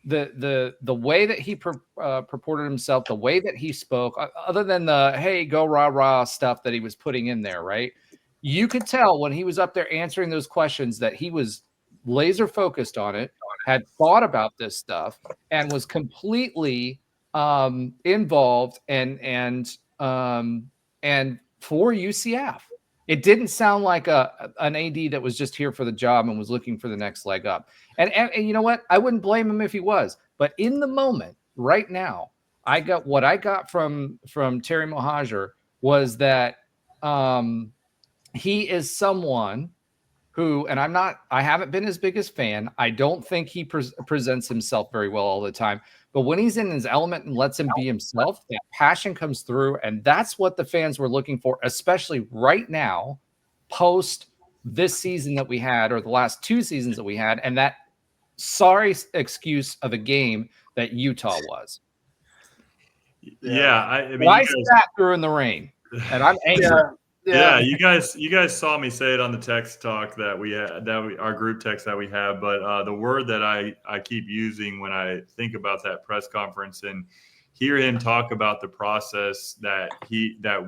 The way that he purported himself, the way that he spoke, other than the hey go rah rah stuff that he was putting in there, right? You could tell when he was up there answering those questions that he was laser focused on it, had thought about this stuff, and was completely involved and for UCF. It didn't sound like an AD that was just here for the job and was looking for the next leg up. And you know what? I wouldn't blame him if he was. But in the moment, right now, I got from Terrymohajir was that he is someone who, and I haven't been his biggest fan. I don't think he presents himself very well all the time. But when he's in his element and lets him be himself, that passion comes through. And that's what the fans were looking for, especially right now, post this season that we had, or the last 2 seasons that we had, and that sorry excuse of a game that Utah was. Yeah, I mean, I sat through in the rain, and I'm angry. Yeah, you guys saw me say it on the text talk that we had, our group text that we have. But the word that I keep using when I think about that press conference and hear him talk about the process that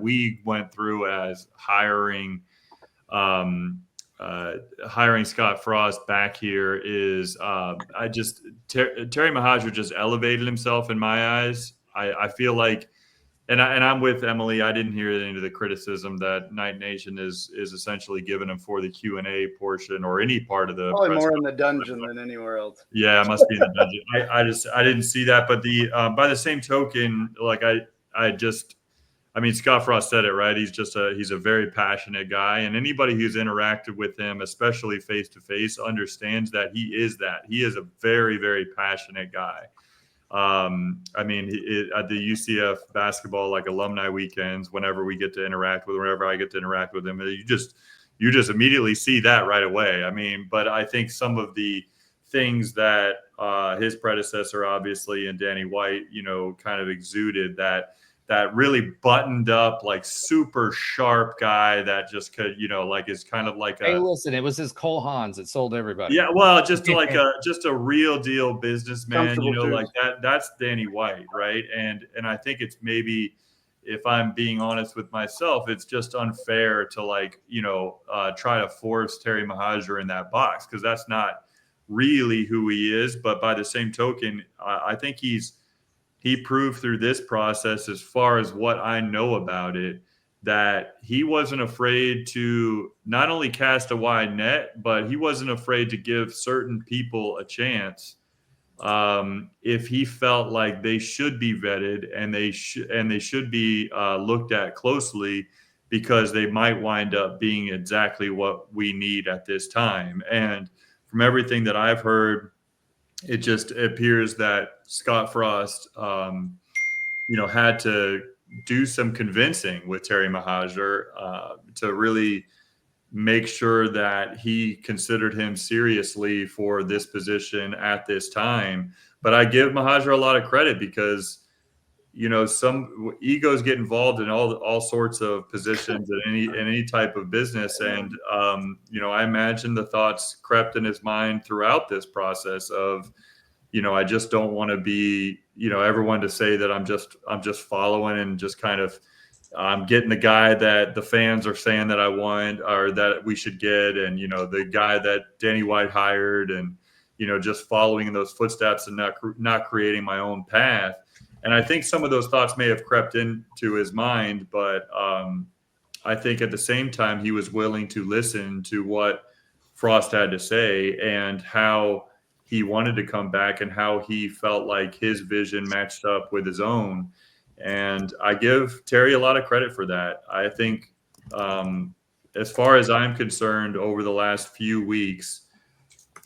we went through as hiring Scottfrost back here is Terrymohajir just elevated himself in my eyes. I feel like. And I'm with Emily. I didn't hear any of the criticism that Knight Nation is essentially giving him for the Q&A portion or any part of the probably more in the dungeon than anywhere else. Yeah, it must be in the dungeon. I didn't see that, but by the same token, like I mean, Scottfrost said it right. He's a very passionate guy, and anybody who's interacted with him, especially face to face, understands that he is that. He is a very, very passionate guy. I mean, at the UCF basketball, like alumni weekends, whenever I get to interact with him, you just immediately see that right away. I mean, but I think some of the things that his predecessor, obviously, and Danny White, kind of exuded that really buttoned up, like super sharp guy that just could, like is kind of like hey, listen, it was his Cole Haans that sold everybody. Yeah, well, just a real deal businessman, like that's Danny White, right? And I think it's maybe, if I'm being honest with myself, it's just unfair to try to force Terrymohajir in that box, because that's not really who he is. But by the same token, I think he proved through this process, as far as what I know about it, that he wasn't afraid to not only cast a wide net, but he wasn't afraid to give certain people a chance if he felt like they should be vetted and they should be looked at closely, because they might wind up being exactly what we need at this time. And from everything that I've heard, it just appears that Scottfrost, had to do some convincing with Terrymohajir to really make sure that he considered him seriously for this position at this time. But I give Mohajir a lot of credit, because some egos get involved in all sorts of positions in any type of business, and I imagine the thoughts crept in his mind throughout this process of, I just don't want to be, everyone to say that I'm just following and just kind of getting the guy that the fans are saying that I want or that we should get, and the guy that Danny White hired, and just following in those footsteps and not creating my own path. And I think some of those thoughts may have crept into his mind, but I think at the same time he was willing to listen to what Frost had to say and how he wanted to come back and how he felt like his vision matched up with his own. And I give Terry a lot of credit for that. I think as far as I'm concerned, over the last few weeks,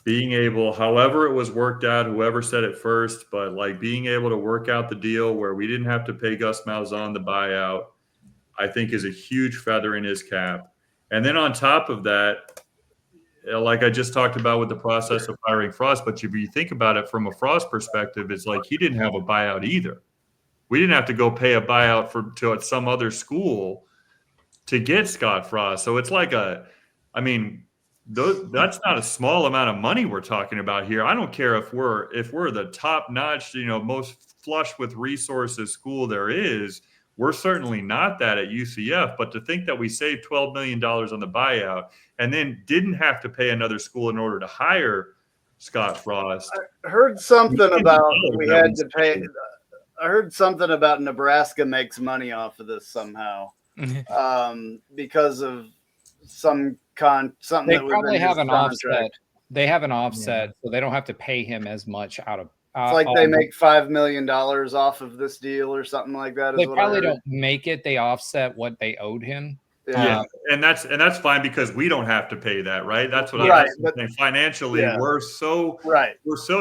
being able, however it was worked out, whoever said it first, but like being able to work out the deal where we didn't have to pay Gus Malzahn the buyout, I think is a huge feather in his cap. And then on top of that, like I just talked about with the process of hiring Frost, but if you think about it from a Frost perspective, it's like he didn't have a buyout either. We didn't have to go pay a buyout to some other school to get Scottfrost. So it's like that's not a small amount of money we're talking about here. I don't care if we're the top-notch, most flush with resources school there is. We're certainly not that at UCF, but to think that we saved $12 million on the buyout and then didn't have to pay another school in order to hire Scottfrost. I heard something about we had to pay. I heard something about Nebraska makes money off of this somehow because of something They that was probably in have his an offset. contract. They have an offset, so they don't have to pay him as much out of. It's like they make $5 million off of this deal or something like that. They probably don't make it. They offset what they owed him. Yeah, and that's fine because we don't have to pay that, right? That's what Right, I'm saying. Financially, yeah. we're so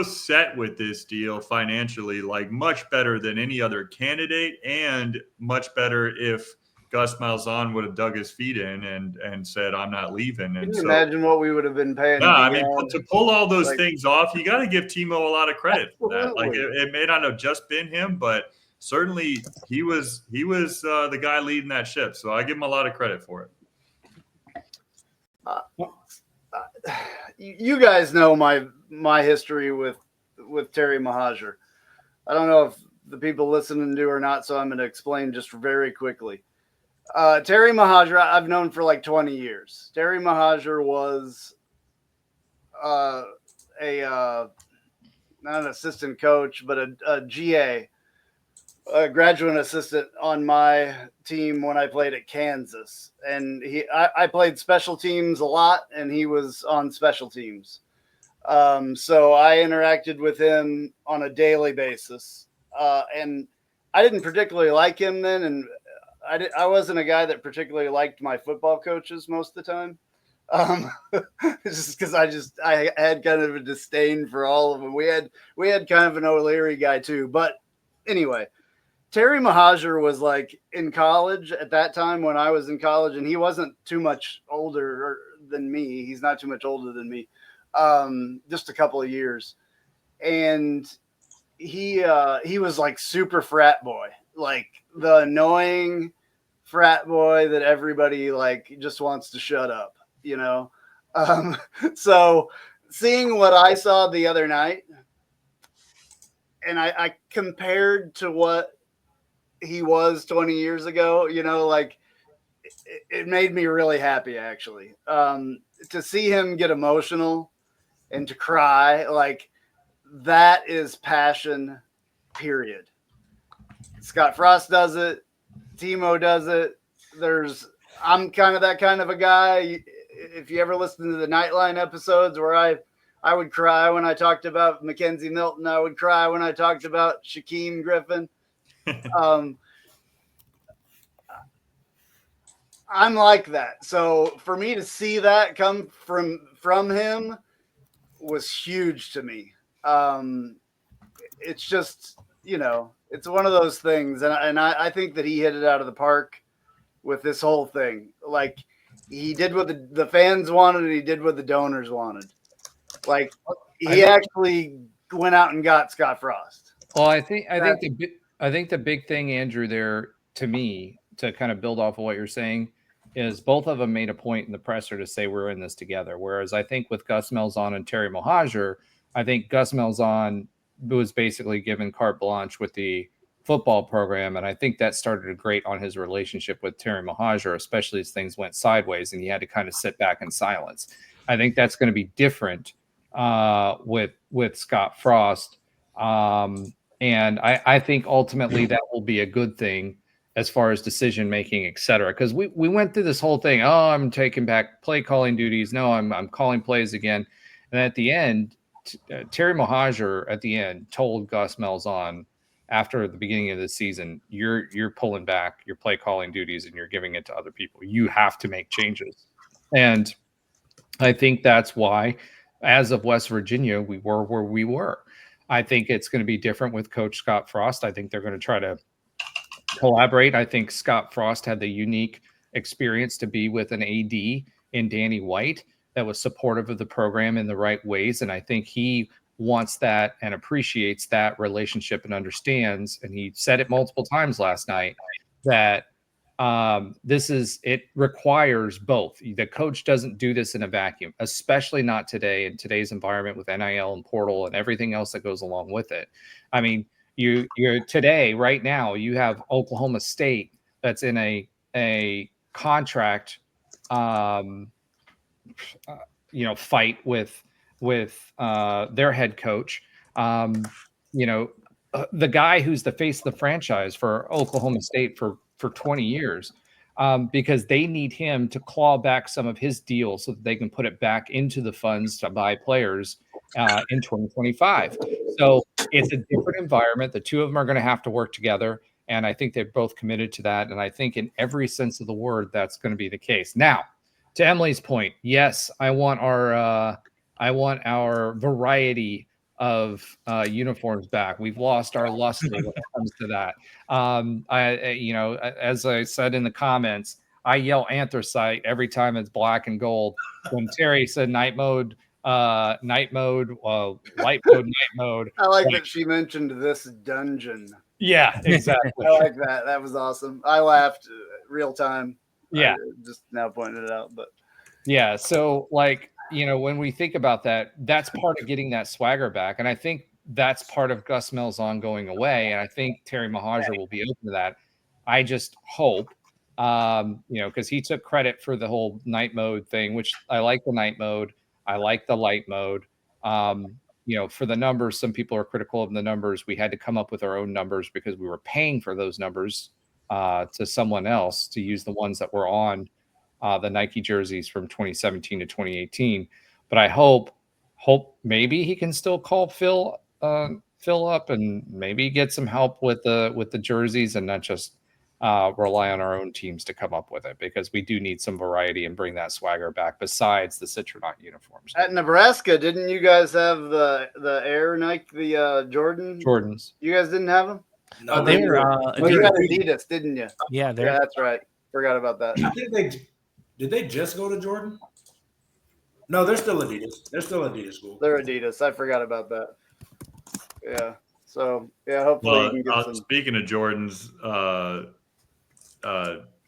set with this deal financially, like much better than any other candidate, and much better if Gus Malzahn would have dug his feet in and said, "I'm not leaving." And Can you imagine what we would have been paying? I mean, to pull all those things off, you got to give Timo a lot of credit for that. Like it may not have just been him, but certainly he was the guy leading that ship. So I give him a lot of credit for it. You guys know my history with Terrymohajir. I don't know if the people listening do or not, so I'm going to explain just very quickly. Terrymohajir, I've known for like 20 years. Terrymohajir was not an assistant coach, but a GA, a graduate assistant on my team when I played at Kansas. And I played special teams a lot, and he was on special teams. So I interacted with him on a daily basis. And I didn't particularly like him then, and I wasn't a guy that particularly liked my football coaches most of the time. Just because I had kind of a disdain for all of them. We had kind of an O'Leary guy too. But anyway, Terrymohajir was like in college at that time when I was in college, and he wasn't too much older than me. He's not too much older than me. Just a couple of years. And he was like super frat boy, like the annoying frat boy that everybody like just wants to shut up, you know? So seeing what I saw the other night, and I compared to what he was 20 years ago, you know, like it made me really happy actually. To see him get emotional and to cry, like that is passion, period. Scottfrost does it. Timo does it. I'm kind of that kind of a guy. If you ever listen to the Nightline episodes where I would cry when I talked about Mackenzie Milton, I would cry when I talked about Shaquem Griffin. I'm like that. So for me to see that come from him was huge to me. It's just, you know, it's one of those things. And I think that he hit it out of the park with this whole thing. Like he did what the fans wanted, and he did what the donors wanted. Like he actually went out and got Scottfrost. Well, I think the big thing, Andrew, there to me, to kind of build off of what you're saying, is both of them made a point in the presser to say we're in this together. Whereas I think with Gus Malzahn and Terrymohajir, I think Gus Malzahn was basically given carte blanche with the football program, and I think that started to grate on his relationship with Terrymohajir, especially as things went sideways and he had to kind of sit back in silence. I think that's going to be different with Scottfrost, and I think ultimately that will be a good thing as far as decision making, et cetera. Because we went through this whole thing. Oh, I'm taking back play calling duties. No, I'm calling plays again. And at the end, Terrymohajir at the end told Gus Malzahn after the beginning of the season, you're pulling back your play calling duties and you're giving it to other people. You have to make changes. And I think that's why, as of West Virginia, we were where we were. I think it's going to be different with Coach Scottfrost. I think they're going to try to collaborate. I think Scottfrost had the unique experience to be with an AD in Danny White that was supportive of the program in the right ways. And I think he wants that and appreciates that relationship and understands. And he said it multiple times last night that it requires both. The coach doesn't do this in a vacuum, especially not today in today's environment with NIL and portal and everything else that goes along with it. I mean, you're today, right now, you have Oklahoma State that's in a contract, fight with their head coach. The guy who's the face of the franchise for Oklahoma State for 20 years. because they need him to claw back some of his deals so that they can put it back into the funds to buy players in 2025. So it's a different environment. The two of them are going to have to work together. And I think they're both committed to that. And I think in every sense of the word, that's going to be the case. Now, to Emily's point, yes, I want our variety of uniforms back. We've lost our luster when it comes to that. As I said in the comments, I yell anthracite every time it's black and gold. When Terry said night mode, light mode, night mode. I like that she mentioned this dungeon. Yeah, exactly. I like that. That was awesome. I laughed real time. Yeah. I just now pointed it out, but yeah. So when we think about that, that's part of getting that swagger back. And I think that's part of Gus Malzahn going away. And I think Terrymohajir will be open to that. I just hope, because he took credit for the whole night mode thing, which I like the night mode. I like the light mode. For the numbers, some people are critical of the numbers. We had to come up with our own numbers because we were paying for those numbers to someone else to use the ones that were on the Nike jerseys from 2017 to 2018. But I hope maybe he can still call Phil up and maybe get some help with the jerseys and not just rely on our own teams to come up with it, because we do need some variety and bring that swagger back besides the Citronaut uniforms. At Nebraska, didn't you guys have the Air Nike, the Jordans? You guys didn't have them? No, they were. You got Adidas, didn't you? Yeah, yeah, that's right. Forgot about that. I think did they just go to Jordan? No, they're still Adidas. They're still Adidas school. They're Adidas. I forgot about that. Yeah. So yeah, hopefully you can get some. Speaking of Jordans,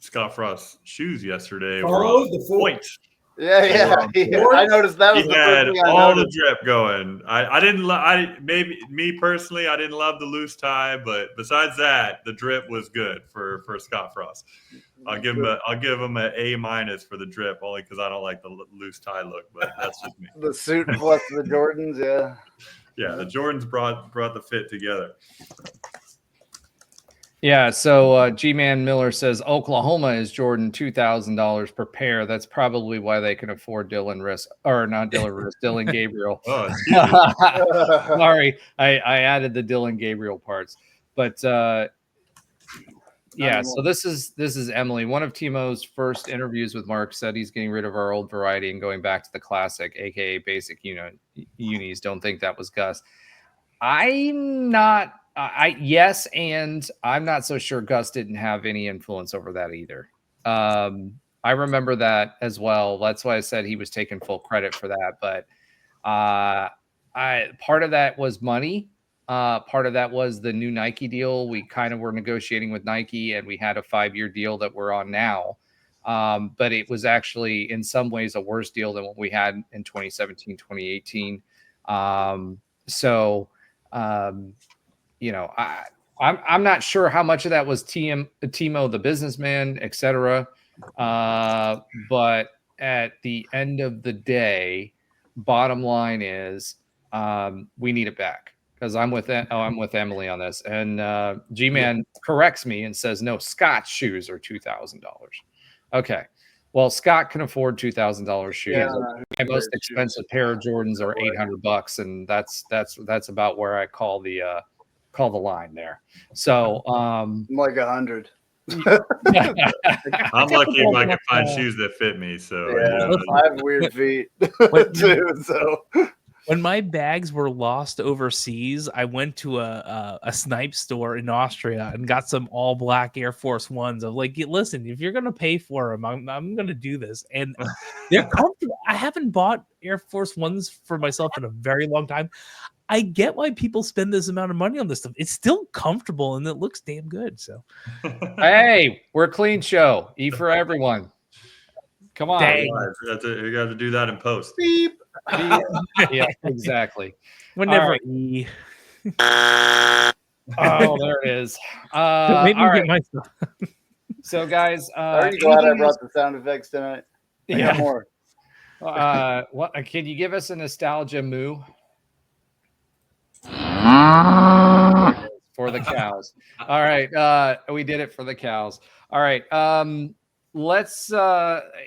Scottfrost shoes yesterday were Oh, on the point. Yeah. I noticed that was He the had first thing I all the noticed. drip going. I didn't. Maybe me personally, I didn't love the loose tie, but besides that, the drip was good for Scottfrost. I'll give him an A- for the drip, only because I don't like the loose tie look, but that's just me. The suit plus the Jordans, yeah. Yeah, the Jordans brought the fit together. Yeah, so G-Man Miller says Oklahoma is Jordan $2,000 per pair. That's probably why they can afford Dylan Gabriel. Oh, sorry, I added the Dylan Gabriel parts, but yeah. So this is Emily. One of Timo's first interviews with Mark said he's getting rid of our old variety and going back to the classic, aka basic unis. Don't think that was Gus. I'm not. Yes, and I'm not so sure Gus didn't have any influence over that either. I remember that as well. That's why I said he was taking full credit for that. But part of that was money. Part of that was the new Nike deal. We kind of were negotiating with Nike, and we had a 5-year deal that we're on now. But it was actually in some ways a worse deal than what we had in 2017, 2018. I'm not sure how much of that was Timo, the businessman, etc. But at the end of the day, bottom line is we need it back, because I'm with Emily on this. And G-Man corrects me and says, no, Scott's shoes are $2,000. Okay. Well, Scott can afford $2,000 shoes. Yeah, my most expensive pair of Jordans are $800, and that's about where I call the line there. So I'm like 100. I'm lucky if I can find shoes that fit me. So yeah, I have weird feet too. So when my bags were lost overseas, I went to a snipe store in Austria and got some all black Air Force Ones. I'm like, listen, if you're gonna pay for them, I'm gonna do this, and they're comfortable. I haven't bought Air Force Ones for myself in a very long time. I get why people spend this amount of money on this stuff. It's still comfortable and it looks damn good. So, hey, we're a clean show. E for everyone. Come on. You got to do that in post. beep. Yeah, exactly. Whenever right. E. Oh, there it is. Maybe all right. get my stuff. So, guys, I'm glad I brought the sound effects tonight. I got more. What can you give us a nostalgia moo? For the cows. All right. We did it for the cows. All right. let's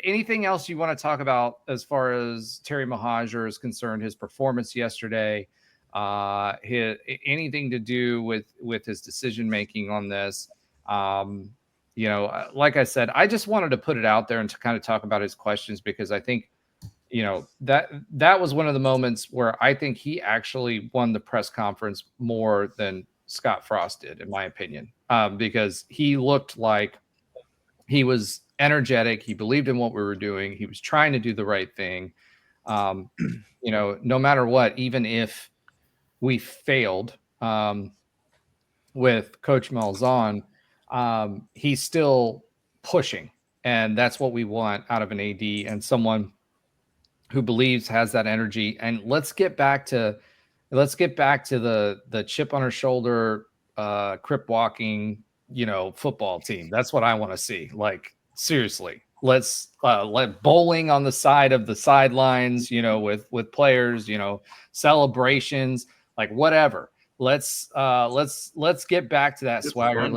anything else you want to talk about as far as Terrymohajir is concerned, his performance yesterday, anything to do with his decision making on this. Like I said, I just wanted to put it out there and to kind of talk about his questions, because I think that was one of the moments where I think he actually won the press conference more than Scottfrost did, in my opinion, because he looked like he was energetic. He believed in what we were doing. He was trying to do the right thing. No matter what, even if we failed with Coach Malzahn, he's still pushing. And that's what we want out of an AD, and someone who believes, has that energy. And let's get back to the chip on her shoulder, crip walking, football team. That's what I want to see. Like, seriously, let's let bowling on the side of the sidelines, with players, celebrations, like whatever. Let's get back to that swagger.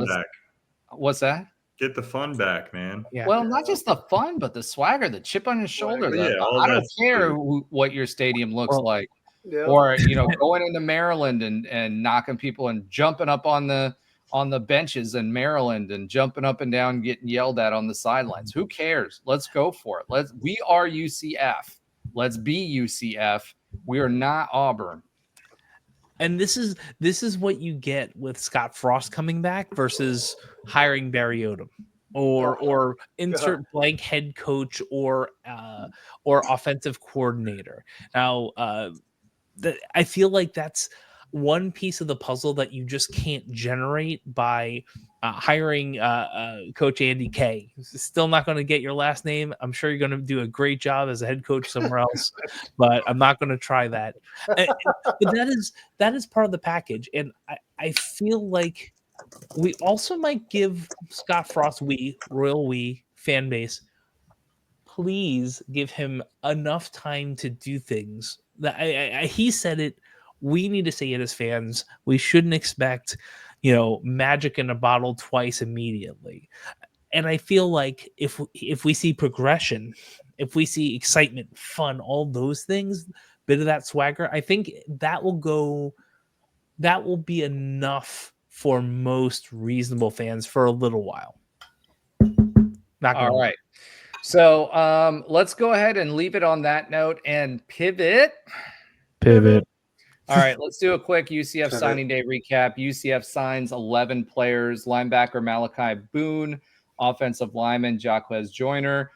What's that? Get the fun back, man. Yeah. Well, not just the fun, but the swagger, the chip on his shoulder. I don't care what your stadium looks like. Yeah. Or going into Maryland and knocking people and jumping up on the benches in Maryland and jumping up and down, getting yelled at on the sidelines. Who cares? Let's go for it. We are UCF. Let's be UCF. We are not Auburn. And this is what you get with Scottfrost coming back versus hiring Barry Odom or insert blank head coach or offensive coordinator. Now, I feel like that's one piece of the puzzle that you just can't generate by hiring Coach Andy K. Still not going to get your last name. I'm sure you're going to do a great job as a head coach somewhere else, but I'm not going to try that. But that is part of the package, and I feel like we also might give Scottfrost, Royal We fan base, please give him enough time to do things. That he said it. We need to say it as fans. We shouldn't expect, magic in a bottle twice immediately. And I feel like if we see progression, if we see excitement, fun, all those things, bit of that swagger, I think that will be enough for most reasonable fans for a little while. All right. So let's go ahead and leave it on that note and pivot. All right, let's do a quick UCF signing day recap. UCF signs 11 players: linebacker Malachi Boone, offensive lineman Jaquez Joyner,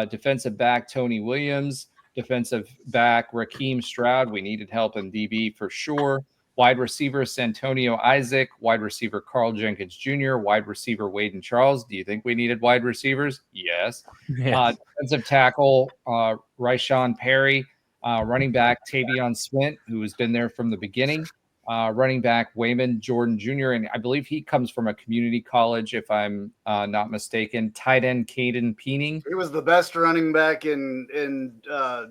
defensive back Tony Williams, defensive back Raheem Stroud. We needed help in DB for sure. Wide receiver Santonio Isaac, wide receiver Carl Jenkins Jr., wide receiver Waden Charles. Do you think we needed wide receivers? Yes. Defensive tackle Ryshawn Perry. Running back Tavion Swint, who has been there from the beginning. Running back Wayman Jordan Jr., and I believe he comes from a community college, if I'm not mistaken. Tight end Caden Peening. He was the best running back in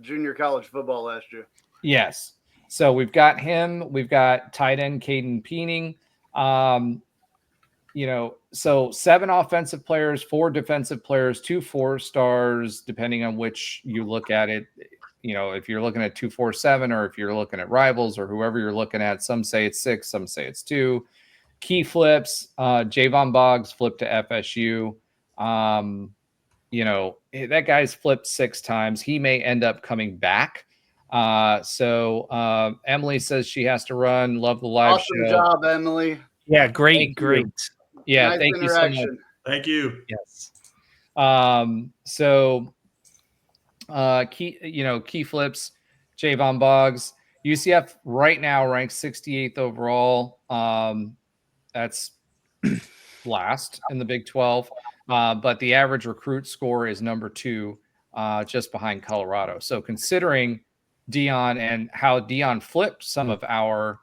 junior college football last year. Yes. So we've got him. We've got tight end Caden Peening. So 7 offensive players, 4 defensive players, 2 4-stars, depending on which you look at it. If you're looking at 247 or if you're looking at Rivals or whoever you're looking at, some say it's 6, some say it's 2. Key flips, Javon Boggs flipped to FSU. That guy's flipped 6 times. He may end up coming back. So Emily says she has to run. Love the live awesome show. Job, Emily. Yeah, great. Yeah, nice thank you so much. Thank you. Yes. Key flips, Javon Boggs. UCF right now ranks 68th overall. That's last in the Big 12. But the average recruit score is number 2, just behind Colorado. So considering Deion and how Deion flipped some of our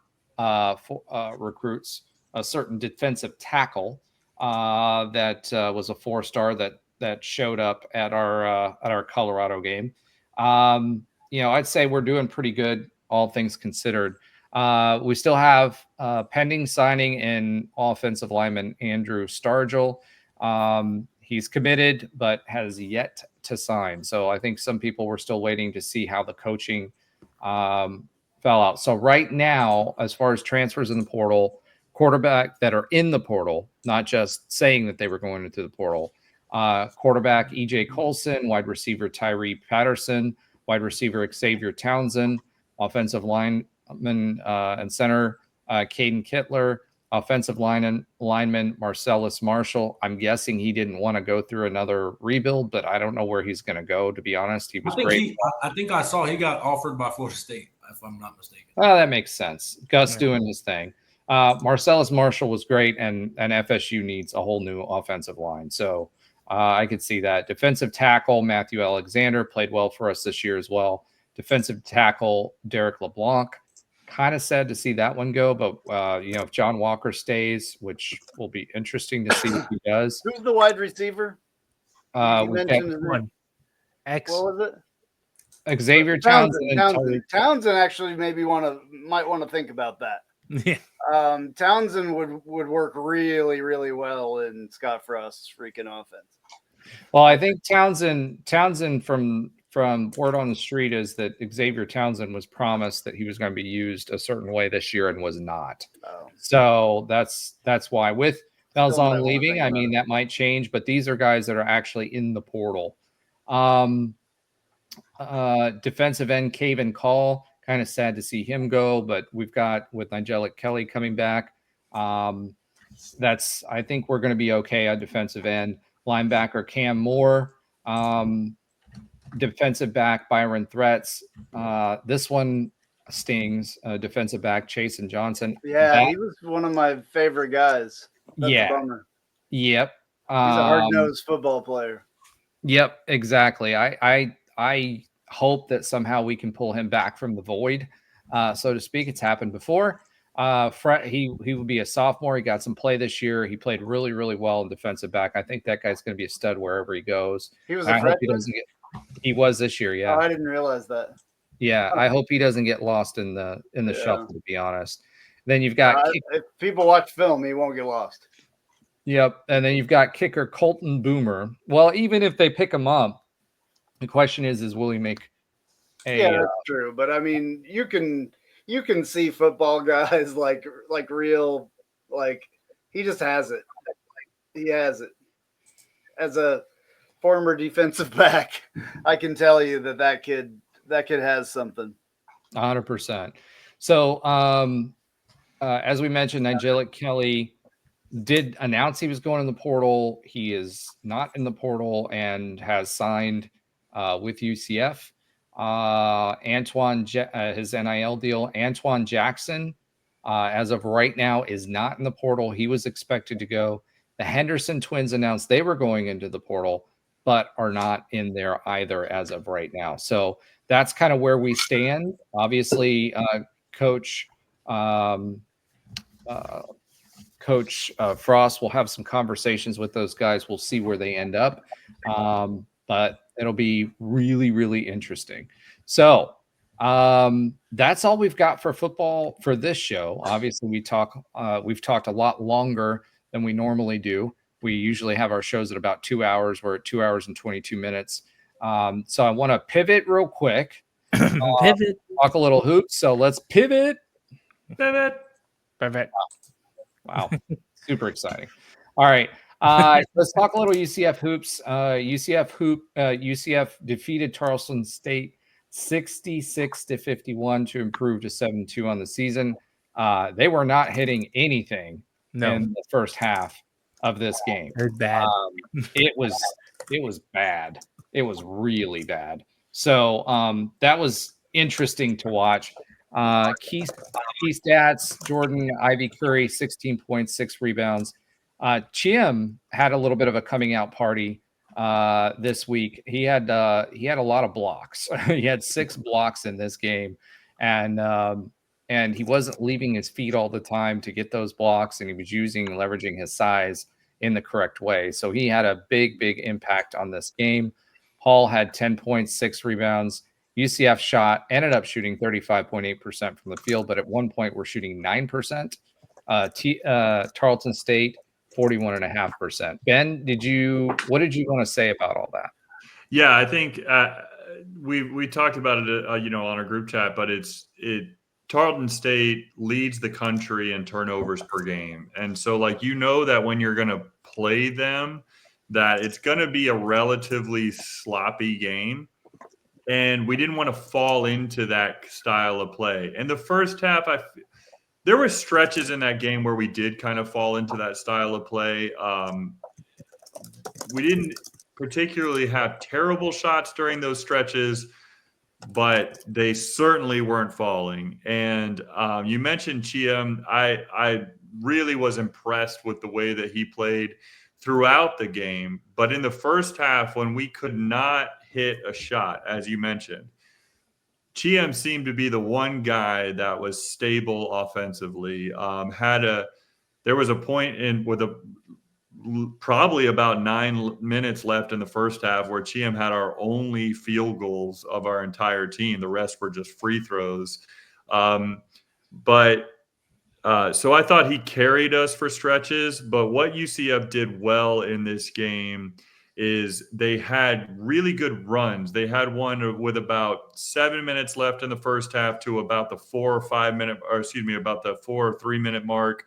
recruits, a certain defensive tackle that was a 4-star that showed up at our Colorado game. I'd say we're doing pretty good, all things considered. We still have pending signing in offensive lineman Andrew Stargell. he's committed, but has yet to sign. So I think some people were still waiting to see how the coaching fell out. So right now, as far as transfers in the portal, quarterback that are in the portal, not just saying that they were going into the portal, quarterback EJ Colson, wide receiver Tyree Patterson, wide receiver Xavier Townsend, offensive lineman and center Caden Kittler, offensive lineman Marcellus Marshall. I'm guessing he didn't want to go through another rebuild, but I don't know where he's going to go, to be honest. He was great. I think I saw he got offered by Florida State, if I'm not mistaken. Oh, that makes sense. Gus doing his thing. Marcellus Marshall was great, and FSU needs a whole new offensive line. So I could see that. Defensive tackle Matthew Alexander played well for us this year as well. Defensive tackle Derek LeBlanc. Kind of sad to see that one go, but if John Walker stays, which will be interesting to see if he does. Who's the wide receiver? What was it? Xavier Townsend. Townsend actually might want to think about that. Yeah. Townsend would work really, really well in Scottfrost's freaking offense. Well, I think Townsend from word on the street is that Xavier Townsend was promised that he was going to be used a certain way this year and was not. Oh. So that's why with Malzahn leaving, I mean, that might change, but these are guys that are actually in the portal. Defensive end Caven Call, kind of sad to see him go, but we've got with Nigelic Kelly coming back. I think we're going to be okay on defensive end. Linebacker Cam Moore. Defensive back Byron Threats. This one stings. Defensive back Chasen Johnson. Yeah, he was one of my favorite guys. That's a bummer. Yep. He's a hard-nosed football player. Yep, exactly. I hope that somehow we can pull him back from the void, so to speak. It's happened before. He will be a sophomore. He got some play this year. He played really, really well in defensive back. I think that guy's going to be a stud wherever he goes. He was a freshman? He was this year, yeah. Oh, I didn't realize that. Yeah, I hope he doesn't get lost in the shuffle, to be honest. Then you've got if people watch film, he won't get lost. Yep, and then you've got kicker Colton Boomer. Well, even if they pick him up, the question is will he make a? Yeah, that's true. But I mean, you can see football guys like real, like he just has it. He has it. As a former defensive back, I can tell you that kid has something. 100%. So, as we mentioned, Nigelic Kelly did announce he was going in the portal. He is not in the portal and has signed with UCF. His NIL deal. Antoine Jackson, as of right now, is not in the portal. He was expected to go. The Henderson twins announced they were going into the portal, but are not in there either as of right now. So that's kind of where we stand. Obviously, Coach Frost will have some conversations with those guys. We'll see where they end up. But it'll be really, really interesting. So that's all we've got for football for this show. Obviously, we've talked a lot longer than we normally do. We usually have our shows at about 2 hours. We're at 2 hours and 22 minutes. So I want to pivot real quick. Talk a little hoops. So let's pivot. Pivot. Wow. Super exciting. All right. Let's talk a little UCF hoops. UCF defeated Charleston State 66-51 to improve to 7-2 on the season. They were not hitting anything in the first half of this game. It's bad. It was bad. It was really bad. So that was interesting to watch. Key stats: Jordan Ivy Curry, 16 points, 6 rebounds. Chim had a little bit of a coming out party this week. He had a lot of blocks. He had 6 blocks in this game, and he wasn't leaving his feet all the time to get those blocks, and he was leveraging his size in the correct way. So he had a big impact on this game. Hall had 10 points, 6 rebounds. UCF ended up shooting 35.8% from the field, but at one point we're shooting 9%. Tarleton State 41.5%. Ben, what did you want to say about all that? Yeah, I think we talked about it, on our group chat, but Tarleton State leads the country in turnovers per game. And so that when you're going to play them, that it's going to be a relatively sloppy game. And we didn't want to fall into that style of play. In the first half, there were stretches in that game where we did kind of fall into that style of play. We didn't particularly have terrible shots during those stretches, but they certainly weren't falling. And you mentioned Chiam. I really was impressed with the way that he played throughout the game. But in the first half, when we could not hit a shot, as you mentioned, Chiam seemed to be the one guy that was stable offensively. There was a point with probably about 9 minutes left in the first half where Chiam had our only field goals of our entire team. The rest were just free throws. So I thought he carried us for stretches. But what UCF did well in this game is they had really good runs. They had one with about 7 minutes left in the first half to about the 4 or 3 minute mark,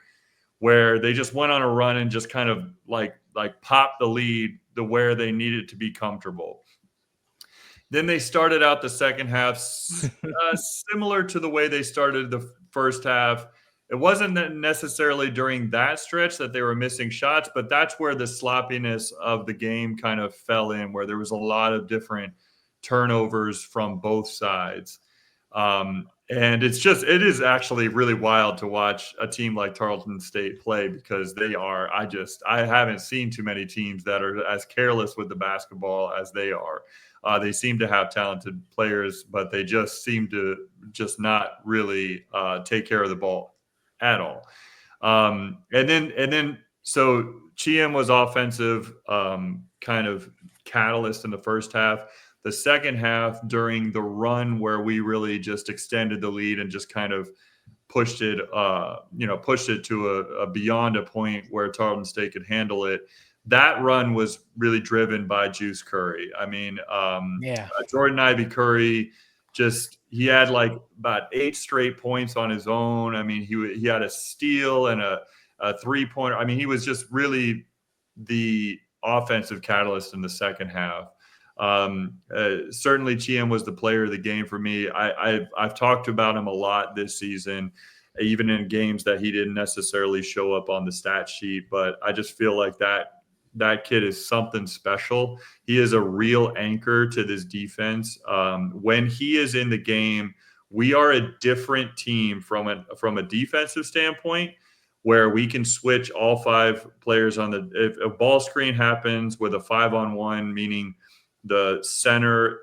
where they just went on a run and just kind of like popped the lead to where they needed to be comfortable. Then they started out the second half similar to the way they started the first half. It wasn't necessarily during that stretch that they were missing shots, but that's where the sloppiness of the game kind of fell in, where there was a lot of different turnovers from both sides. And it is actually really wild to watch a team like Tarleton State play, because I haven't seen too many teams that are as careless with the basketball as they are. They seem to have talented players, but they just seem to just not really take care of the ball at all. So Chiam was offensive kind of catalyst in the first half. The second half, during the run where we really just extended the lead and just kind of pushed it to a beyond a point where Tarleton State could handle it. That run was really driven by Juice Curry. I mean, Jordan Ivy Curry, he had like about 8 straight points on his own. I mean, he had a steal and a 3-pointer. I mean, he was just really the offensive catalyst in the second half. Certainly Chiam was the player of the game for me. I've talked about him a lot this season, even in games that he didn't necessarily show up on the stat sheet, but I just feel like that kid is something special. He is a real anchor to this defense. When he is in the game, we are a different team from a defensive standpoint, where we can switch all 5 players if a ball screen happens with a 5-on-1, meaning the center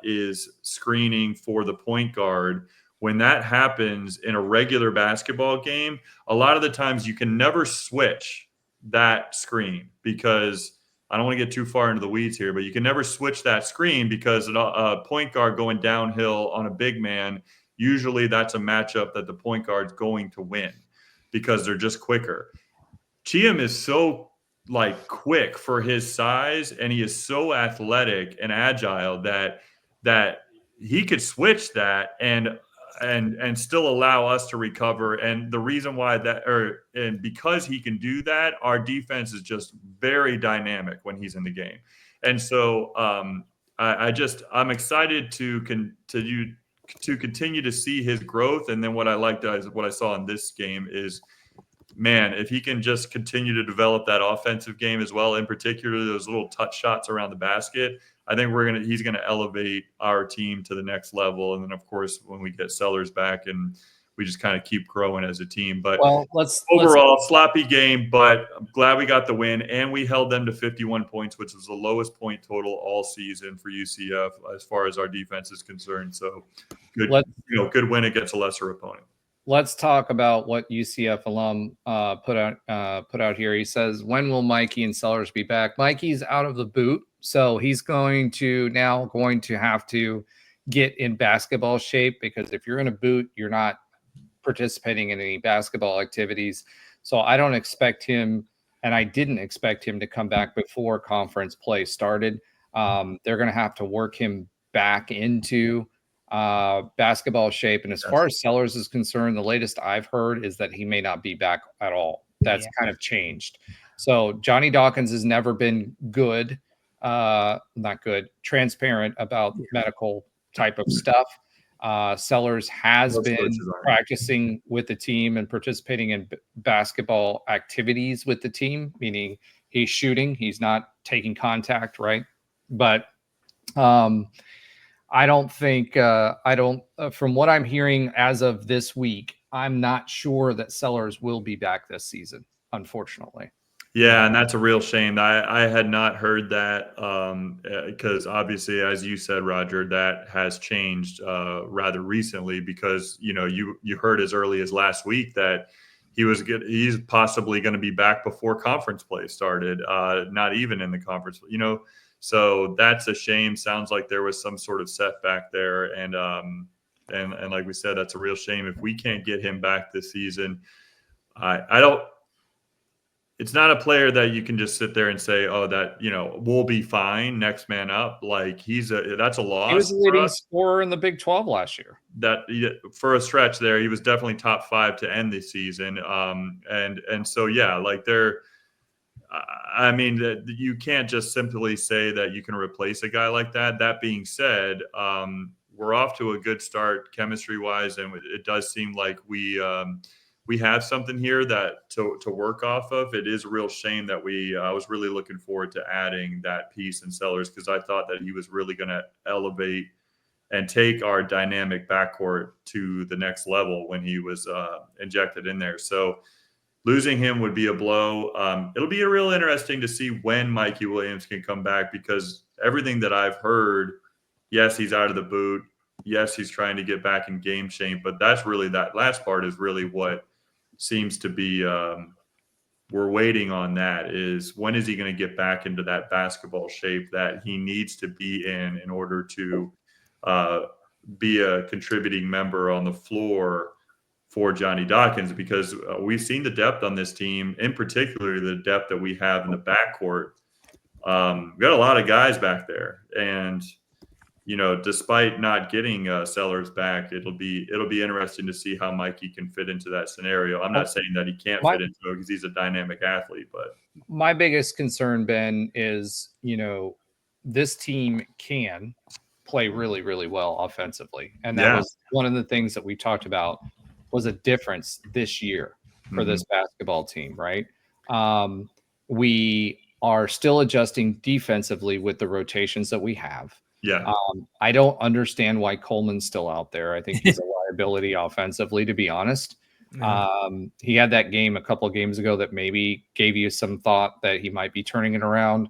is screening for the point guard. When that happens in a regular basketball game, a lot of the times you can never switch that screen, because I don't want to get too far into the weeds here, but you can never switch that screen, because a point guard going downhill on a big man, usually that's a matchup that the point guard's going to win because they're just quicker. Chiam is so quick for his size, and he is so athletic and agile that he could switch that and still allow us to recover. And the reason why because he can do that, our defense is just very dynamic when he's in the game. And so I'm excited to continue to see his growth. And then what I liked is what I saw in this game is, man, if he can just continue to develop that offensive game as well, in particular those little touch shots around the basket, I think he's gonna elevate our team to the next level. And then of course when we get Sellers back, and we just kind of keep growing as a team. But overall sloppy game, but I'm glad we got the win, and we held them to 51 points, which was the lowest point total all season for UCF as far as our defense is concerned. So good win against a lesser opponent. Let's talk about what UCF alum put out here. He says, when will Mikey and Sellers be back? Mikey's out of the boot, so he's going to have to get in basketball shape, because if you're in a boot, you're not participating in any basketball activities. So I don't expect him and I didn't expect him to come back before conference play started. They're going to have to work him back into basketball shape. And as far as Sellers is concerned, the latest I've heard is that he may not be back at all. That's kind of changed. So Johnny Dawkins has never been good, transparent about medical type of stuff. Sellers has been practicing with the team and participating in basketball activities with the team, meaning he's shooting, he's not taking contact, right? But I don't think from what I'm hearing as of this week, I'm not sure that Sellers will be back this season, unfortunately. Yeah, and that's a real shame. I had not heard that because obviously, as you said, Roger, that has changed rather recently because, you heard as early as last week that he's possibly going to be back before conference play started, not even in the conference, so that's a shame. Sounds like there was some sort of setback there. And like we said, that's a real shame. If we can't get him back this season, it's not a player that you can just sit there and say, oh, that, we'll be fine, next man up. Like that's a loss. He was the leading scorer in the Big 12 last year. That for a stretch there, he was definitely top 5 to end the season. And so, yeah, like you can't just simply say that you can replace a guy like that. That being said, we're off to a good start chemistry wise. And it does seem like we have something here that to work off of. It is a real shame that I was really looking forward to adding that piece in Sellers because I thought that he was really going to elevate and take our dynamic backcourt to the next level when he was injected in there. So losing him would be a blow. It'll be real interesting to see when Mikey Williams can come back because everything that I've heard, yes, he's out of the boot. Yes, he's trying to get back in game shape, but that's really that last part is really what seems to be we're waiting on. That is, when is he going to get back into that basketball shape that he needs to be in order to be a contributing member on the floor for Johnny Dawkins, because we've seen the depth on this team, in particular the depth that we have in the backcourt. We've got a lot of guys back there, and despite not getting Sellers back, it'll be interesting to see how Mikey can fit into that scenario. I'm not saying that he can't fit into it because he's a dynamic athlete, but my biggest concern, Ben, is this team can play really, really well offensively, and that was one of the things that we talked about was a difference this year for this basketball team, right? We are still adjusting defensively with the rotations that we have. Yeah. I don't understand why Coleman's still out there. I think he's a liability offensively, to be honest. He had that game a couple of games ago that maybe gave you some thought that he might be turning it around.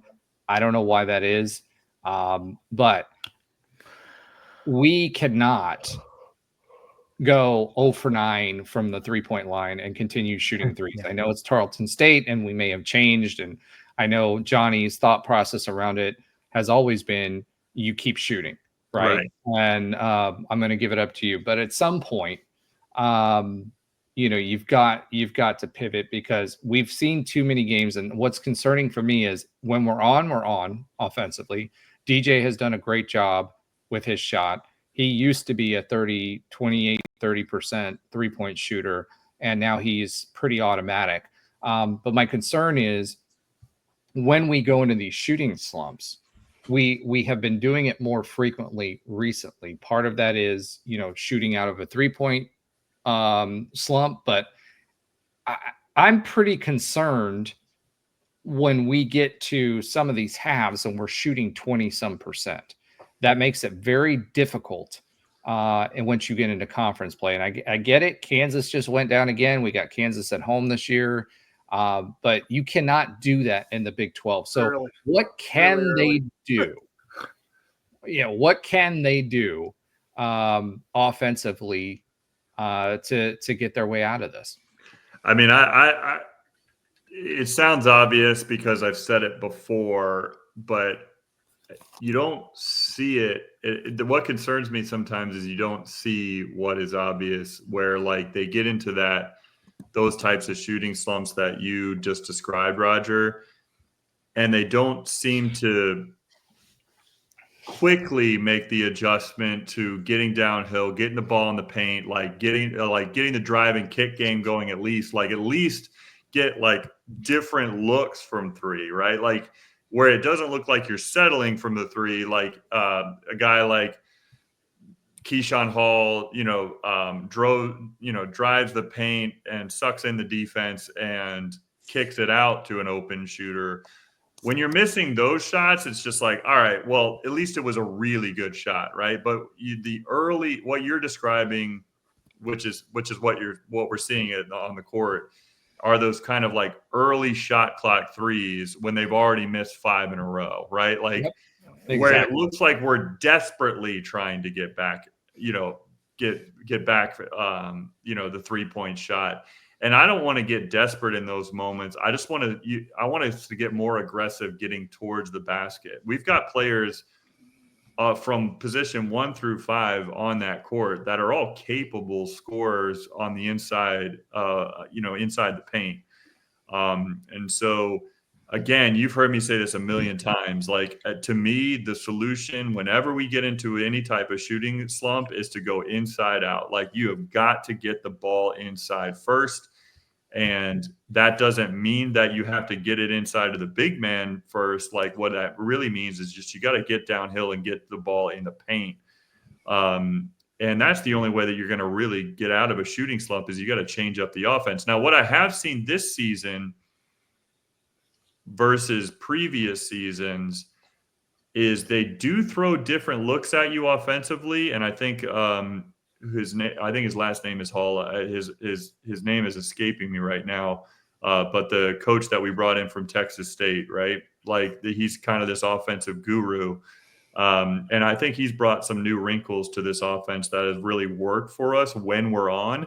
I don't know why that is. But we cannot go 0 for 9 from the 3-point line and continue shooting threes. I know it's Tarleton State and we may have changed. And I know Johnny's thought process around it has always been, you keep shooting, right? And I'm going to give it up to you. But at some point, you've got to pivot because we've seen too many games. And what's concerning for me is when we're on offensively. DJ has done a great job with his shot. He used to be a 30% three-point shooter, and now he's pretty automatic. But my concern is when we go into these shooting slumps, we have been doing it more frequently recently. Part of that is, shooting out of a 3-point slump, but I'm pretty concerned when we get to some of these halves and we're shooting 20-some%. That makes it very difficult. And once you get into conference play, and I get it. Kansas just went down again. We got Kansas at home this year. But you cannot do that in the Big 12. So what can they do? What can they do offensively to get their way out of this? I mean, I it sounds obvious because I've said it before, but you don't see it. What concerns me sometimes is you don't see what is obvious, where like they get into that those types of shooting slumps that you just described, Roger, and they don't seem to quickly make the adjustment to getting downhill, getting the ball in the paint, getting the drive and kick game going at least get like different looks from three, right? Like where it doesn't look like you're settling from the three, like a guy like Keyshawn Hall, drives the paint and sucks in the defense and kicks it out to an open shooter. When you're missing those shots, it's just like, all right, well, at least it was a really good shot, right? But what you're describing, which is what we're seeing on the court, are those kind of like early shot clock threes when they've already missed 5 in a row, right? Like exactly. Where it looks like we're desperately trying to get back, get back, the 3-point shot. And I don't want to get desperate in those moments. I just want us to get more aggressive getting towards the basket. We've got players from position 1 through 5 on that court that are all capable scorers on the inside, inside the paint. And so, again, you've heard me say this a million times. Like, to me, the solution whenever we get into any type of shooting slump is to go inside out. Like, you have got to get the ball inside first. And that doesn't mean that you have to get it inside of the big man first. Like, what that really means is just you got to get downhill and get the ball in the paint. And that's the only way that you're going to really get out of a shooting slump is you got to change up the offense. Now, what I have seen this season versus previous seasons is they do throw different looks at you offensively. And I think his last name is Hall. His name is escaping me right now. But the coach that we brought in from Texas State, right? Like he's kind of this offensive guru. And I think he's brought some new wrinkles to this offense that has really worked for us when we're on.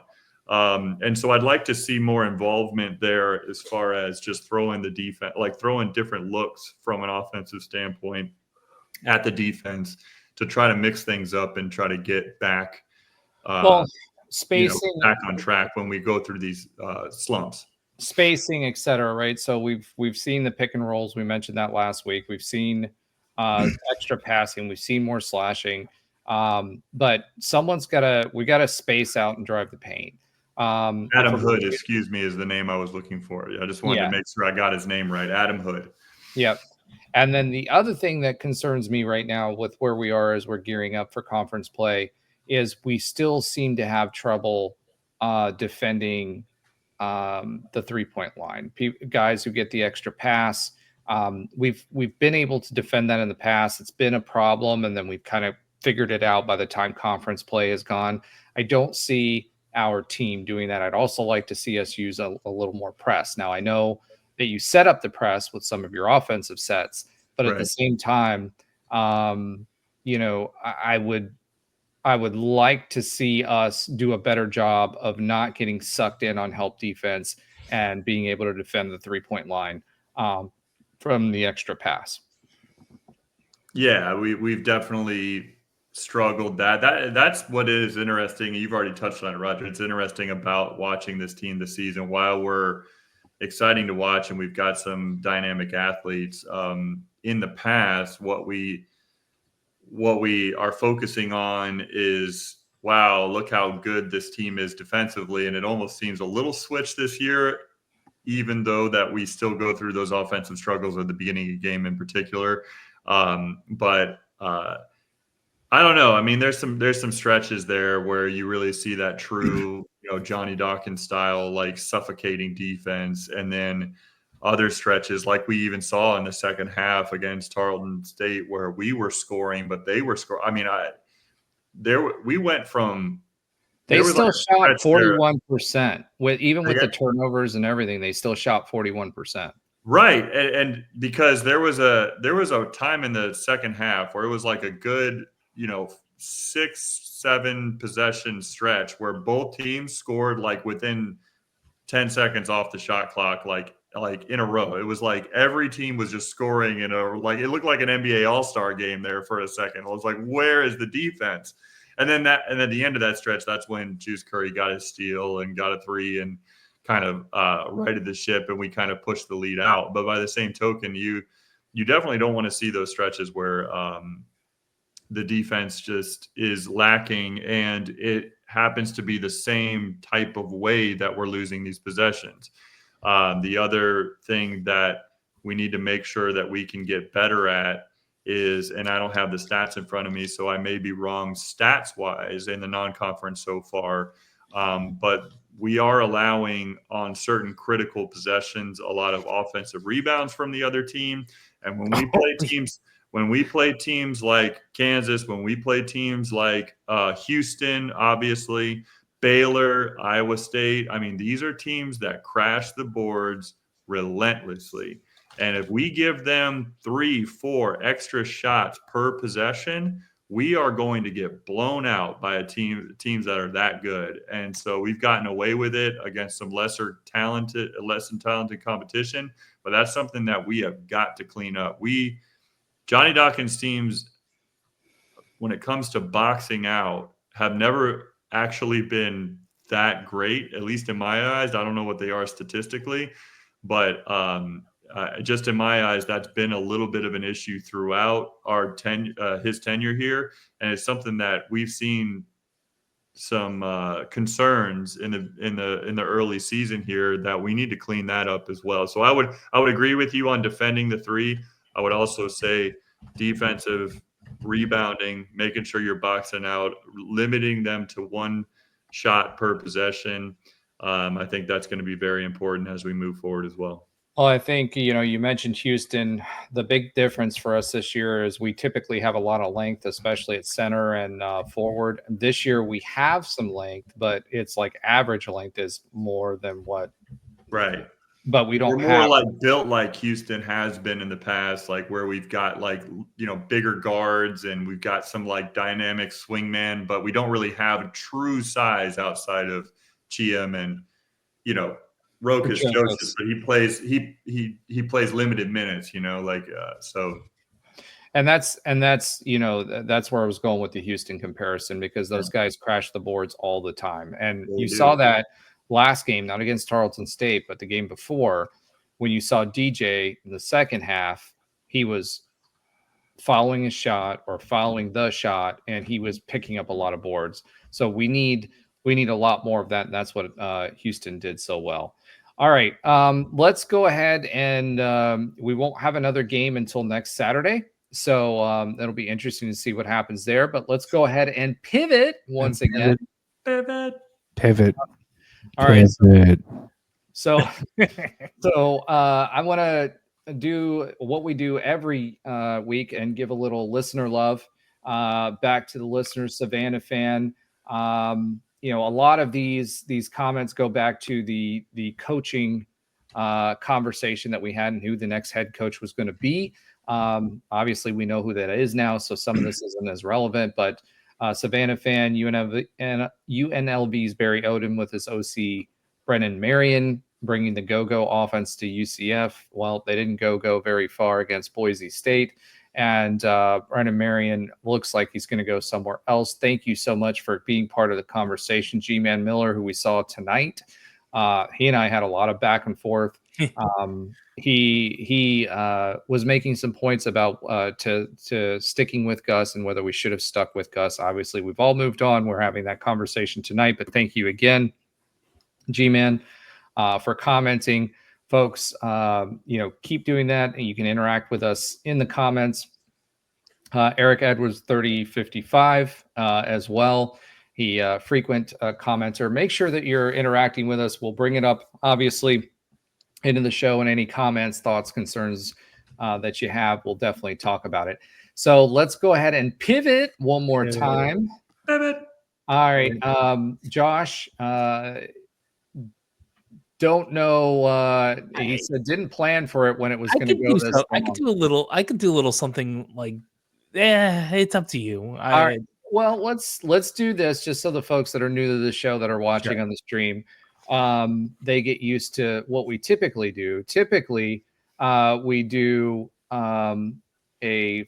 And so I'd like to see more involvement there as far as just throwing the defense, like throwing different looks from an offensive standpoint at the defense to try to mix things up and try to get back. Spacing back on track when we go through these slumps, spacing, etc. Right. So we've seen the pick and rolls. We mentioned that last week. We've seen extra passing. We've seen more slashing. But we got to space out and drive the paint. Adam Hood, excuse me, is the name I was looking for. I just wanted to make sure I got his name right. Adam Hood. Yep. And then the other thing that concerns me right now with where we are as we're gearing up for conference play is we still seem to have trouble defending the 3-point line. Guys who get the extra pass, we've been able to defend that in the past. It's been a problem, and then we've kind of figured it out by the time conference play is gone. I don't see our team doing that. I'd also like to see us use a little more press. Now, I know that you set up the press with some of your offensive sets, but at the same time, I would like to see us do a better job of not getting sucked in on help defense and being able to defend the 3-point line from the extra pass. Yeah, we've definitely struggled that's what is interesting. You've already touched on it, Roger. It's interesting about watching this team this season. While we're exciting to watch and we've got some dynamic athletes, in the past, what we are focusing on is, wow, look how good this team is defensively. And it almost seems a little switch this year, even though that we still go through those offensive struggles at the beginning of the game in particular. But I don't know. I mean, there's some stretches there where you really see that true, Johnny Dawkins style, like suffocating defense. And then other stretches like we even saw in the second half against Tarleton State where we were scoring, but they were scoring. I mean, we went from they still shot 41% with the turnovers and everything. They still shot 41%. Right. And because there was a time in the second half where it was like a good, 6-7 possession stretch where both teams scored like within 10 seconds off the shot clock, like in a row. It was like every team was just scoring it looked like an NBA All-Star game there for a second. I was like, where is the defense? And then at the end of that stretch, that's when Juice Curry got his steal and got a 3 and kind of righted the ship and we kind of pushed the lead out. But by the same token, you definitely don't want to see those stretches where the defense just is lacking, and it happens to be the same type of way that we're losing these possessions. The other thing that we need to make sure that we can get better at is, and I don't have the stats in front of me, so I may be wrong stats-wise in the non-conference so far, but we are allowing on certain critical possessions a lot of offensive rebounds from the other team. And when we play teams like Kansas, when we play teams like Houston, obviously, Baylor, Iowa State, I mean, these are teams that crash the boards relentlessly. And if we give them 3-4 extra shots per possession, we are going to get blown out by teams that are that good. And so we've gotten away with it against some less than talented competition, but that's something that we have got to clean up. Johnny Dawkins teams, when it comes to boxing out, have never actually been that great, at least in my eyes. I don't know what they are statistically, but just in my eyes, that's been a little bit of an issue throughout his tenure here, and it's something that we've seen some concerns in the early season here that we need to clean that up as well. So I would agree with you on defending the three. I would also say defensive rebounding, making sure you're boxing out, limiting them to one shot per possession. I think that's going to be very important as we move forward as well. Well, I think, you mentioned Houston. The big difference for us this year is we typically have a lot of length, especially at center and forward. This year we have some length, but it's like average length is more than what. Right. But we don't We're more like built like Houston has been in the past, like where we've got bigger guards and we've got some like dynamic swingman, but we don't really have true size outside of Chiam and, Rokas Joseph, but he plays limited minutes, so. And that's where I was going with the Houston comparison, because those guys crash the boards all the time. And you saw that last game, not against Tarleton State, but the game before, when you saw DJ in the second half, he was following his shot or following the shot, and he was picking up a lot of boards. So we need a lot more of that. And that's what Houston did so well. All right. Let's go ahead and we won't have another game until next Saturday. So it'll be interesting to see what happens there. But let's go ahead and pivot once again. Pivot. All right. So I want to do what we do every week and give a little listener love back to the listeners. Savannah fan. A lot of these comments go back to the coaching conversation that we had and who the next head coach was going to be. Obviously, we know who that is now, so some of this isn't as relevant. But Savannah fan, UNLV's Barry Odom with his OC Brennan Marion bringing the go-go offense to UCF. Well, they didn't go very far against Boise State. And Brennan Marion looks like he's going to go somewhere else. Thank you so much for being part of the conversation. G-Man Miller, who we saw tonight, he and I had a lot of back and forth. He was making some points about to sticking with Gus and whether we should have stuck with Gus. Obviously, we've all moved on. We're having that conversation tonight. But thank you again, G-Man, for commenting. Folks, keep doing that, and you can interact with us in the comments. Eric Edwards 3055 as well. He frequent commenter. Make sure that you're interacting with us. We'll bring it up, obviously, into the show, and any comments, thoughts, concerns that you have, we'll definitely talk about it. So let's go ahead and pivot one more time. Pivot. All right, Josh. Don't know. He said didn't plan for it when it was going to go this long. I could do a little something like, it's up to you. All right. Well, let's do this just so the folks that are new to the show that are watching on the stream, they get used to what we typically do. Typically, we do a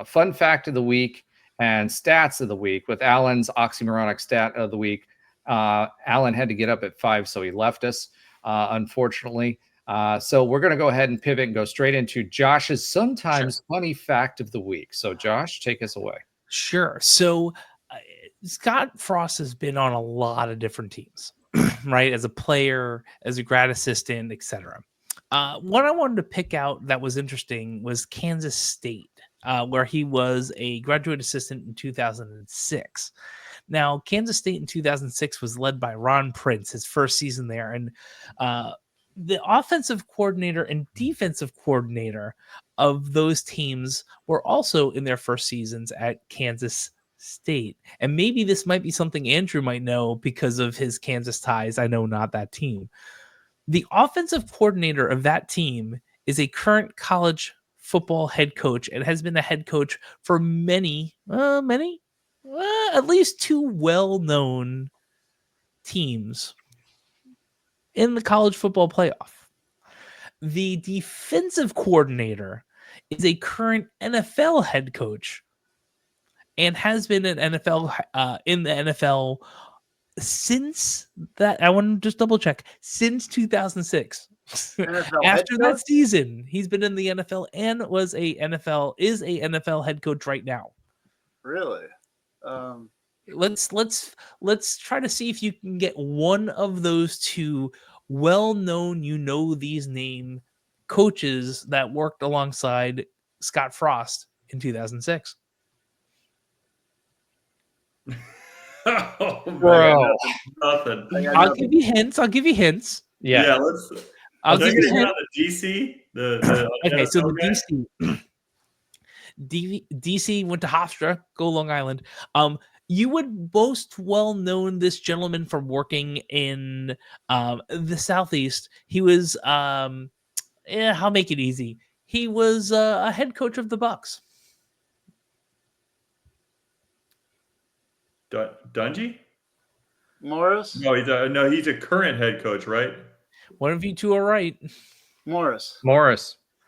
fun fact of the week and stats of the week with Alan's oxymoronic stat of the week. Alan had to get up at 5, so he left us, unfortunately. So we're going to go ahead and pivot and go straight into Josh's sometimes funny fact of the week. So Josh, take us away. Sure. So Scottfrost has been on a lot of different teams, right? As a player, as a grad assistant, etc. What I wanted to pick out that was interesting was Kansas State, where he was a graduate assistant in 2006. Now, Kansas State in 2006 was led by Ron Prince, his first season there. And the offensive coordinator and defensive coordinator of those teams were also in their first seasons at Kansas State. And maybe this might be something Andrew might know because of his Kansas ties. I know not that team. The offensive coordinator of that team is a current college football head coach and has been a head coach for at least 2 well-known teams in the college football playoff. The defensive coordinator is a current NFL head coach and has been in the NFL since that. I want to just double check, since 2006. After that season, he's been in the NFL and is a NFL head coach right now. Really? Let's try to see if you can get one of those 2 well-known, these name coaches that worked alongside Scottfrost in 2006. Oh, Bro. Nothing. I'll give you hints. Yeah, let's. I'll give you hints. The DC. Okay, so the DC went to Hofstra, go Long Island. You would most well known this gentleman from working in the Southeast. He was I'll make it easy. He was a head coach of the Bucks. Dungy? Morris? No, he's a current head coach, right? One of you 2 are right. Morris.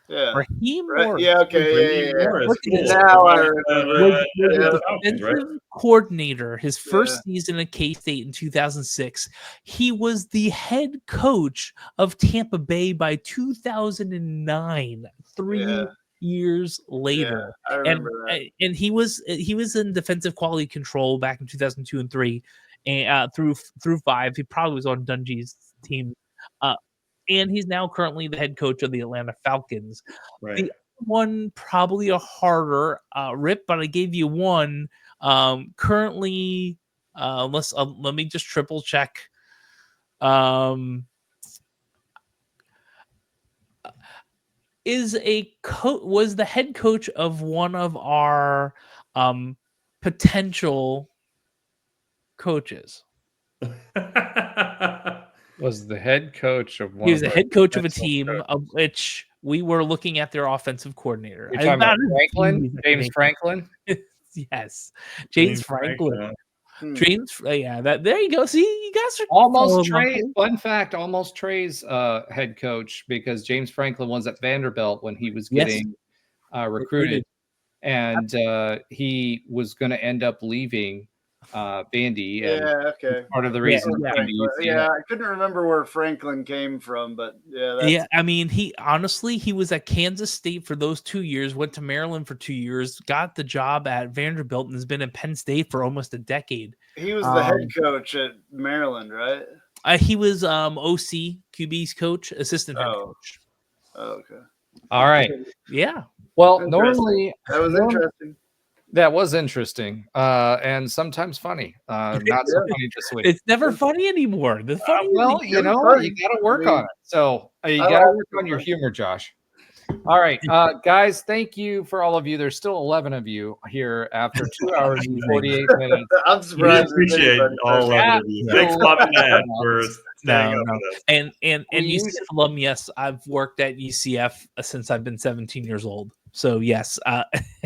Yeah. Raheem Right. Morris. Yeah, okay. Yeah. Morris. Now I Was defensive coordinator his first season at K-State in 2006. He was the head coach of Tampa Bay by 2009, 3 years later. I remember that. And he was in defensive quality control back in 2002 and 3 and through 5. He probably was on Dungy's team. And he's now currently the head coach of the Atlanta Falcons. Right. The other one, probably a harder rip, but I gave you one. Currently, let me just triple check. Was the head coach of one of our potential coaches. Was the head coach of one. He was a head coach of a team of which we were looking at their offensive coordinator. You're talking about Franklin? James Franklin? Yes. James Franklin. James, there you go. See, you guys are almost Trey. Fun fact: almost Trey's head coach, because James Franklin was at Vanderbilt when he was getting recruited, and he was going to end up leaving Vandy. And part of the reason. I couldn't remember where Franklin came from, but I mean, he was at Kansas State for those 2 years, went to Maryland for 2 years, got the job at Vanderbilt, and has been at Penn State for almost a decade. He was the head coach at Maryland, right? He was OC, QB's coach, assistant head coach. Oh, okay. All right. Yeah. Well, normally that was interesting. That was interesting, and sometimes funny. Not so funny this week. It's never funny anymore. The funny, you got to work on it. So you got to work on your humor, Josh. All right, guys. Thank you for all of you. There's still 11 of you here after 2 hours and 48 minutes. I'm surprised. We appreciate all 11 of you. Thanks, Bob and Dad, for staying up with us. And UCF alum, yes, I've worked at UCF since I've been 17 years old. So yes,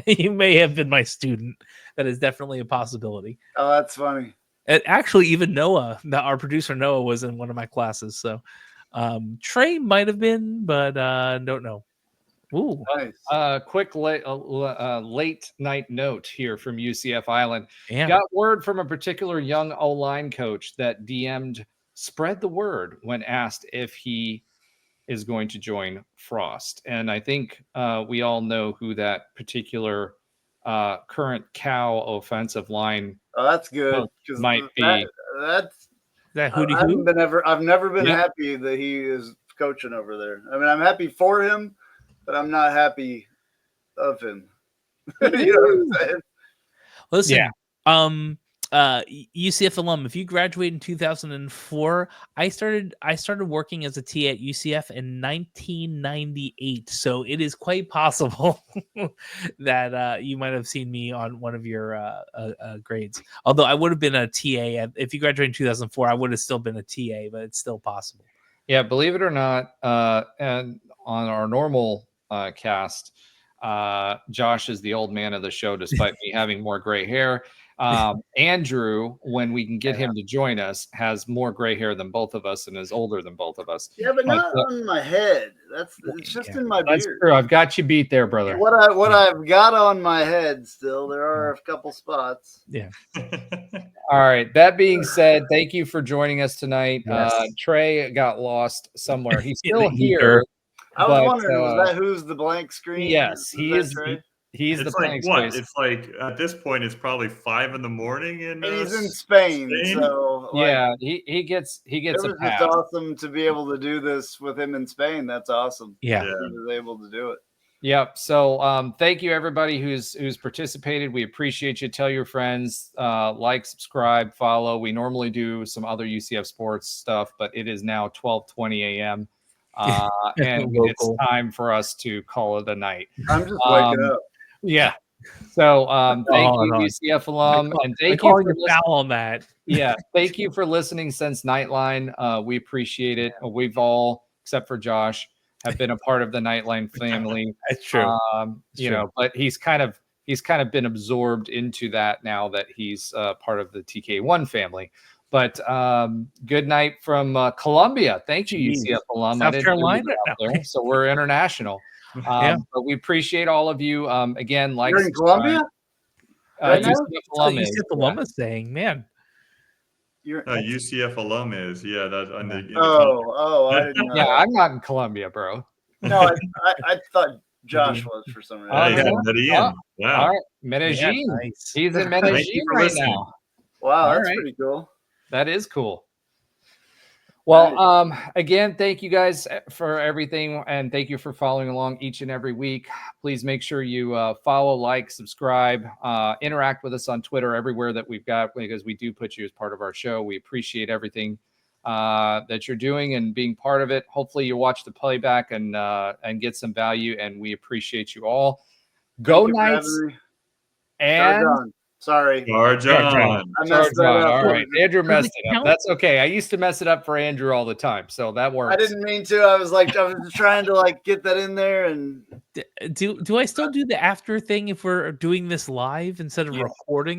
you may have been my student. That is definitely a possibility. Oh, that's funny. Actually, even Noah, our producer Noah, was in one of my classes. So Trey might have been, but don't know. Ooh. Nice. Quick late night note here from UCF Island. Yeah. Got word from a particular young O-line coach that DM'd spread the word when asked if he is going to join Frost. And I think we all know who that particular current Cal offensive line Oh, that's good. might be. That's That Hootie I've Who? never been Yep. happy that he is coaching over there. I mean, I'm happy for him, but I'm not happy of him. You know what I'm saying? Listen, UCF alum, if you graduated in 2004, I started working as a TA at UCF in 1998. So it is quite possible that you might have seen me on one of your grades. Although I would have been a TA if you graduated in 2004, I would have still been a TA, but it's still possible. Yeah, believe it or not, and on our normal cast, Josh is the old man of the show, despite me having more gray hair. Andrew, when we can get him to join us, has more gray hair than both of us and is older than both of us. Yeah, but not on my head. It's just in my That's beard. true. I've got you beat there, brother. What I've got on my head still, there are a couple spots. Yeah. All right. That being said, thank you for joining us tonight. Yes. Trey got lost somewhere. He's In the still here. ether. I was but, wondering, was that who's the blank screen? Yes, Is he that is. Trey? He's the It's like playing what? space. It's like at this point, it's probably 5 in the morning, and And he's in Spain, so like, Yeah, he gets it a was pass. just awesome to be able to do this with him in Spain. That's awesome. Yeah. He was able to do it. Yep. So thank you everybody who's participated. We appreciate you. Tell your friends, like, subscribe, follow. We normally do some other UCF sports stuff, but it is now 12:20 a.m. And it's time for us to call it a night. I'm just waking up. Yeah. So thank you, UCF alum, and thank you for foul on that. Yeah, thank you for listening since Nightline. We appreciate it. We've all, except for Josh, have been a part of the Nightline family. That's true. You know, but he's kind of been absorbed into that now that he's part of the TK1 family. But good night from Columbia. Thank you, UCF alum. South Carolina. There, so we're international. But we appreciate all of you. Again, like You're in Columbia? UCF alum UCF alum is saying, man. UCF alum is that. I didn't know. Yeah, I'm not in Columbia, bro. No, I thought Josh was for some reason. Medellin. All right, Medellin. Yeah, nice. He's in Medellin right now. Wow, that's pretty cool. That is cool. Well, again, thank you guys for everything, and thank you for following along each and every week. Please make sure you follow, like, subscribe, interact with us on Twitter, everywhere that we've got, because we do put you as part of our show. We appreciate everything that you're doing and being part of it. Hopefully you watch the playback and get some value, and we appreciate you all. Go Knights. And sorry. Garjon. I messed that up. All right. Andrew messed it up. That's okay. I used to mess it up for Andrew all the time, so that works. I didn't mean to. I was trying to get that in there. And do I still do the after thing if we're doing this live instead of recording?